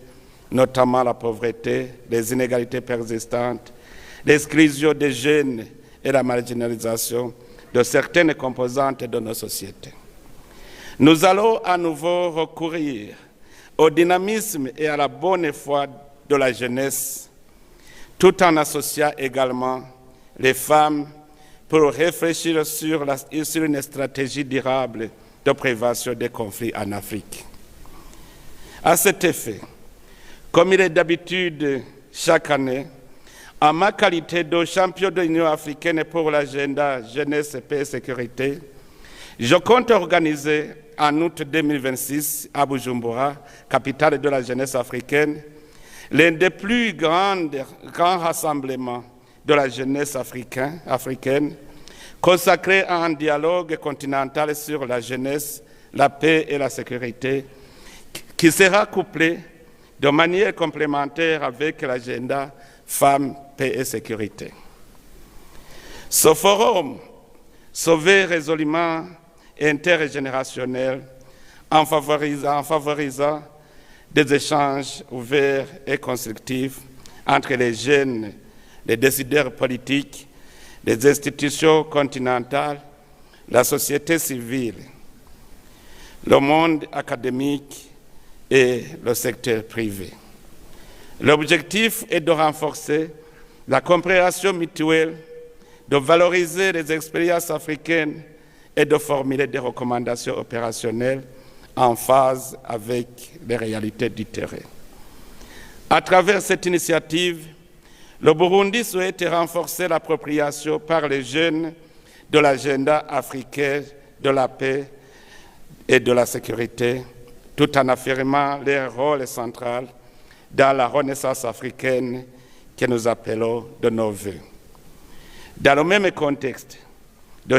Speaker 10: notamment la pauvreté, les inégalités persistantes, l'exclusion des jeunes et la marginalisation de certaines composantes de nos sociétés. Nous allons à nouveau recourir au dynamisme et à la bonne foi de la jeunesse, tout en associant également les femmes pour réfléchir sur une stratégie durable de prévention des conflits en Afrique. À cet effet, comme il est d'habitude chaque année, en ma qualité de champion de l'Union africaine pour l'agenda jeunesse, paix et sécurité, je compte organiser en août 2026 à Bujumbura, capitale de la jeunesse africaine, l'un des plus grands rassemblements de la jeunesse africaine, consacré à un dialogue continental sur la jeunesse, la paix et la sécurité, qui sera couplé de manière complémentaire avec l'agenda Femmes, paix et sécurité. Ce forum se veut résolument intergénérationnel en favorisant des échanges ouverts et constructifs entre les jeunes, les décideurs politiques, les institutions continentales, la société civile, le monde académique et le secteur privé. L'objectif est de renforcer la compréhension mutuelle, de valoriser les expériences africaines et de formuler des recommandations opérationnelles en phase avec les réalités du terrain. À travers cette initiative, le Burundi souhaite renforcer l'appropriation par les jeunes de l'agenda africain de la paix et de la sécurité, tout en affirmant leur rôle central dans la renaissance africaine que nous appelons de nos vœux. Dans le même contexte, de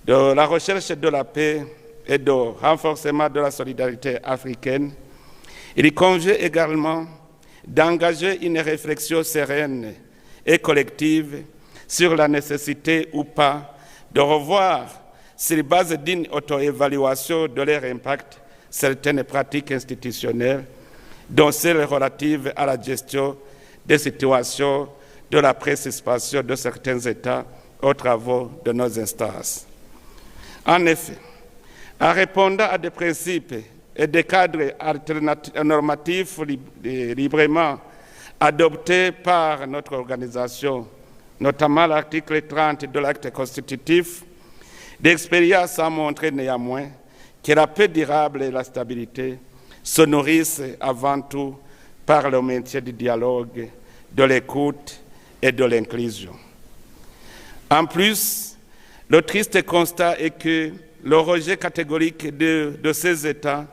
Speaker 10: la recherche de la paix et de renforcement de la solidarité africaine, il convient également d'engager une réflexion sereine et collective sur la nécessité ou pas de revoir, sur base d'une auto-évaluation de leur impact, certaines pratiques institutionnelles, dont celles relatives à la gestion des situations de la participation de certains États aux travaux de nos instances. En effet, en répondant à des principes et des cadres normatifs librement adoptés par notre organisation, notamment l'article 30 de l'acte constitutif, l'expérience a montré néanmoins que la paix durable et la stabilité se nourrissent avant tout par le maintien du dialogue, de l'écoute et de l'inclusion. En plus, le triste constat est que le rejet catégorique de ces États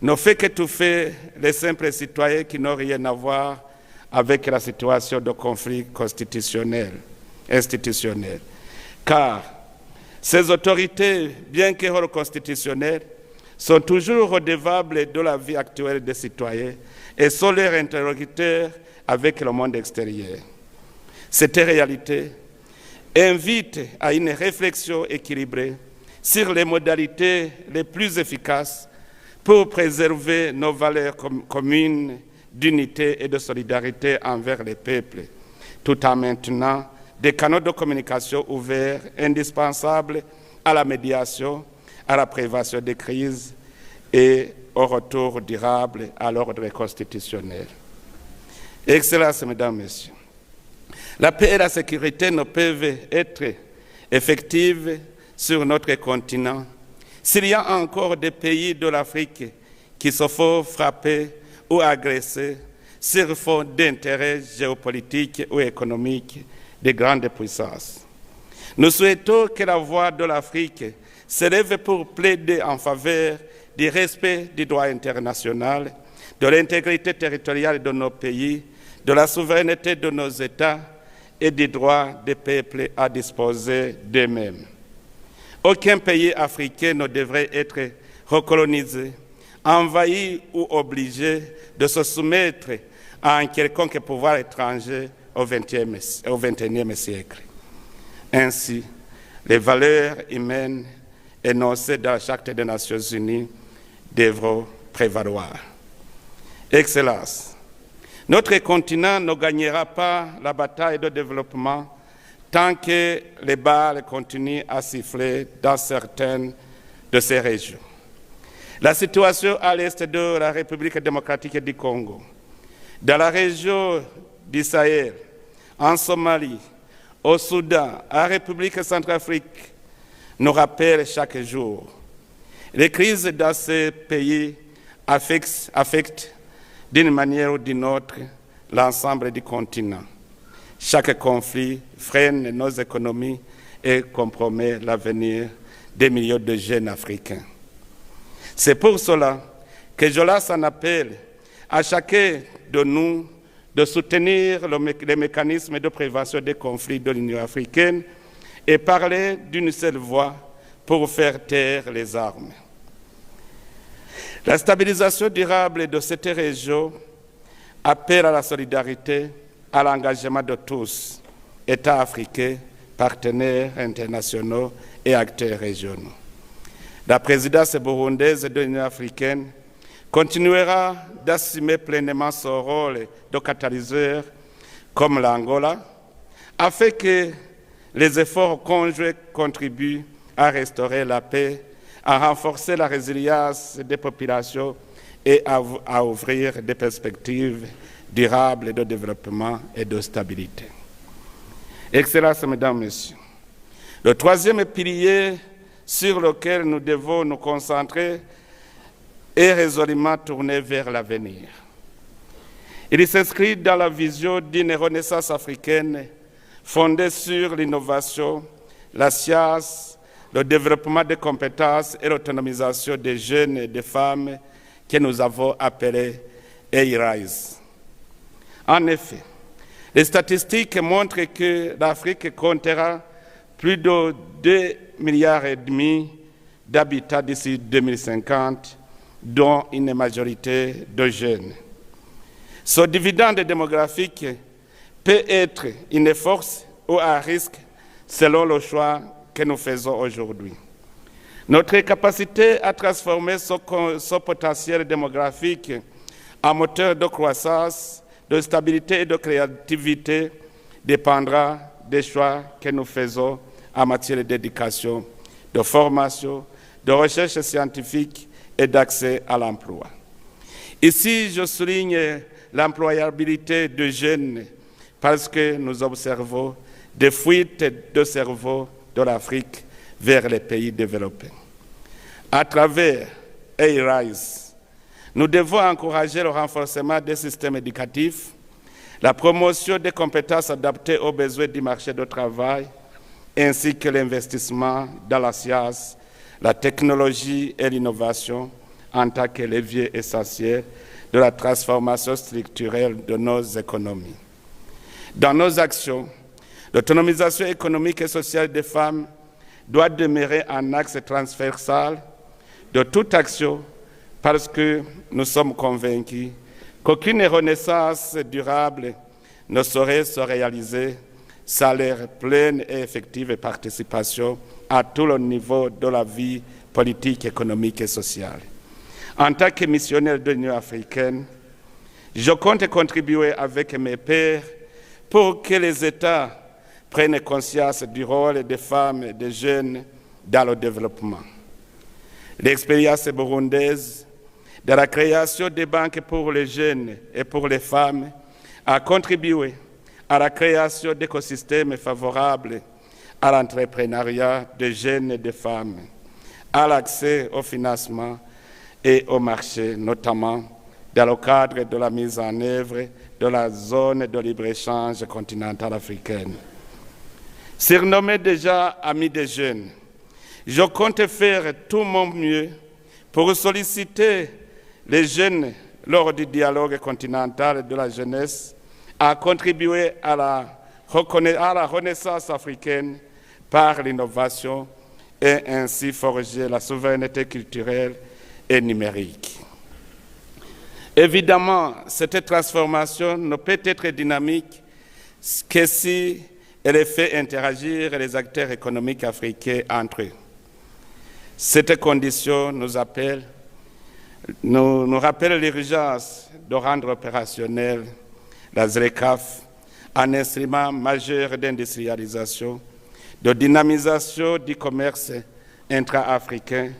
Speaker 10: ne fait qu'étouffer les simples citoyens qui n'ont rien à voir avec la situation de conflit constitutionnel, institutionnel. Car ces autorités, bien que constitutionnelles, sont toujours redevables de la vie actuelle des citoyens et sont leurs interlocuteurs avec le monde extérieur. Cette réalité invite à une réflexion équilibrée sur les modalités les plus efficaces pour préserver nos valeurs communes d'unité et de solidarité envers les peuples, tout en maintenant des canaux de communication ouverts, indispensables à la médiation, à la prévention des crises et au retour durable à l'ordre constitutionnel. Excellences, Mesdames, Messieurs, la paix et la sécurité ne peuvent être effectives sur notre continent s'il y a encore des pays de l'Afrique qui se font frapper ou agresser sur fond d'intérêts géopolitiques ou économiques des grandes puissances. Nous souhaitons que la voix de l'Afrique s'élève pour plaider en faveur du respect du droit international, de l'intégrité territoriale de nos pays, de la souveraineté de nos États et du droit des peuples à disposer d'eux-mêmes. Aucun pays africain ne devrait être recolonisé, envahi ou obligé de se soumettre à un quelconque pouvoir étranger au XXIe siècle. Ainsi, les valeurs humaines énoncées dans la Charte des Nations Unies devront prévaloir. Excellences, notre continent ne gagnera pas la bataille de développement tant que les balles continuent à siffler dans certaines de ces régions. La situation à l'est de la République démocratique du Congo, dans la région du Sahel, en Somalie, au Soudan, en République centrafrique, nous rappelle chaque jour. Les crises dans ces pays affectent d'une manière ou d'une autre l'ensemble du continent. Chaque conflit freine nos économies et compromet l'avenir des millions de jeunes Africains. C'est pour cela que je lance un appel à chacun de nous de soutenir les mécanismes de prévention des conflits de l'Union africaine et parler d'une seule voix pour faire taire les armes. La stabilisation durable de cette région appelle à la solidarité, à l'engagement de tous, États africains, partenaires internationaux et acteurs régionaux. La présidence burundaise de l'Union africaine continuera d'assumer pleinement son rôle de catalyseur comme l'Angola, afin que les efforts conjoints contribuent à restaurer la paix, à renforcer la résilience des populations et à ouvrir des perspectives durables de développement et de stabilité. Excellences, Mesdames, Messieurs, le troisième pilier sur lequel nous devons nous concentrer est résolument tourné vers l'avenir. Il s'inscrit dans la vision d'une renaissance africaine fondée sur l'innovation, la science, le développement des compétences et l'autonomisation des jeunes et des femmes que nous avons appelés EIRISE. En effet, les statistiques montrent que l'Afrique comptera plus de 2,5 milliards d'habitants d'ici 2050, dont une majorité de jeunes. Ce dividende démographique peut être une force ou un risque selon le choix que nous faisons aujourd'hui. Notre capacité à transformer ce potentiel démographique en moteur de croissance, de stabilité et de créativité dépendra des choix que nous faisons en matière d'éducation, de formation, de recherche scientifique et d'accès à l'emploi. Ici, je souligne l'employabilité de jeunes parce que nous observons des fuites de cerveau de l'Afrique vers les pays développés. À travers A-Rise, nous devons encourager le renforcement des systèmes éducatifs, la promotion des compétences adaptées aux besoins du marché du travail, ainsi que l'investissement dans la science, la technologie et l'innovation en tant que levier essentiel de la transformation structurelle de nos économies. Dans nos actions, l'autonomisation économique et sociale des femmes doit demeurer un axe transversal de toute action parce que nous sommes convaincus qu'aucune renaissance durable ne saurait se réaliser sans leur pleine et effective participation à tous les niveaux de la vie politique, économique et sociale. En tant que missionnaire de l'Union africaine, je compte contribuer avec mes pairs pour que les États prennent conscience du rôle des femmes et des jeunes dans le développement. L'expérience burundaise de la création des banques pour les jeunes et pour les femmes a contribué à la création d'écosystèmes favorables à l'entrepreneuriat des jeunes et des femmes, à l'accès au financement et au marché, notamment dans le cadre de la mise en œuvre de la zone de libre-échange continentale africaine. Surnommé déjà ami des jeunes, je compte faire tout mon mieux pour solliciter les jeunes lors du dialogue continental de la jeunesse à contribuer à la renaissance africaine par l'innovation et ainsi forger la souveraineté culturelle et numérique. Évidemment, cette transformation ne peut être dynamique que si elle fait interagir les acteurs économiques africains entre eux. Cette condition nous rappelle l'urgence de rendre opérationnel la ZLECAf, un instrument majeur d'industrialisation, de dynamisation du commerce intra-africain,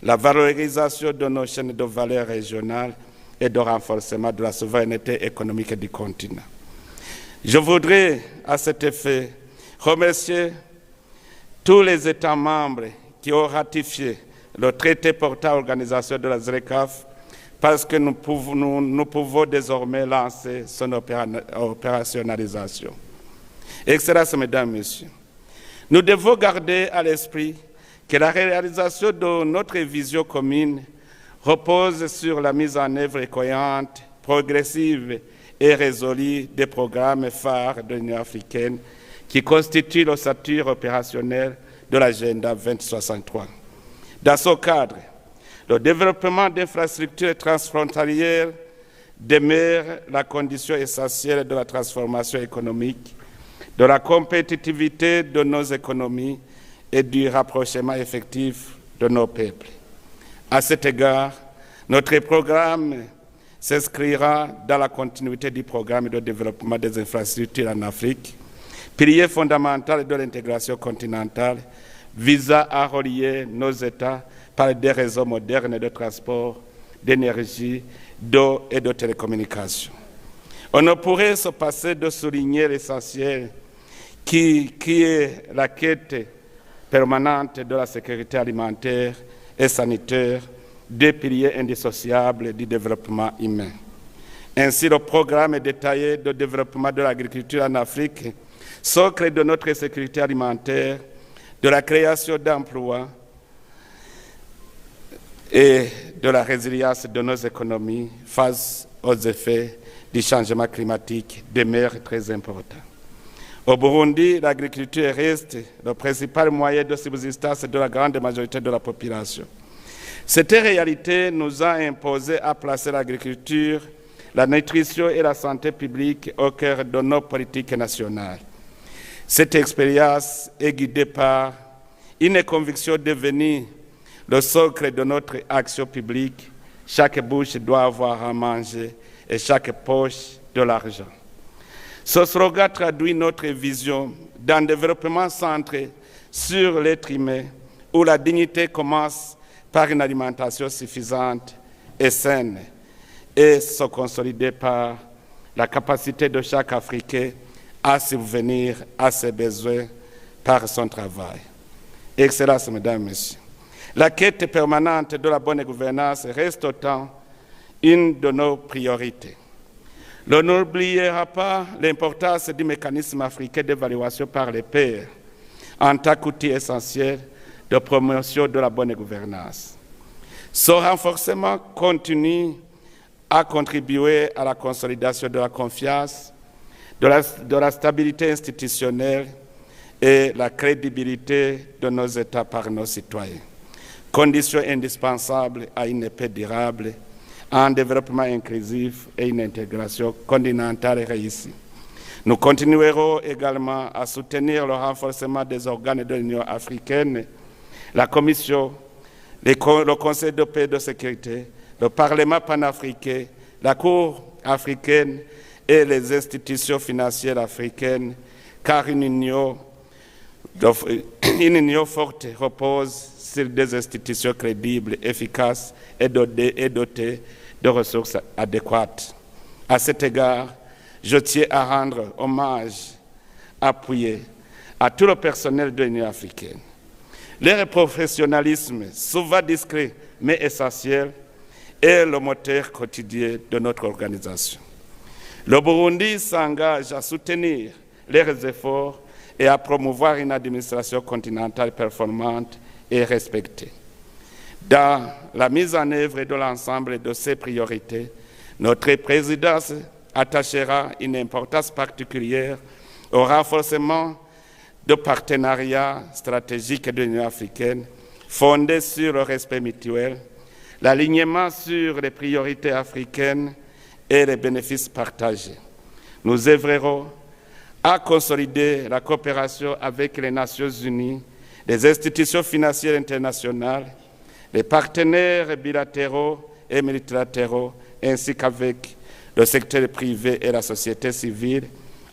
Speaker 10: la valorisation de nos chaînes de valeur régionales et de renforcement de la souveraineté économique du continent. Je voudrais, à cet effet, remercier tous les États membres qui ont ratifié le traité portant l'organisation de la ZLECAf parce que nous pouvons désormais lancer son opérationnalisation. Excellences, Mesdames, Messieurs, nous devons garder à l'esprit que la réalisation de notre vision commune repose sur la mise en œuvre cohérente, progressive et résolue des programmes phares de l'Union africaine qui constituent l'ossature opérationnelle de l'agenda 2063. Dans ce cadre, le développement d'infrastructures transfrontalières demeure la condition essentielle de la transformation économique, de la compétitivité de nos économies et du rapprochement effectif de nos peuples. À cet égard, notre programme s'inscrira dans la continuité du programme de développement des infrastructures en Afrique, pilier fondamental de l'intégration continentale visant à relier nos États par des réseaux modernes de transport, d'énergie, d'eau et de télécommunications. On ne pourrait se passer de souligner l'essentiel qui est la quête permanente de la sécurité alimentaire et sanitaire, deux piliers indissociables du développement humain. Ainsi, le programme détaillé de développement de l'agriculture en Afrique, socle de notre sécurité alimentaire, de la création d'emplois et de la résilience de nos économies face aux effets du changement climatique demeure très important. Au Burundi, l'agriculture reste le principal moyen de subsistance de la grande majorité de la population. Cette réalité nous a imposé à placer l'agriculture, la nutrition et la santé publique au cœur de nos politiques nationales. Cette expérience est guidée par une conviction devenue le socle de notre action publique. Chaque bouche doit avoir à manger et chaque poche de l'argent. Ce slogan traduit notre vision d'un développement centré sur l'être humain, où la dignité commence par une alimentation suffisante et saine et se consolider par la capacité de chaque Africain à subvenir à ses besoins par son travail. Excellences, Mesdames, Messieurs, La quête permanente de la bonne gouvernance reste autant une de nos priorités. L'on n'oubliera pas l'importance du mécanisme africain d'évaluation par les pairs en tant qu'outil essentiel de promotion de la bonne gouvernance. Son renforcement continue à contribuer à la consolidation de la confiance, de la stabilité institutionnelle et la crédibilité de nos États par nos citoyens, condition indispensable à une paix durable, à un développement inclusif et une intégration continentale réussie. Nous continuerons également à soutenir le renforcement des organes de l'Union africaine, la Commission, le Conseil de paix et de sécurité, le Parlement panafricain, la Cour africaine et les institutions financières africaines, car une union forte repose sur des institutions crédibles, efficaces et dotées de ressources adéquates. À cet égard, je tiens à rendre hommage appuyé à tout le personnel de l'Union africaine. Leur professionnalisme, souvent discret mais essentiel, est le moteur quotidien de notre organisation. Le Burundi s'engage à soutenir leurs efforts et à promouvoir une administration continentale performante et respectée. Dans la mise en œuvre de l'ensemble de ces priorités, notre présidence attachera une importance particulière au renforcement de partenariats stratégiques de l'Union africaine fondés sur le respect mutuel, l'alignement sur les priorités africaines et les bénéfices partagés. Nous œuvrerons à consolider la coopération avec les Nations unies, les institutions financières internationales, les partenaires bilatéraux et multilatéraux, ainsi qu'avec le secteur privé et la société civile,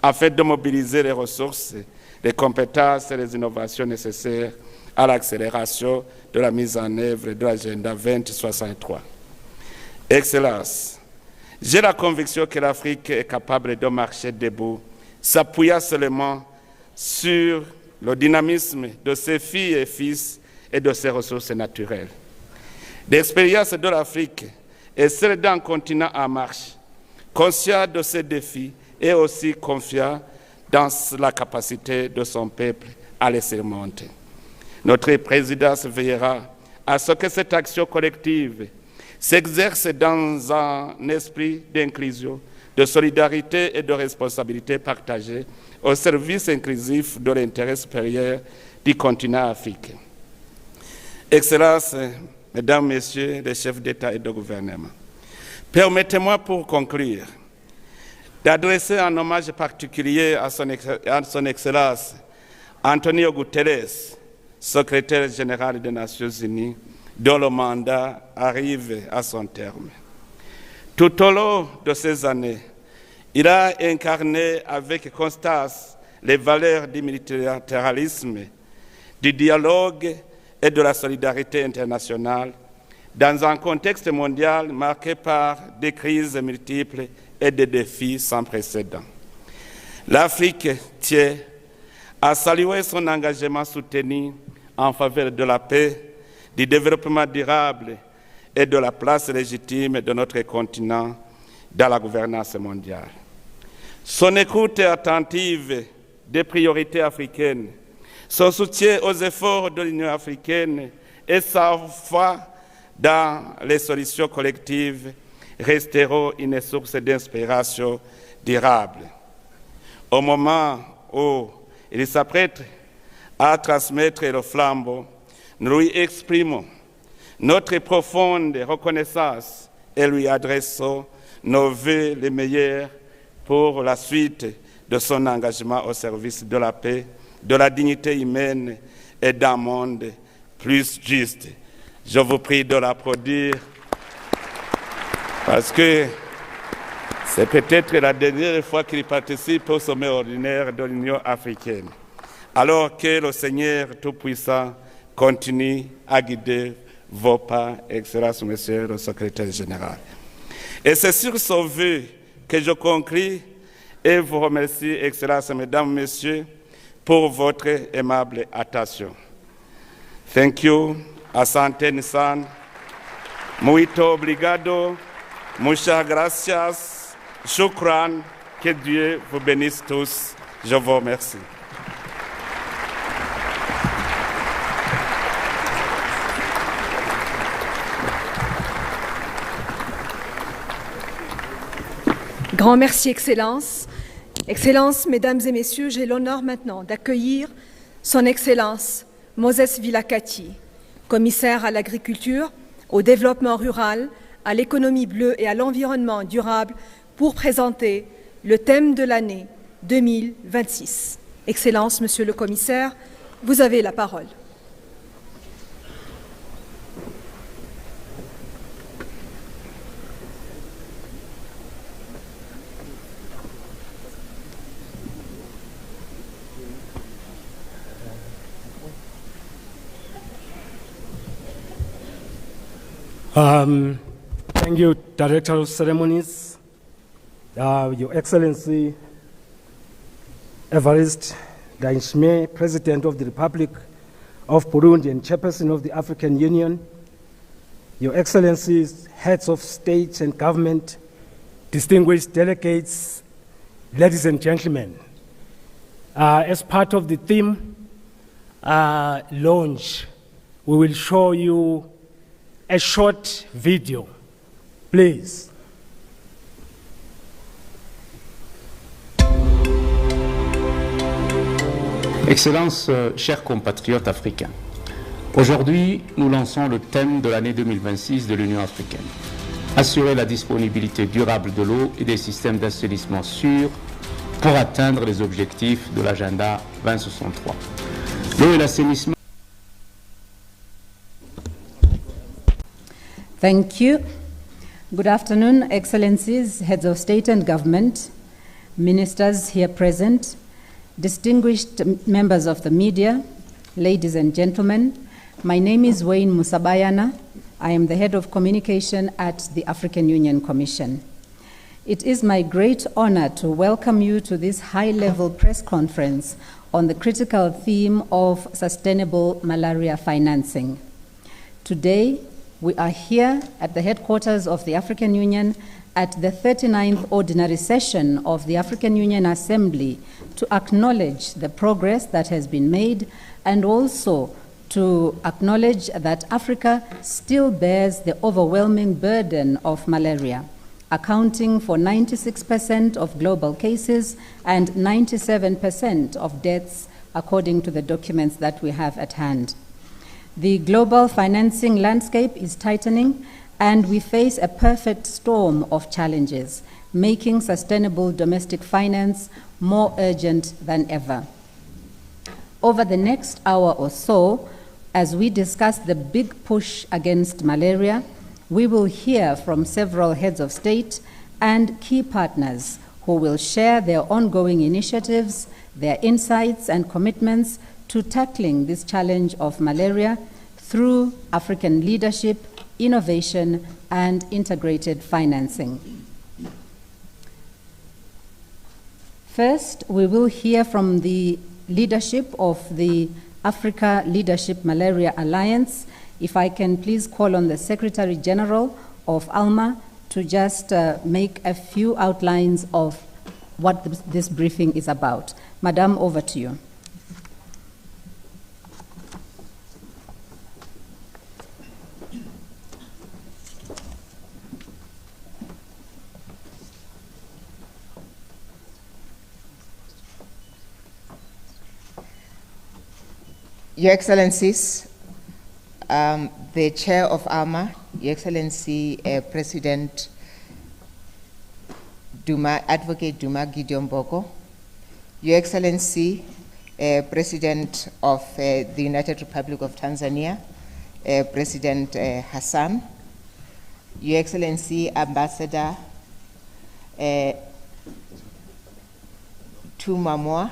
Speaker 10: afin de mobiliser les ressources, les compétences et les innovations nécessaires à l'accélération de la mise en œuvre de l'agenda 2063. Excellence, j'ai la conviction que l'Afrique est capable de marcher debout, s'appuyant seulement sur le dynamisme de ses filles et fils et de ses ressources naturelles. L'expérience de l'Afrique est celle d'un continent en marche, conscient de ses défis et aussi confiant dans la capacité de son peuple à les surmonter. Notre présidence veillera à ce que cette action collective s'exerce dans un esprit d'inclusion, de solidarité et de responsabilité partagée au service inclusif de l'intérêt supérieur du continent africain. Excellences, Mesdames, Messieurs les chefs d'État et de gouvernement, permettez-moi pour conclure d'adresser un hommage particulier à son Excellence Antonio Guterres, secrétaire général des Nations Unies, dont le mandat arrive à son terme. Tout au long de ces années, il a incarné avec constance les valeurs du multilatéralisme, du dialogue et de la solidarité internationale dans un contexte mondial marqué par des crises multiples et des défis sans précédent. L'Afrique tient à saluer son engagement soutenu en faveur de la paix, du développement durable et de la place légitime de notre continent dans la gouvernance mondiale. Son écoute attentive des priorités africaines, son soutien aux efforts de l'Union africaine et sa foi dans les solutions collectives resteront une source d'inspiration durable. Au moment où il s'apprête à transmettre le flambeau, nous lui exprimons notre profonde reconnaissance et lui adressons nos vœux les meilleurs pour la suite de son engagement au service de la paix, de la dignité humaine et d'un monde plus juste. Je vous prie de l'applaudir parce que c'est peut-être la dernière fois qu'il participe au sommet ordinaire de l'Union africaine. Alors que le Seigneur Tout-Puissant continue à guider vos pas, Excellence, Monsieur le Secrétaire général. Et c'est sur ce vœu que je conclue et vous remercie, Excellence, Mesdames, Messieurs, pour votre aimable attention. Thank you. Asanteni sana. Muito obrigado. Muchas gracias. Shukran. Que Dieu vous bénisse tous. Je vous remercie.
Speaker 3: Grand merci, Excellence. Excellence, Mesdames et Messieurs, j'ai l'honneur maintenant d'accueillir Son Excellence Moses Vilakati, commissaire à l'agriculture, au développement rural, à l'économie bleue et à l'environnement durable pour présenter le thème de l'année 2026. Excellence, Monsieur le Commissaire, vous avez la parole.
Speaker 11: Thank you, Director of Ceremonies, Your Excellency Evariste Ndayishimiye, President of the Republic of Burundi and Chairperson of the African Union, Your Excellencies, Heads of State and Government, distinguished delegates, ladies and gentlemen. As part of the theme launch, we will show you a short video, please.
Speaker 4: Excellences, chers compatriotes africains, aujourd'hui, nous lançons le thème de l'année 2026 de l'Union africaine. Assurer la disponibilité durable de l'eau et des systèmes d'assainissement sûrs pour atteindre les objectifs de l'agenda 2063. L'eau et l'assainissement.
Speaker 12: Thank you. Good afternoon, Excellencies, Heads of State and Government, Ministers here present, distinguished members of the media, ladies and gentlemen. My name is Wayne Musabayana. I am the Head of Communication at the African Union Commission. It is my great honor to welcome you to this high-level press conference on the critical theme of sustainable malaria financing. Today, we are here at the headquarters of the African Union at the 39th Ordinary Session of the African Union Assembly to acknowledge the progress that has been made and also to acknowledge that Africa still bears the overwhelming burden of malaria, accounting for 96% of global cases and 97% of deaths, according to the documents that we have at hand. The global financing landscape is tightening, and we face a perfect storm of challenges, making sustainable domestic finance more urgent than ever. Over the next hour or so, as we discuss the big push against malaria, we will hear from several heads of state and key partners who will share their ongoing initiatives, their insights and commitments to tackling this challenge of malaria through African leadership, innovation, and integrated financing. First, we will hear from the leadership of the Africa Leadership Malaria Alliance. If I can please call on the Secretary General of ALMA to just make a few outlines of what this briefing is about. Madam, over to you.
Speaker 13: Your Excellencies, the Chair of ALMA, Your Excellency President Advocate Duma Gideon Boko, Your Excellency President of the United Republic of Tanzania, President Hassan, Your Excellency Ambassador Tumamwa,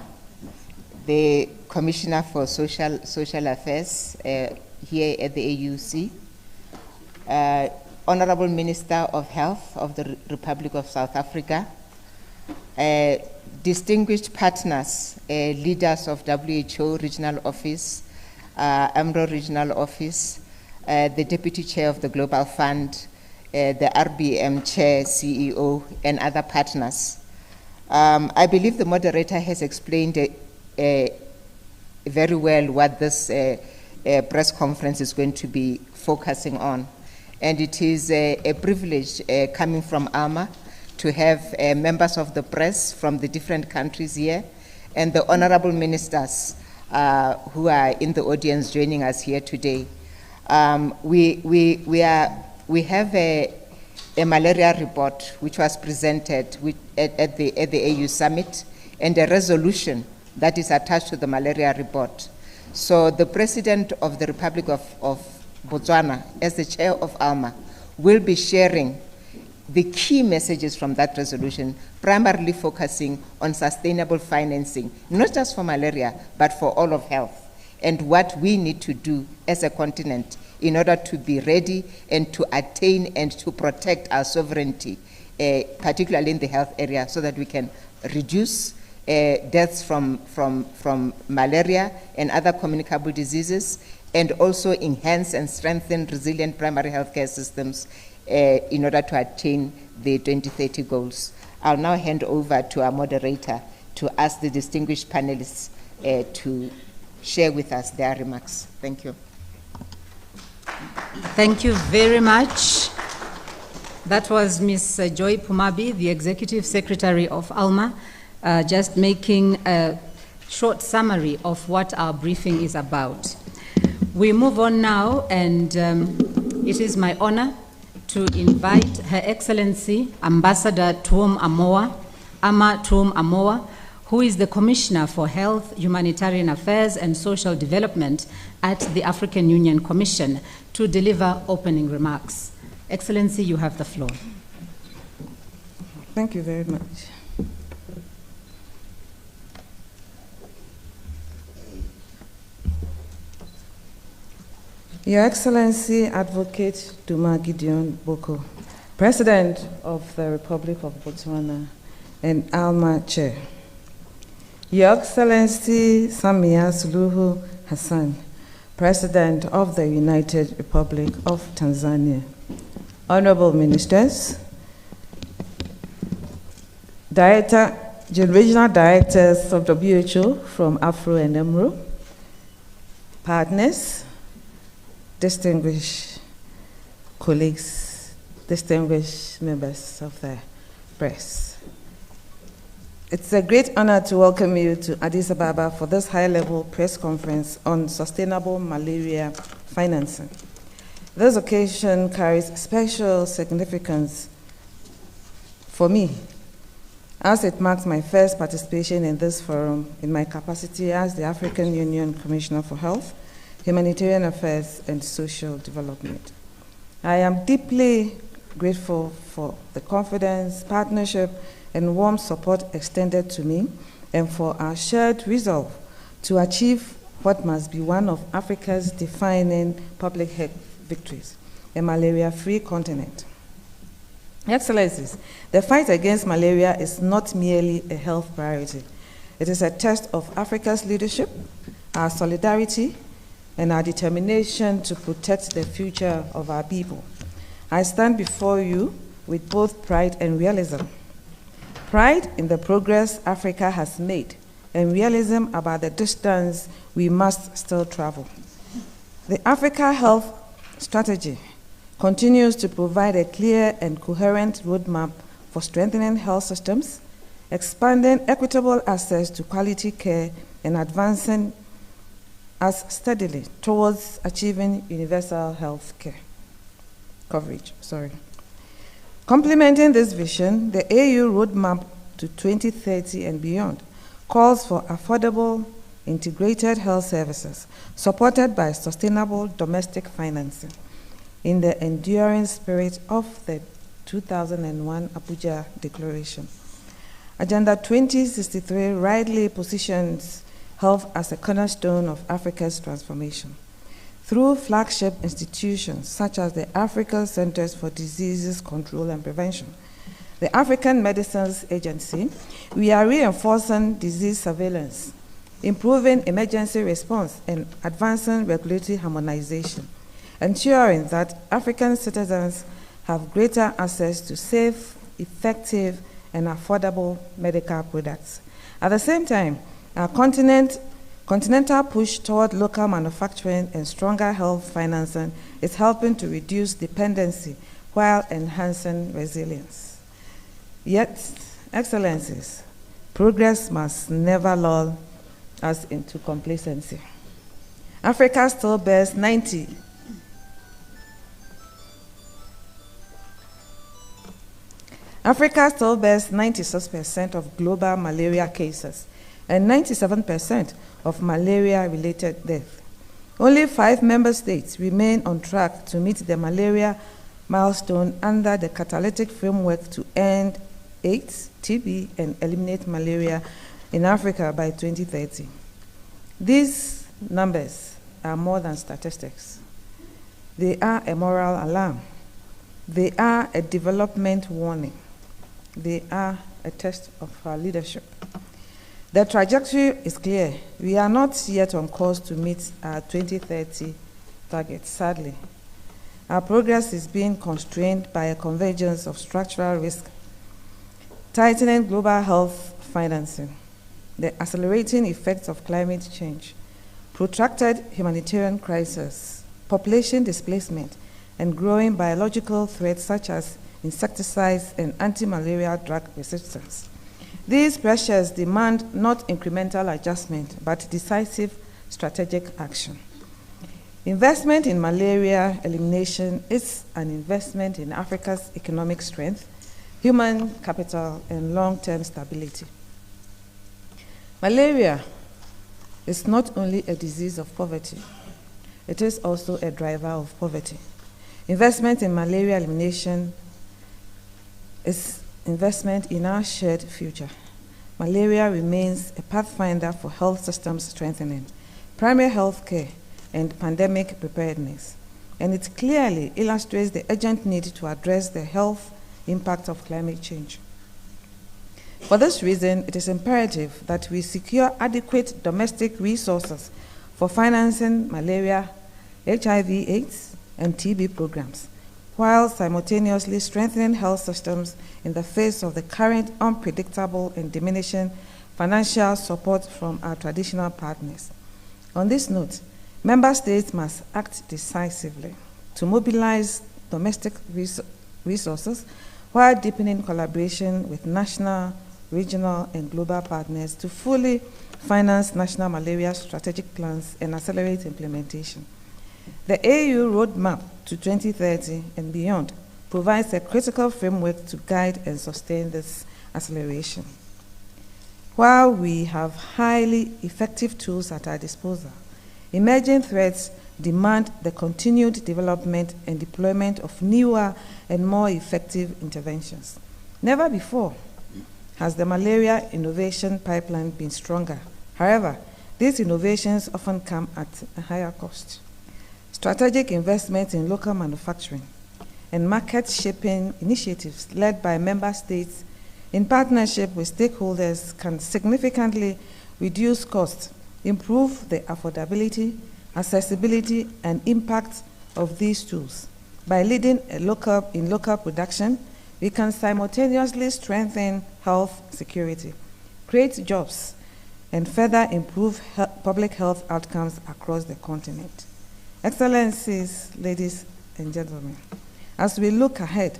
Speaker 13: the Commissioner for Social Affairs here at the AUC, Honorable Minister of Health of the Republic of South Africa, distinguished partners, leaders of WHO Regional Office, AMRO Regional Office, the Deputy Chair of the Global Fund, the RBM Chair, CEO, and other partners. I believe the moderator has explained very well what this press conference is going to be focusing on. And it is a privilege coming from ALMA to have members of the press from the different countries here, and the honorable ministers who are in the audience joining us here today. We have a malaria report which was presented at the AU Summit, and a resolution that is attached to the malaria report. So the President of the Republic of Botswana, as the chair of ALMA, will be sharing the key messages from that resolution, primarily focusing on sustainable financing, not just for malaria, but for all of health, and what we need to do as a continent in order to be ready and to attain and to protect our sovereignty, particularly in the health area, so that we can reduce deaths from malaria and other communicable diseases, and also enhance and strengthen resilient primary healthcare systems in order to attain the 2030 goals. I'll now hand over to our moderator to ask the distinguished panelists to share with us their remarks. Thank you.
Speaker 12: Thank you very much. That was Ms. Joy Pumabi, the Executive Secretary of ALMA, just making a short summary of what our briefing is about. We move on now, and it is my honor to invite Her Excellency Ambassador Tuom Amoa, Ama Tuom Amoa, who is the Commissioner for Health, Humanitarian Affairs and Social Development at the African Union Commission, to deliver opening remarks. Excellency, you have the floor.
Speaker 14: Thank you very much. Your Excellency Advocate Duma Gideon Boko, President of the Republic of Botswana and ALMA Chair. Your Excellency Samia Suluhu Hassan, President of the United Republic of Tanzania. Honorable Ministers, Regional Directors of WHO from Afro and Emro, partners, distinguished colleagues, distinguished members of the press. It's a great honor to welcome you to Addis Ababa for this high-level press conference on sustainable malaria financing. This occasion carries special significance for me, as it marks my first participation in this forum in my capacity as the African Union Commissioner for Health, Humanitarian Affairs and Social Development. I am deeply grateful for the confidence, partnership, and warm support extended to me, and for our shared resolve to achieve what must be one of Africa's defining public health victories, a malaria-free continent. Excellencies, the fight against malaria is not merely a health priority. It is a test of Africa's leadership, our solidarity, and our determination to protect the future of our people. I stand before you with both pride and realism. Pride in the progress Africa has made, and realism about the distance we must still travel. The Africa Health Strategy continues to provide a clear and coherent roadmap for strengthening health systems, expanding equitable access to quality care, and advancing us steadily towards achieving universal health care coverage. Complementing this vision, the AU Roadmap to 2030 and beyond calls for affordable, integrated health services supported by sustainable domestic financing in the enduring spirit of the 2001 Abuja Declaration. Agenda 2063 rightly positions health as a cornerstone of Africa's transformation. Through flagship institutions such as the Africa Centers for Diseases Control and Prevention, the African Medicines Agency, we are reinforcing disease surveillance, improving emergency response, and advancing regulatory harmonization. ensuring that African citizens have greater access to safe, effective, and affordable medical products. At the same time, our continental push toward local manufacturing and stronger health financing is helping to reduce dependency while enhancing resilience. Yet, Excellencies, progress must never lull us into complacency. Africa still bears 96% of global malaria cases and 97% of malaria-related deaths. Only 5 member states remain on track to meet the malaria milestone under the catalytic framework to end AIDS, TB, and eliminate malaria in Africa by 2030. These numbers are more than statistics. They are a moral alarm. They are a development warning. They are a test of our leadership. The trajectory is clear. We are not yet on course to meet our 2030 target, sadly. Our progress is being constrained by a convergence of structural risk, tightening global health financing, the accelerating effects of climate change, protracted humanitarian crisis, population displacement, and growing biological threats such as insecticides and anti-malaria drug resistance. These pressures demand not incremental adjustment, but decisive strategic action. Investment in malaria elimination is an investment in Africa's economic strength, human capital, and long-term stability. Malaria is not only a disease of poverty, it is also a driver of poverty. Investment in malaria elimination is investment in our shared future. Malaria remains a pathfinder for health systems strengthening, primary health care, and pandemic preparedness. And it clearly illustrates the urgent need to address the health impact of climate change. For this reason, it is imperative that we secure adequate domestic resources for financing malaria, HIV/AIDS, and TB programs, while simultaneously strengthening health systems in the face of the current unpredictable and diminishing financial support from our traditional partners. On this note, member states must act decisively to mobilize domestic resources while deepening collaboration with national, regional, and global partners to fully finance national malaria strategic plans and accelerate implementation. The AU roadmap to 2030 and beyond provides a critical framework to guide and sustain this acceleration. While we have highly effective tools at our disposal, emerging threats demand the continued development and deployment of newer and more effective interventions. Never before has the malaria innovation pipeline been stronger. However, these innovations often come at a higher cost. Strategic investments in local manufacturing and market-shaping initiatives led by member states in partnership with stakeholders can significantly reduce costs, improve the affordability, accessibility, and impact of these tools. By leading in local production, we can simultaneously strengthen health security, create jobs, and further improve public health outcomes across the continent. Excellencies, ladies and gentlemen, as we look ahead,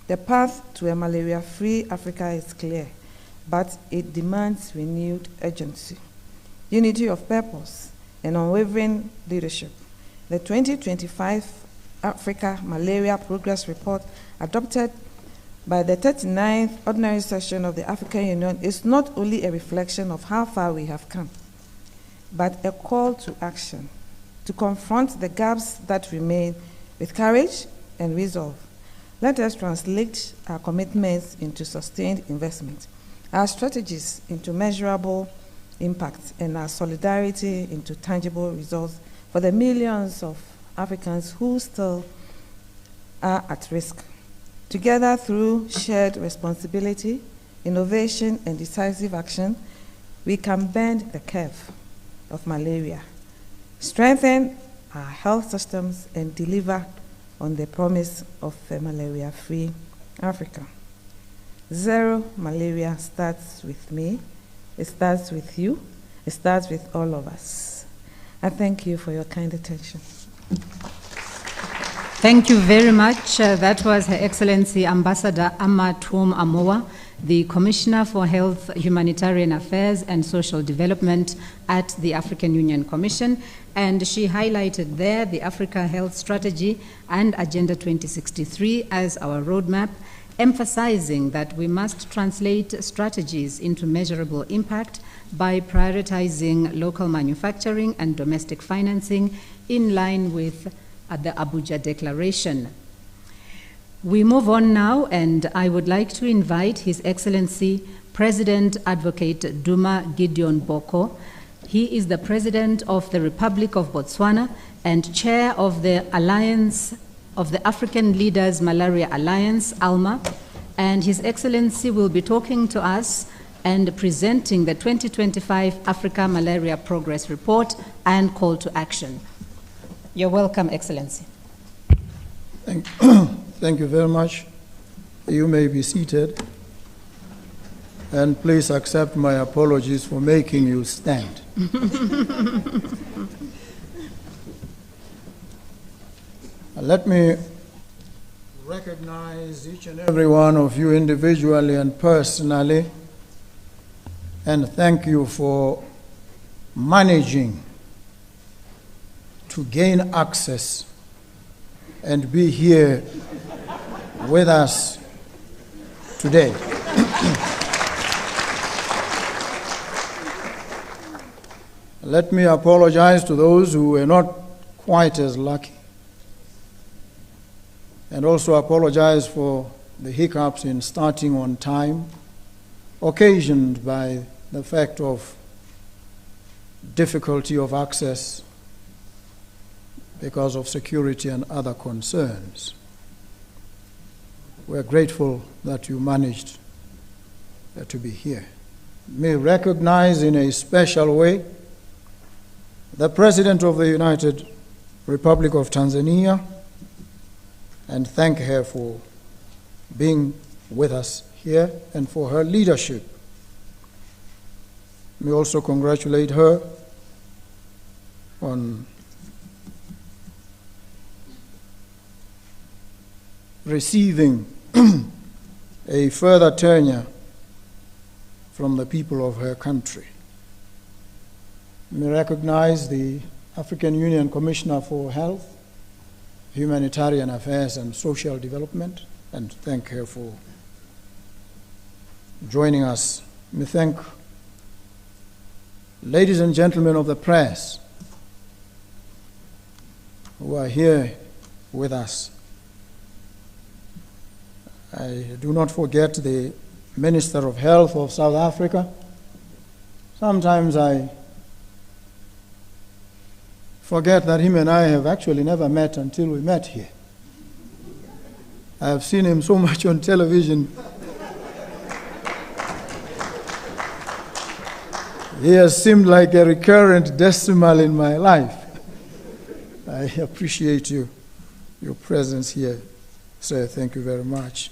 Speaker 14: the path to a malaria-free Africa is clear, but it demands renewed urgency, unity of purpose, and unwavering leadership. The 2025 Africa Malaria Progress Report, adopted by the 39th Ordinary Session of the African Union, is not only a reflection of how far we have come, but a call to action to confront the gaps that remain with courage and resolve. Let us translate our commitments into sustained investment, our strategies into measurable impact, and our solidarity into tangible results for the millions of Africans who still are at risk. Together, through shared responsibility, innovation, and decisive action, we can bend the curve of malaria, strengthen our health systems and deliver on the promise of a malaria-free Africa. Zero malaria starts with me, it starts with you, it starts with all of us. I thank you for your kind attention.
Speaker 12: Thank you very much. That was Her Excellency Ambassador Amatum Amoa, the Commissioner for Health, Humanitarian Affairs and Social Development at the African Union Commission. And she highlighted there the Africa Health Strategy and Agenda 2063 as our roadmap, emphasizing that we must translate strategies into measurable impact by prioritizing local manufacturing and domestic financing in line with the Abuja Declaration. We move on now, and I would like to invite His Excellency President Advocate Duma Gideon Boko. He is the President of the Republic of Botswana and Chair of the Alliance of the African Leaders Malaria Alliance, ALMA, and His Excellency will be talking to us and presenting the 2025 Africa Malaria Progress Report and Call to Action. You're welcome, Excellency.
Speaker 15: Thank you very much. You may be seated. And please accept my apologies for making you stand. Let me recognize each and every one of you individually and personally, and thank you for managing to gain access and be here with us today. Let me apologize to those who were not quite as lucky, and also apologize for the hiccups in starting on time, occasioned by the fact of difficulty of access because of security and other concerns. We're grateful that you managed to be here. May recognize in a special way the President of the United Republic of Tanzania and thank her for being with us here and for her leadership. May also congratulate her on receiving a further tenure from the people of her country. May recognize the African Union Commissioner for Health, Humanitarian Affairs and Social Development, and thank her for joining us. May thank ladies and gentlemen of the press who are here with us. I do not forget the Minister of Health of South Africa. Sometimes I forget that him and I have actually never met until we met here. I have seen him so much on television. He has seemed like a recurrent decimal in my life. I appreciate your presence here, sir. Thank you very much.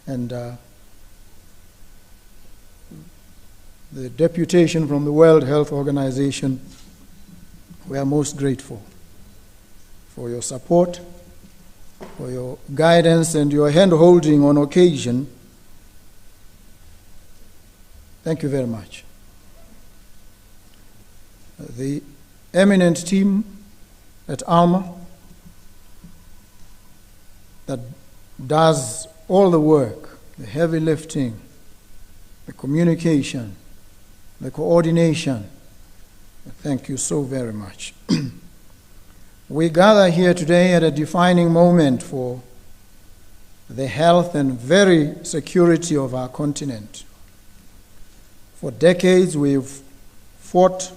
Speaker 15: And the deputation from the World Health Organization, we are most grateful for your support, for your guidance and your hand-holding on occasion. Thank you very much. The eminent team at ALMA that does all the work, the heavy lifting, the communication, the coordination. Thank you so very much. We gather here today at a defining moment for the health and very security of our continent. For decades, we've fought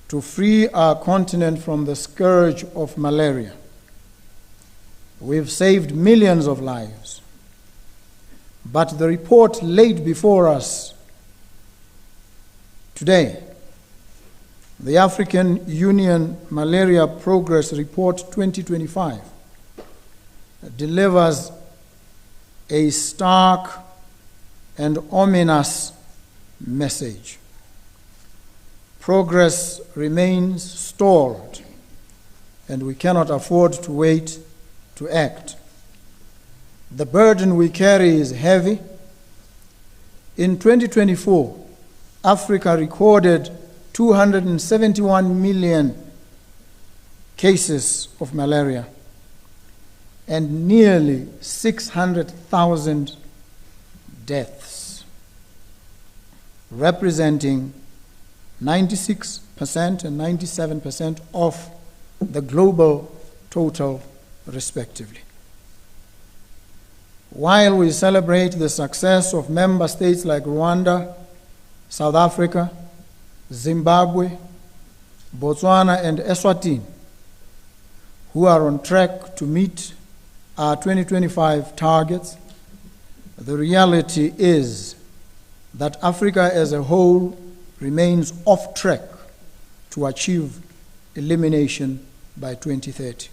Speaker 15: to free our continent from the scourge of malaria. We've saved millions of lives. But the report laid before us today The African Union Malaria Progress Report 2025 delivers a stark and ominous message. Progress remains stalled, and we cannot afford to wait to act. The burden we carry is heavy. In 2024, Africa recorded 271 million cases of malaria and nearly 600,000 deaths, representing 96% and 97% of the global total, respectively. While we celebrate the success of member states like Rwanda, South Africa, Zimbabwe, Botswana, and Eswatini, who are on track to meet our 2025 targets, the reality is that Africa as a whole remains off track to achieve elimination by 2030.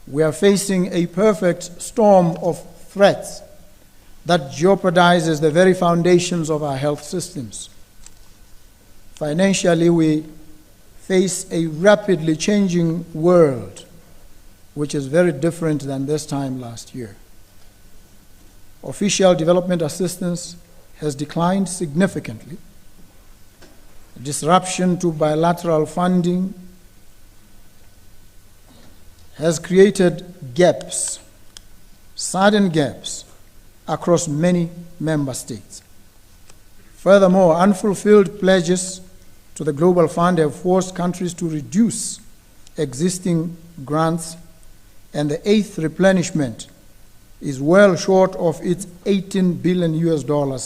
Speaker 15: We are facing a perfect storm of threats that jeopardizes the very foundations of our health systems. Financially, we face a rapidly changing world, which is very different than this time last year. Official development assistance has declined significantly. Disruption to bilateral funding has created gaps, sudden gaps, across many member states. Furthermore, unfulfilled pledges to the Global Fund have forced countries to reduce existing grants, and the eighth replenishment is well short of its $18 billion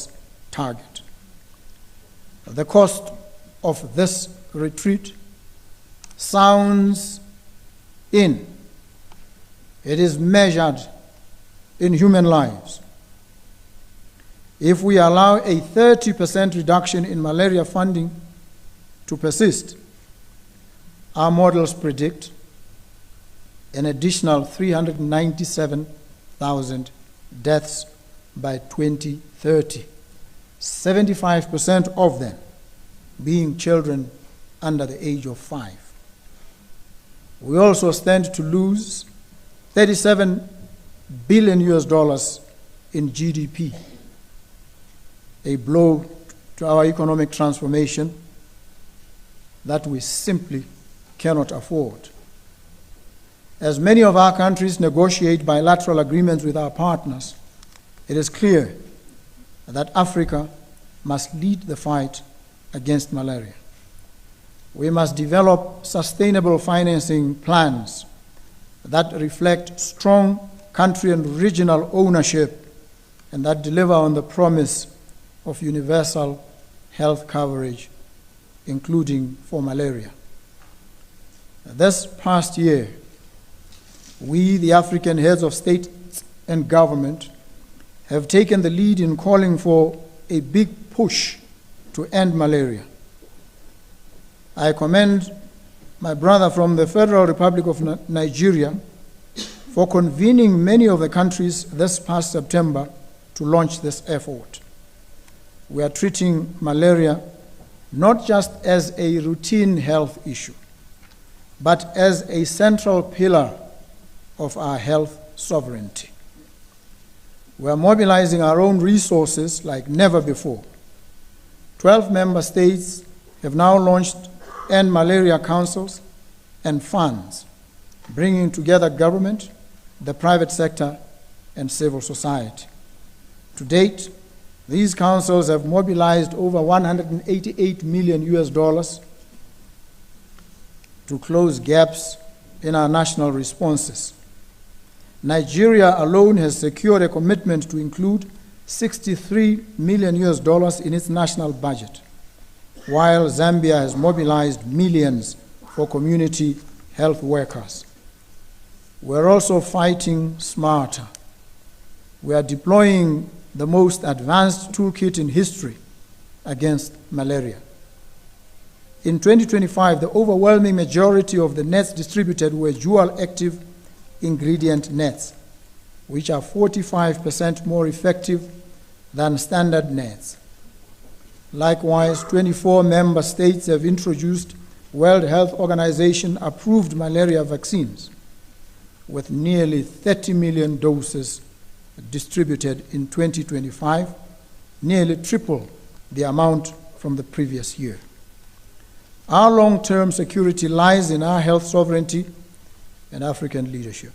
Speaker 15: target. The cost of this retreat sounds in. It is measured in human lives. If we allow a 30% reduction in malaria funding to persist, our models predict an additional 397,000 deaths by 2030, 75% of them being children under the age of 5. We also stand to lose $37 billion in GDP, a blow to our economic transformation that we simply cannot afford. As many of our countries negotiate bilateral agreements with our partners, it is clear that Africa must lead the fight against malaria. We must develop sustainable financing plans that reflect strong country and regional ownership and that deliver on the promise of universal health coverage, including for malaria. This past year, we, the African heads of state and government, have taken the lead in calling for a big push to end malaria. I commend my brother from the Federal Republic of Nigeria for convening many of the countries this past September to launch this effort. We are treating malaria not just as a routine health issue, but as a central pillar of our health sovereignty. We are mobilizing our own resources like never before. 12 member states have now launched End Malaria Councils and funds, bringing together government, the private sector, and civil society. To date, these councils have mobilized over $188 million to close gaps in our national responses. Nigeria alone has secured a commitment to include $63 million in its national budget, while Zambia has mobilized millions for community health workers. We're also fighting smarter. We are deploying the most advanced toolkit in history against malaria. In 2025, the overwhelming majority of the nets distributed were dual active ingredient nets, which are 45% more effective than standard nets. Likewise, 24 member states have introduced World Health Organization approved malaria vaccines, with nearly 30 million doses distributed in 2025, nearly triple the amount from the previous year. Our long-term security lies in our health sovereignty and African leadership.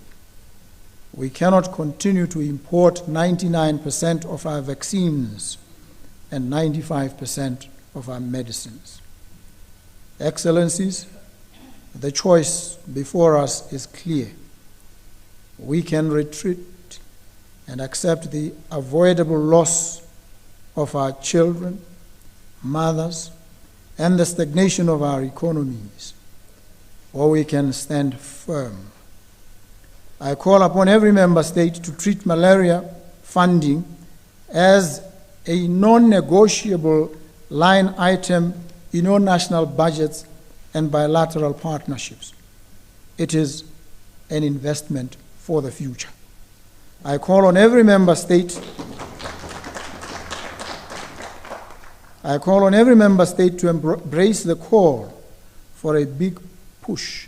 Speaker 15: We cannot continue to import 99% of our vaccines and 95% of our medicines. Excellencies, the choice before us is clear. We can retreat and accept the avoidable loss of our children, mothers, and the stagnation of our economies, or we can stand firm. I call upon every member state to treat malaria funding as a non-negotiable line item in all national budgets and bilateral partnerships. It is an investment for the future. I call on every member state to embrace the call for a big push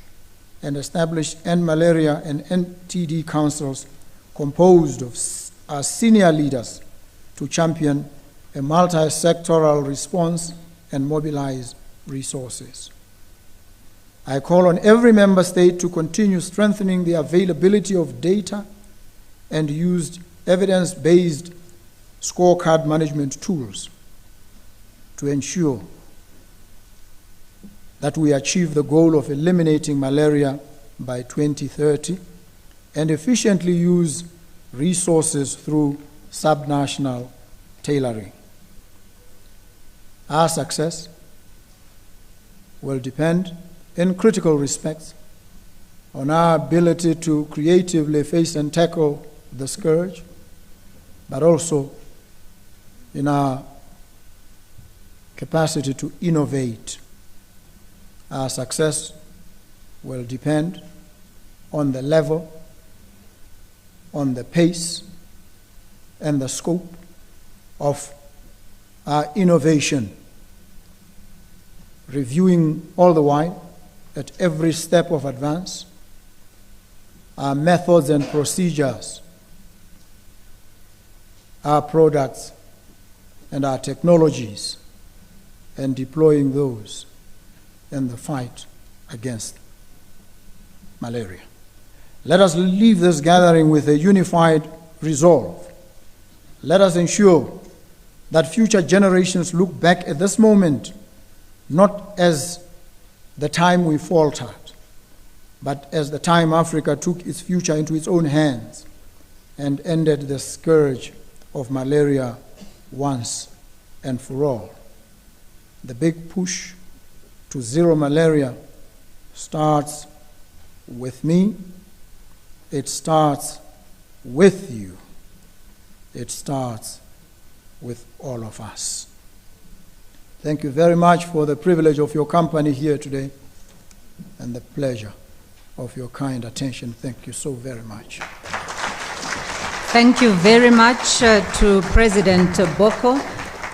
Speaker 15: and establish End Malaria and NTD councils composed of our senior leaders to champion a multi-sectoral response and mobilize resources. I call on every member state to continue strengthening the availability of data and use evidence-based scorecard management tools to ensure that we achieve the goal of eliminating malaria by 2030 and efficiently use resources through subnational tailoring. Our success will depend in critical respects on our ability to creatively face and tackle the scourge, but also in our capacity to innovate. Our success will depend on the level, on the pace, and the scope of our innovation, reviewing all the while at every step of advance our methods and procedures, our products and our technologies, and deploying those in the fight against malaria. Let us leave this gathering with a unified resolve. Let us ensure that future generations look back at this moment not as the time we faltered, but as the time Africa took its future into its own hands and ended the scourge of malaria once and for all. The big push to zero malaria starts with me. It starts with you. It starts with all of us. Thank you very much for the privilege of your company here today and the pleasure of your kind attention. Thank you so very much.
Speaker 12: Thank you very much to President Boko.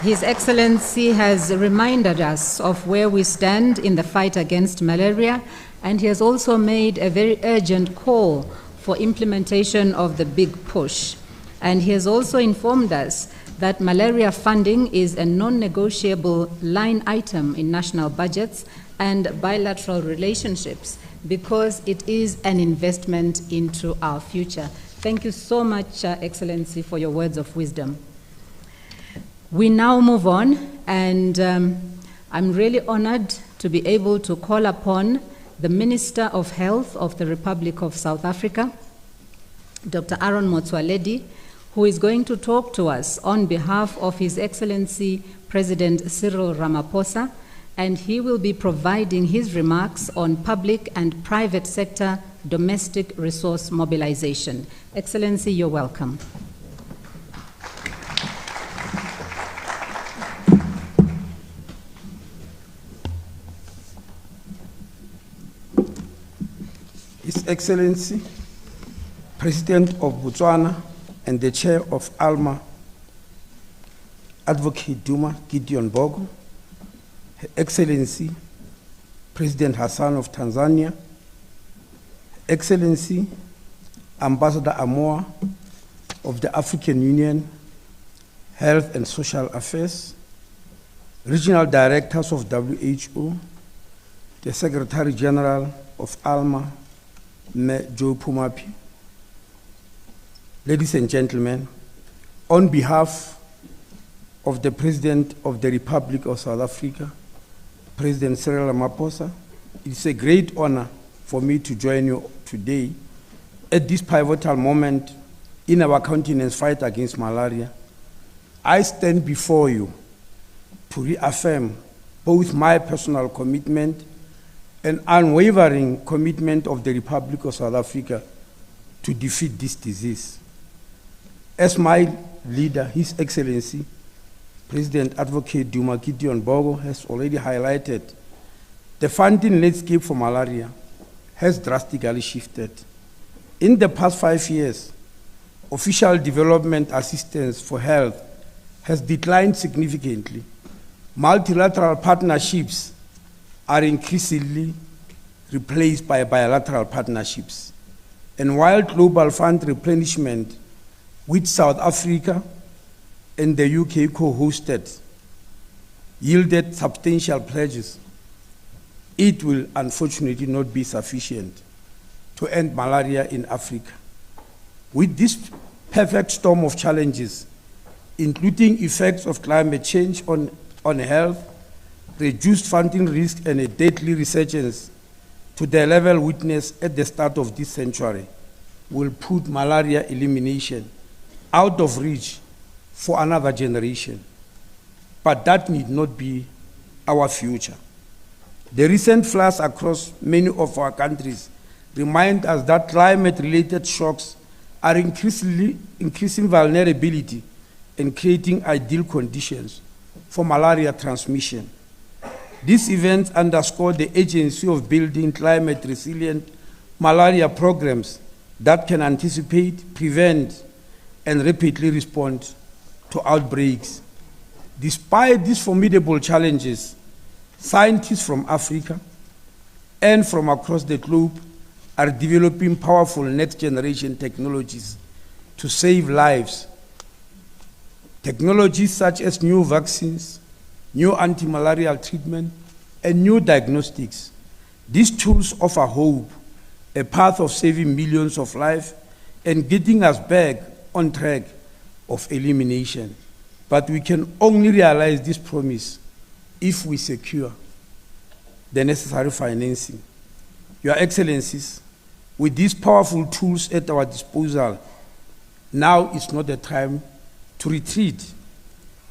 Speaker 12: His Excellency has reminded us of where we stand in the fight against malaria, and he has also made a very urgent call for implementation of the big push. And he has also informed us that malaria funding is a non-negotiable line item in national budgets and bilateral relationships because it is an investment into our future. Thank you so much, Excellency, for your words of wisdom. We now move on, and I'm really honored to be able to call upon the Minister of Health of the Republic of South Africa, Dr. Aaron Motsoaledi, who is going to talk to us on behalf of His Excellency President Cyril Ramaphosa, and he will be providing his remarks on public and private sector domestic resource mobilization. Excellency, you're welcome.
Speaker 11: Excellency, President of Botswana and the Chair of ALMA, Advocate Duma Gideon Bogo, Her Excellency, President Hassan of Tanzania, Excellency, Ambassador Amoa of the African Union, Health and Social Affairs, Regional Directors of WHO, the Secretary General of ALMA, Joe Pumapi. Ladies and gentlemen, on behalf of the President of the Republic of South Africa, President Cyril Ramaphosa, it's a great honor for me to join you today at this pivotal moment in our continent's fight against malaria. I stand before you to reaffirm both my personal commitment and unwavering commitment of the Republic of South Africa to defeat this disease. As my leader, His Excellency, President Advocate Duma Gideon Bogo has already highlighted, the funding landscape for malaria has drastically shifted. In the past 5 years, official development assistance for health has declined significantly. Multilateral partnerships are increasingly replaced by bilateral partnerships. And while global fund replenishment, which South Africa and the UK co-hosted, yielded substantial pledges, it will unfortunately not be sufficient to end malaria in Africa. With this perfect storm of challenges, including effects of climate change on health, reduced funding risk, and a deadly resurgence to the level witnessed at the start of this century, will put malaria elimination out of reach for another generation. But that need not be our future. The recent floods across many of our countries remind us that climate-related shocks are increasing vulnerability and creating ideal conditions for malaria transmission. These events underscore the urgency of building climate-resilient malaria programs that can anticipate, prevent, and rapidly respond to outbreaks. Despite these formidable challenges, scientists from Africa and from across the globe are developing powerful next-generation technologies to save lives. Technologies such as new vaccines, new anti-malarial treatment, and new diagnostics. These tools offer hope, a path of saving millions of lives and getting us back on track of elimination. But we can only realize this promise if we secure the necessary financing. Your Excellencies, with these powerful tools at our disposal, now is not the time to retreat.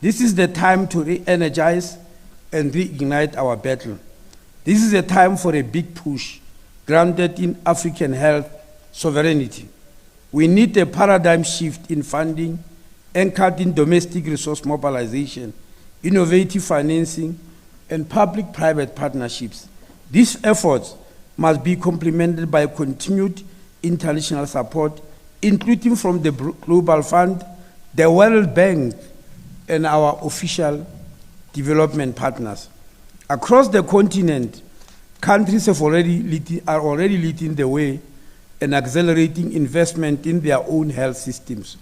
Speaker 11: This is the time to re-energize and reignite our battle. This is a time for a big push grounded in African health sovereignty. We need a paradigm shift in funding anchored in domestic resource mobilization, innovative financing, and public-private partnerships. These efforts must be complemented by continued international support, including from the Global Fund, the World Bank, and our official development partners. Across the continent, countries are already leading the way and accelerating investment in their own health systems.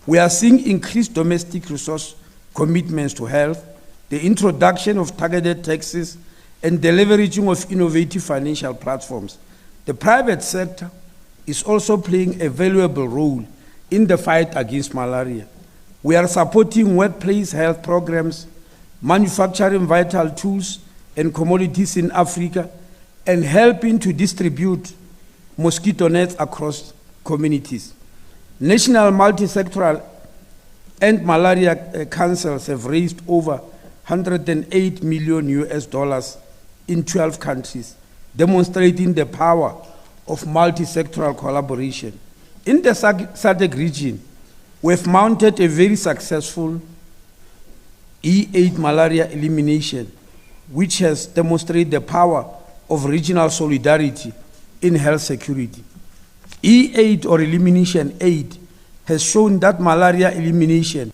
Speaker 11: We are seeing increased domestic resource commitments to health, the introduction of targeted taxes, and the leveraging of innovative financial platforms. The private sector is also playing a valuable role in the fight against malaria. We are supporting workplace health programs, manufacturing vital tools and commodities in Africa, and helping to distribute mosquito nets across communities. National multi-sectoral and malaria councils have raised over $108 million in 12 countries, demonstrating the power of multi-sectoral collaboration. In the SADC region, we've mounted a very successful E8 malaria elimination, which has demonstrated the power of regional solidarity in health security.
Speaker 16: E-aid or elimination aid has shown that malaria elimination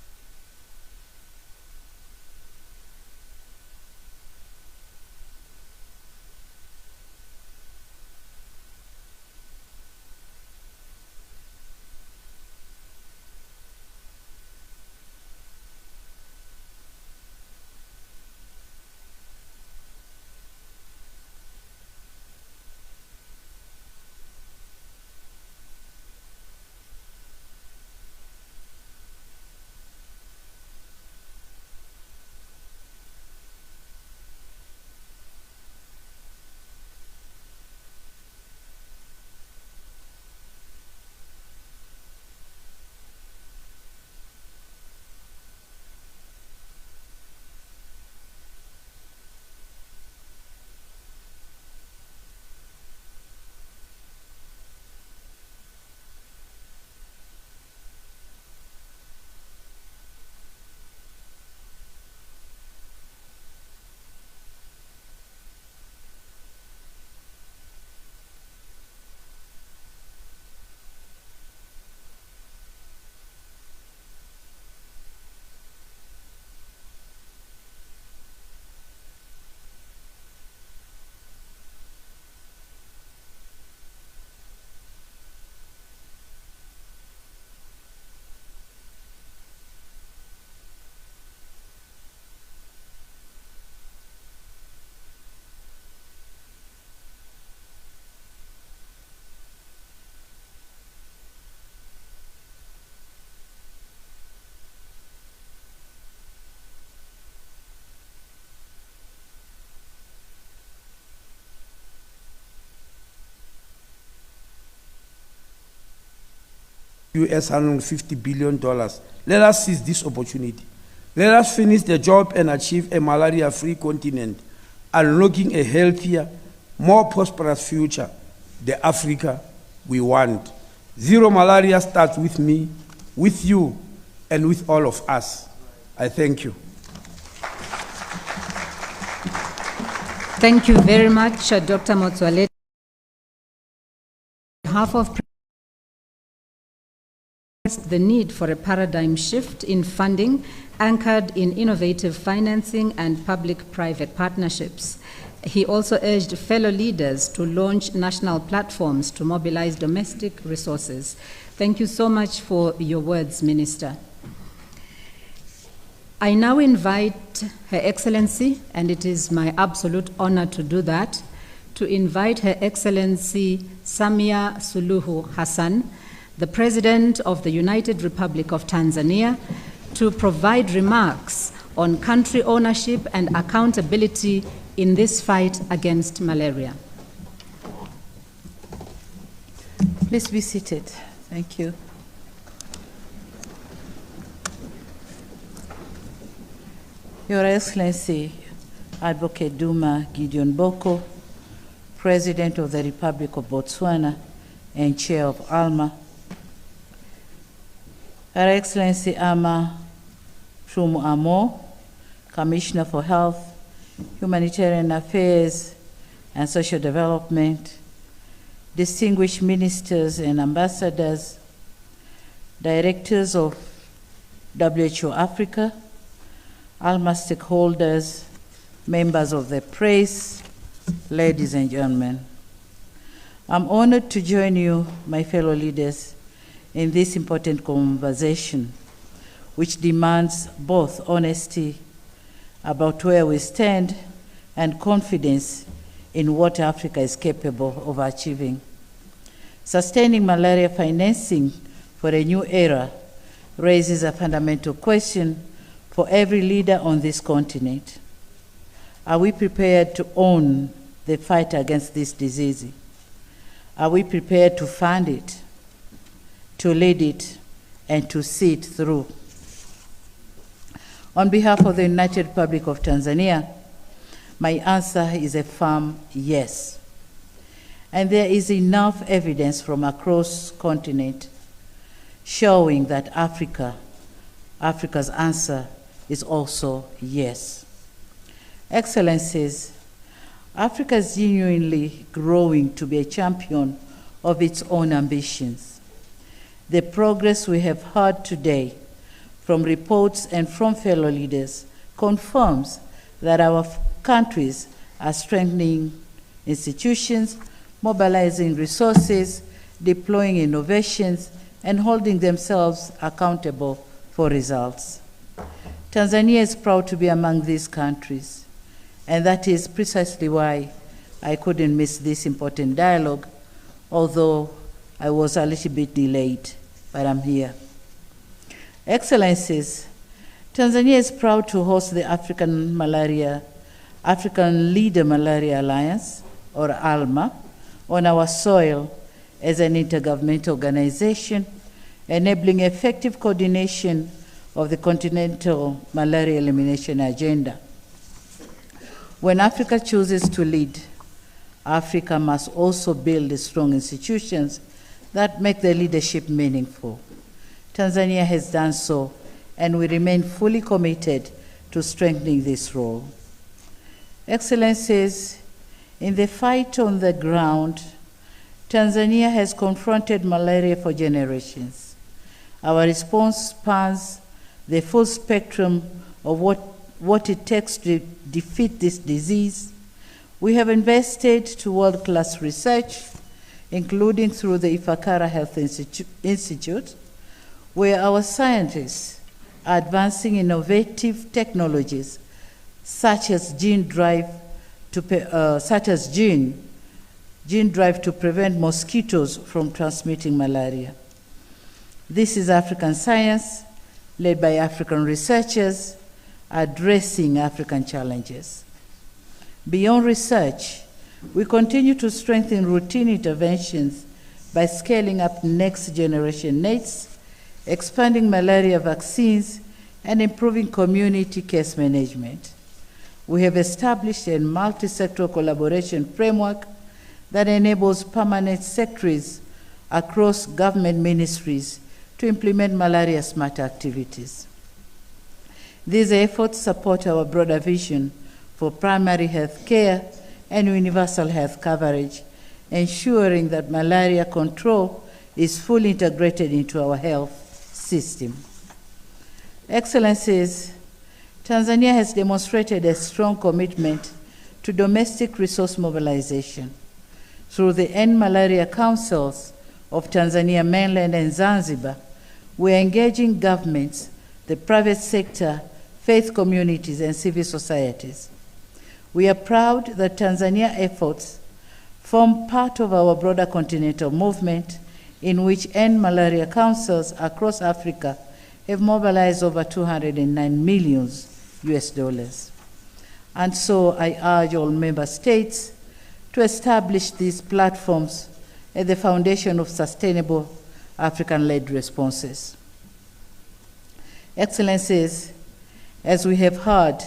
Speaker 16: US $150 billion. Let us seize this opportunity. Let us finish the job and achieve a malaria-free continent, unlocking a healthier, more prosperous future, the Africa we want. Zero malaria starts with me, with you, and with all of us. I thank you.
Speaker 12: Thank you very much, Dr. Motsoaledi. On behalf of the need for a paradigm shift in funding anchored in innovative financing and public-private partnerships. He also urged fellow leaders to launch national platforms to mobilize domestic resources. Thank you so much for your words, Minister. I now invite Her Excellency, and it is my absolute honor to do that, to invite Her Excellency Samia Suluhu Hassan, the President of the United Republic of Tanzania, to provide remarks on country ownership and accountability in this fight against malaria.
Speaker 17: Please be seated. Thank you. Your Excellency, Advocate Duma Gideon Boko, President of the Republic of Botswana and Chair of ALMA, Her Excellency Ama Shumu Amo, Commissioner for Health, Humanitarian Affairs and Social Development, distinguished ministers and ambassadors, directors of WHO Africa, ALMA stakeholders, members of the press, ladies and gentlemen. I'm honored to join you, my fellow leaders, in this important conversation, which demands both honesty about where we stand and confidence in what Africa is capable of achieving. Sustaining malaria financing for a new era raises a fundamental question for every leader on this continent. Are we prepared to own the fight against this disease? Are we prepared to fund it, to lead it, and to see it through? On behalf of the United Republic of Tanzania, my answer is a firm yes. And there is enough evidence from across the continent showing that Africa's answer is also yes. Excellencies, Africa is genuinely growing to be a champion of its own ambitions. The progress we have heard today from reports and from fellow leaders confirms that our countries are strengthening institutions, mobilizing resources, deploying innovations, and holding themselves accountable for results. Tanzania is proud to be among these countries, and that is precisely why I couldn't miss this important dialogue, although I was a little bit delayed, but I'm here. Excellencies, Tanzania is proud to host the African Leader Malaria Alliance, or ALMA, on our soil as an intergovernmental organization, enabling effective coordination of the continental malaria elimination agenda. When Africa chooses to lead, Africa must also build strong institutions that make the leadership meaningful. Tanzania has done so, and we remain fully committed to strengthening this role. Excellencies, in the fight on the ground, Tanzania has confronted malaria for generations. Our response spans the full spectrum of what it takes to defeat this disease. We have invested to world-class research, including through the Ifakara Health Institute, where our scientists are advancing innovative technologies such as gene drive to prevent mosquitoes from transmitting malaria. This is African science led by African researchers addressing African challenges. Beyond research, we continue to strengthen routine interventions by scaling up next-generation nets, expanding malaria vaccines, and improving community case management. We have established a multi-sectoral collaboration framework that enables permanent secretaries across government ministries to implement malaria-smart activities. These efforts support our broader vision for primary health care and universal health coverage, ensuring that malaria control is fully integrated into our health system. Excellencies, Tanzania has demonstrated a strong commitment to domestic resource mobilization. Through the End Malaria Councils of Tanzania mainland and Zanzibar, we are engaging governments, the private sector, faith communities, and civil societies. We are proud that Tanzania efforts form part of our broader continental movement in which End Malaria Councils across Africa have mobilized over $209 million. And so I urge all member states to establish these platforms at the foundation of sustainable African-led responses. Excellencies, as we have heard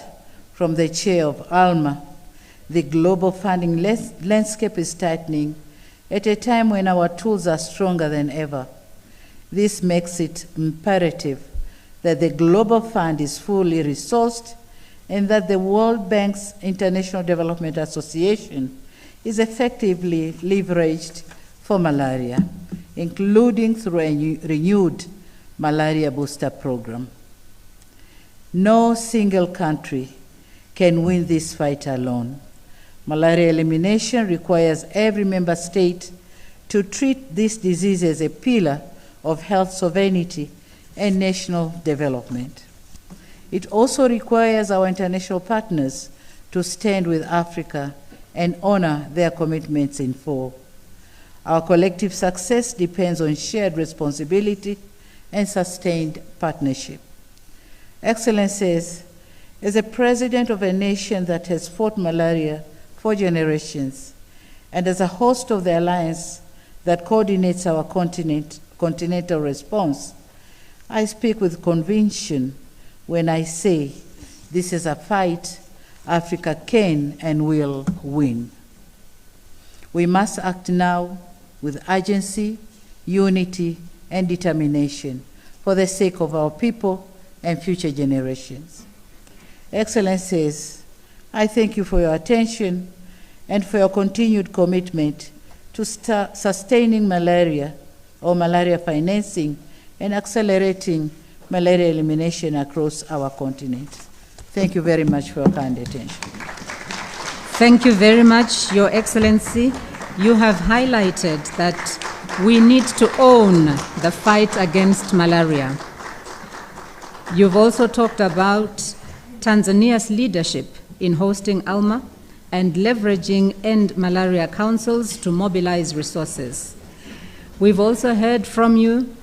Speaker 17: from the chair of ALMA, the global funding landscape is tightening at a time when our tools are stronger than ever. This makes it imperative that the Global Fund is fully resourced and that the World Bank's International Development Association is effectively leveraged for malaria, including through a renewed malaria booster program. No single country can win this fight alone. Malaria elimination requires every member state to treat this disease as a pillar of health sovereignty and national development. It also requires our international partners to stand with Africa and honor their commitments in full. Our collective success depends on shared responsibility and sustained partnership. Excellencies, as a president of a nation that has fought malaria for generations, and as a host of the alliance that coordinates our continental response, I speak with conviction when I say this is a fight Africa can and will win. We must act now with urgency, unity, and determination for the sake of our people and future generations. Excellencies, I thank you for your attention and for your continued commitment to sustaining malaria or malaria financing and accelerating malaria elimination across our continent. Thank you very much for your kind attention.
Speaker 12: Thank you very much, Your Excellency. You have highlighted that we need to own the fight against malaria. You've also talked about Tanzania's leadership in hosting ALMA and leveraging end malaria councils to mobilize resources. We've also heard from you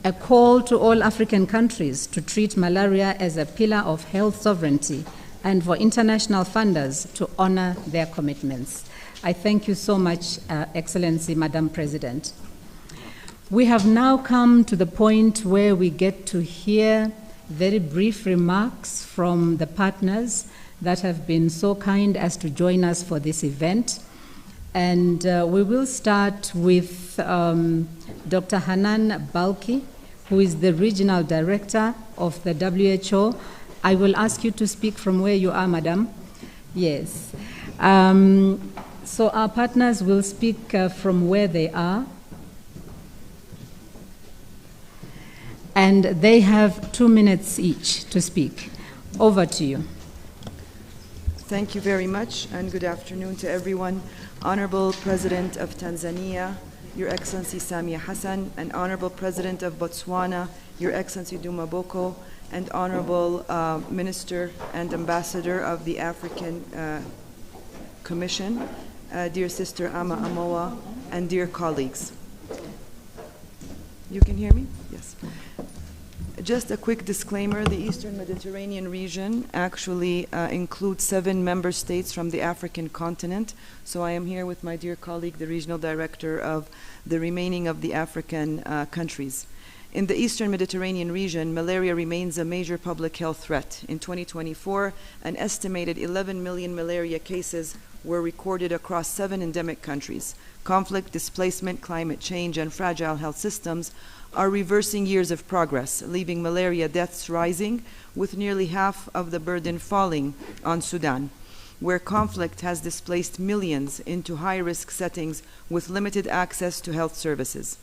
Speaker 12: a call to all African countries to treat malaria as a pillar of health sovereignty and for international funders to honor their commitments. I thank you so much, Excellency, Madam President. We have now come to the point where we get to hear very brief remarks from the partners that have been so kind as to join us for this event. And we will start with Dr. Hanan Balki, who is the Regional Director of the WHO. I will ask you to speak from where you are, Madam. Yes. So our partners will speak from where they are. And they have 2 minutes each to speak. Over to you.
Speaker 18: Thank you very much, and good afternoon to everyone. Honorable President of Tanzania, Your Excellency Samia Hassan, and Honorable President of Botswana, Your Excellency Duma Boko, and Honorable Minister and Ambassador of the African Commission, dear Sister Ama Amoa, and dear colleagues. You can hear me? Yes. Just a quick disclaimer, the Eastern Mediterranean region actually includes 7 member states from the African continent. So I am here with my dear colleague, the Regional Director of the remaining of the African countries. In the Eastern Mediterranean region, malaria remains a major public health threat. In 2024, an estimated 11 million malaria cases were recorded across 7 endemic countries. Conflict, displacement, climate change, and fragile health systems are reversing years of progress, leaving malaria deaths rising, with nearly half of the burden falling on Sudan, where conflict has displaced millions into high-risk settings with limited access to health services.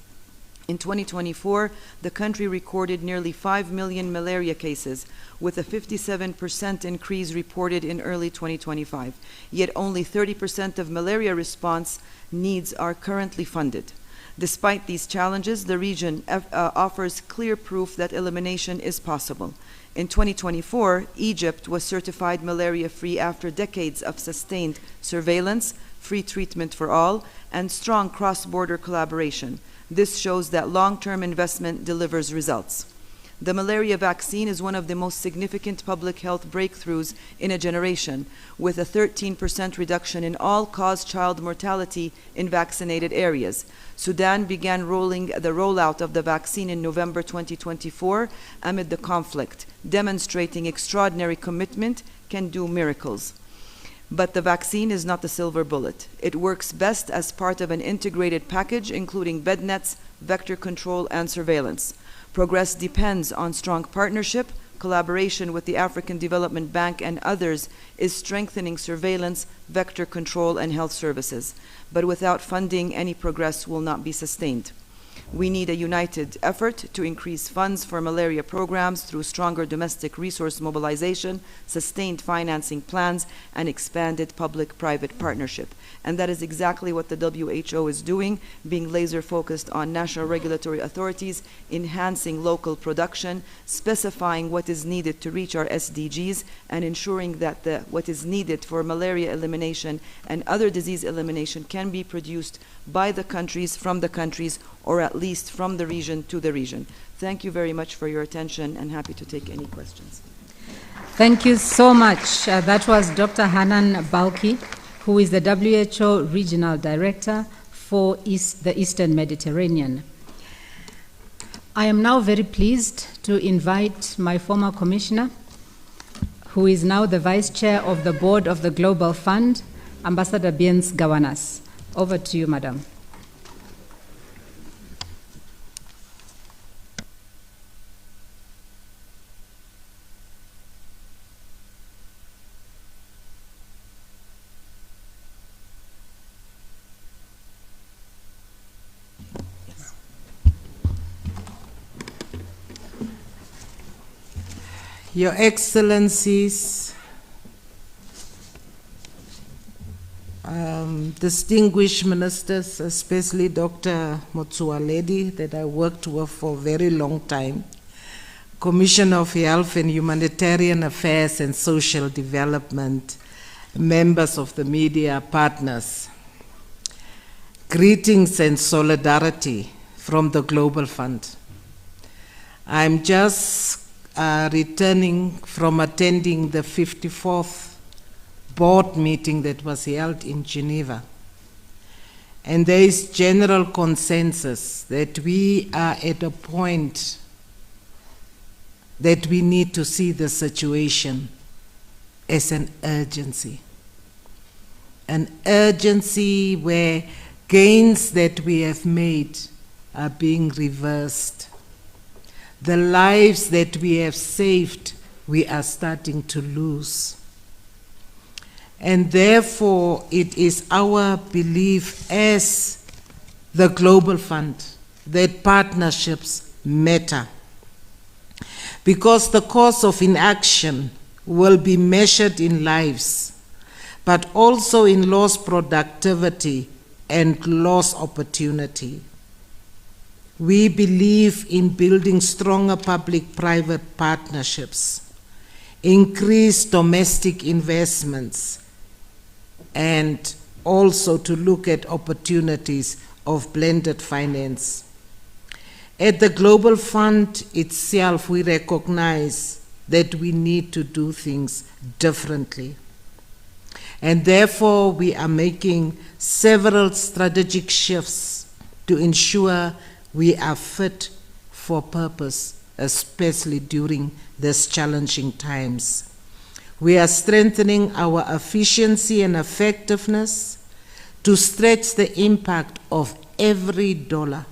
Speaker 18: In 2024, the country recorded nearly 5 million malaria cases, with a 57% increase reported in early 2025. Yet only 30% of malaria response needs are currently funded. Despite these challenges, the region offers clear proof that elimination is possible. In 2024, Egypt was certified malaria-free after decades of sustained surveillance, free treatment for all, and strong cross-border collaboration. This shows that long-term investment delivers results. The malaria vaccine is one of the most significant public health breakthroughs in a generation, with a 13% reduction in all-cause child mortality in vaccinated areas. Sudan began the rollout of the vaccine in November 2024 amid the conflict, demonstrating extraordinary commitment can do miracles. But the vaccine is not the silver bullet. It works best as part of an integrated package, including bed nets, vector control, and surveillance. Progress depends on strong partnership. Collaboration with the African Development Bank and others is strengthening surveillance, vector control, and health services. But without funding, any progress will not be sustained. We need a united effort to increase funds for malaria programs through stronger domestic resource mobilization, sustained financing plans, and expanded public-private partnership. And that is exactly what the WHO is doing, being laser-focused on national regulatory authorities, enhancing local production, specifying what is needed to reach our SDGs, and ensuring that what is needed for malaria elimination and other disease elimination can be produced by the countries, from the countries, or at least from the region to the region. Thank you very much for your attention, and happy to take any questions.
Speaker 12: Thank you so much. That was Dr. Hanan Balki, who is the WHO Regional Director for the Eastern Mediterranean. I am now very pleased to invite my former commissioner, who is now the Vice Chair of the Board of the Global Fund, Ambassador Biens Gawanas. Over to you, Madam.
Speaker 19: Your Excellencies, distinguished ministers, especially Dr. Motsoaledi, that I worked with for a very long time, Commissioner of Health and Humanitarian Affairs and Social Development, members of the media, partners, greetings and solidarity from the Global Fund. I'm just returning from attending the 54th board meeting that was held in Geneva. And there is general consensus that we are at a point that we need to see the situation as an urgency where gains that we have made are being reversed. The lives that we have saved, we are starting to lose. And therefore, it is our belief as the Global Fund that partnerships matter. Because the cost of inaction will be measured in lives, but also in lost productivity and lost opportunity. We believe in building stronger public-private partnerships, increased domestic investments, and also to look at opportunities of blended finance. At the Global Fund itself, we recognize that we need to do things differently. And therefore, we are making several strategic shifts to ensure we are fit for purpose, especially during these challenging times. We are strengthening our efficiency and effectiveness to stretch the impact of every dollar.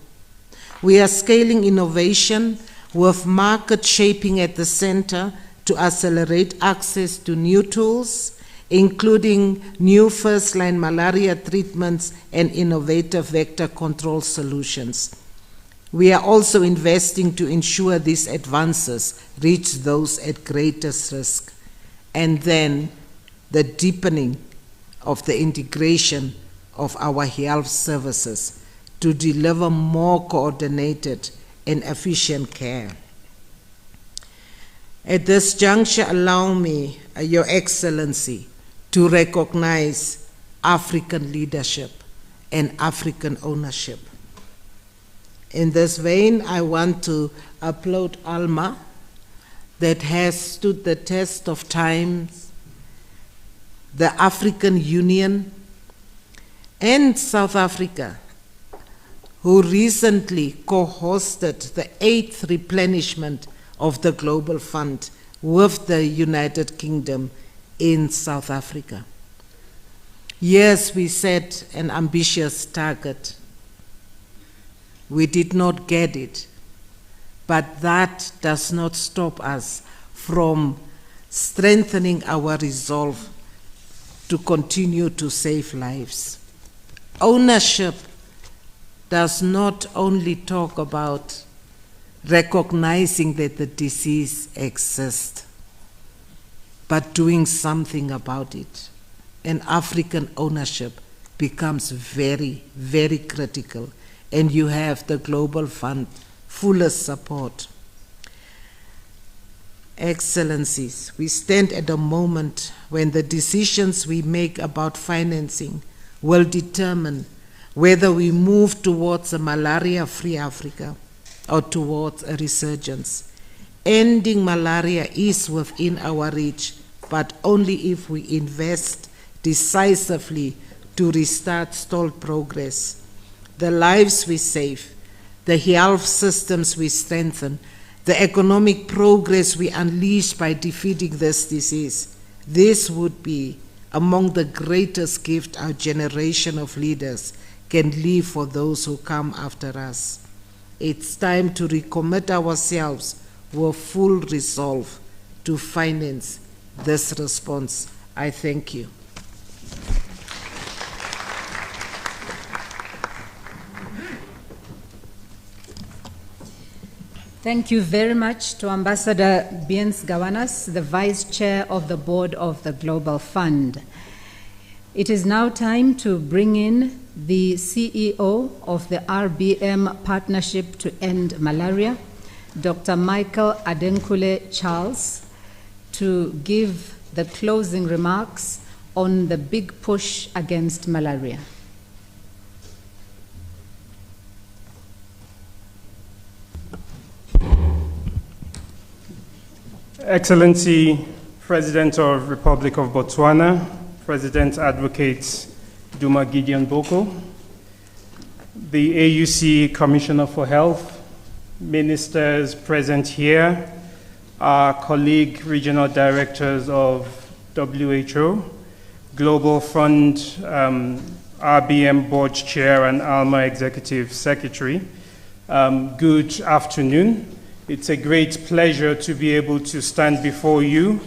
Speaker 19: We are scaling innovation with market shaping at the center to accelerate access to new tools, including new first-line malaria treatments and innovative vector control solutions. We are also investing to ensure these advances reach those at greatest risk. And then the deepening of the integration of our health services to deliver more coordinated and efficient care. At this juncture, allow me, Your Excellency, to recognize African leadership and African ownership. In this vein, I want to applaud Alma, that has stood the test of time, the African Union, and South Africa, who recently co-hosted the 8th replenishment of the Global Fund with the United Kingdom in South Africa. Yes, we set an ambitious target. We did not get it. But that does not stop us from strengthening our resolve to continue to save lives. Ownership does not only talk about recognizing that the disease exists, but doing something about it. And African ownership becomes very, very critical. And you have the Global Fund fullest support. Excellencies, we stand at a moment when the decisions we make about financing will determine whether we move towards a malaria-free Africa or towards a resurgence. Ending malaria is within our reach, but only if we invest decisively to restart stalled progress. The lives we save, the health systems we strengthen, the economic progress we unleash by defeating this disease. This would be among the greatest gifts our generation of leaders can leave for those who come after us. It's time to recommit ourselves with full resolve to finance this response. I thank you.
Speaker 12: Thank you very much to Ambassador Biens Gawanas, the Vice Chair of the Board of the Global Fund. It is now time to bring in the CEO of the RBM Partnership to End Malaria, Dr. Michael Adenkule Charles, to give the closing remarks on the big push against malaria.
Speaker 20: Excellency, President of Republic of Botswana, President Advocate Duma Gideon Boko, the AUC Commissioner for Health, ministers present here, our colleague regional directors of WHO, Global Fund, RBM Board Chair and ALMA Executive Secretary, good afternoon. It's a great pleasure to be able to stand before you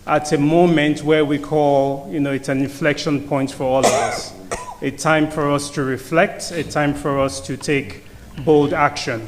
Speaker 20: at a moment where we call, it's an inflection point for all of us. A time for us to reflect, a time for us to take bold action.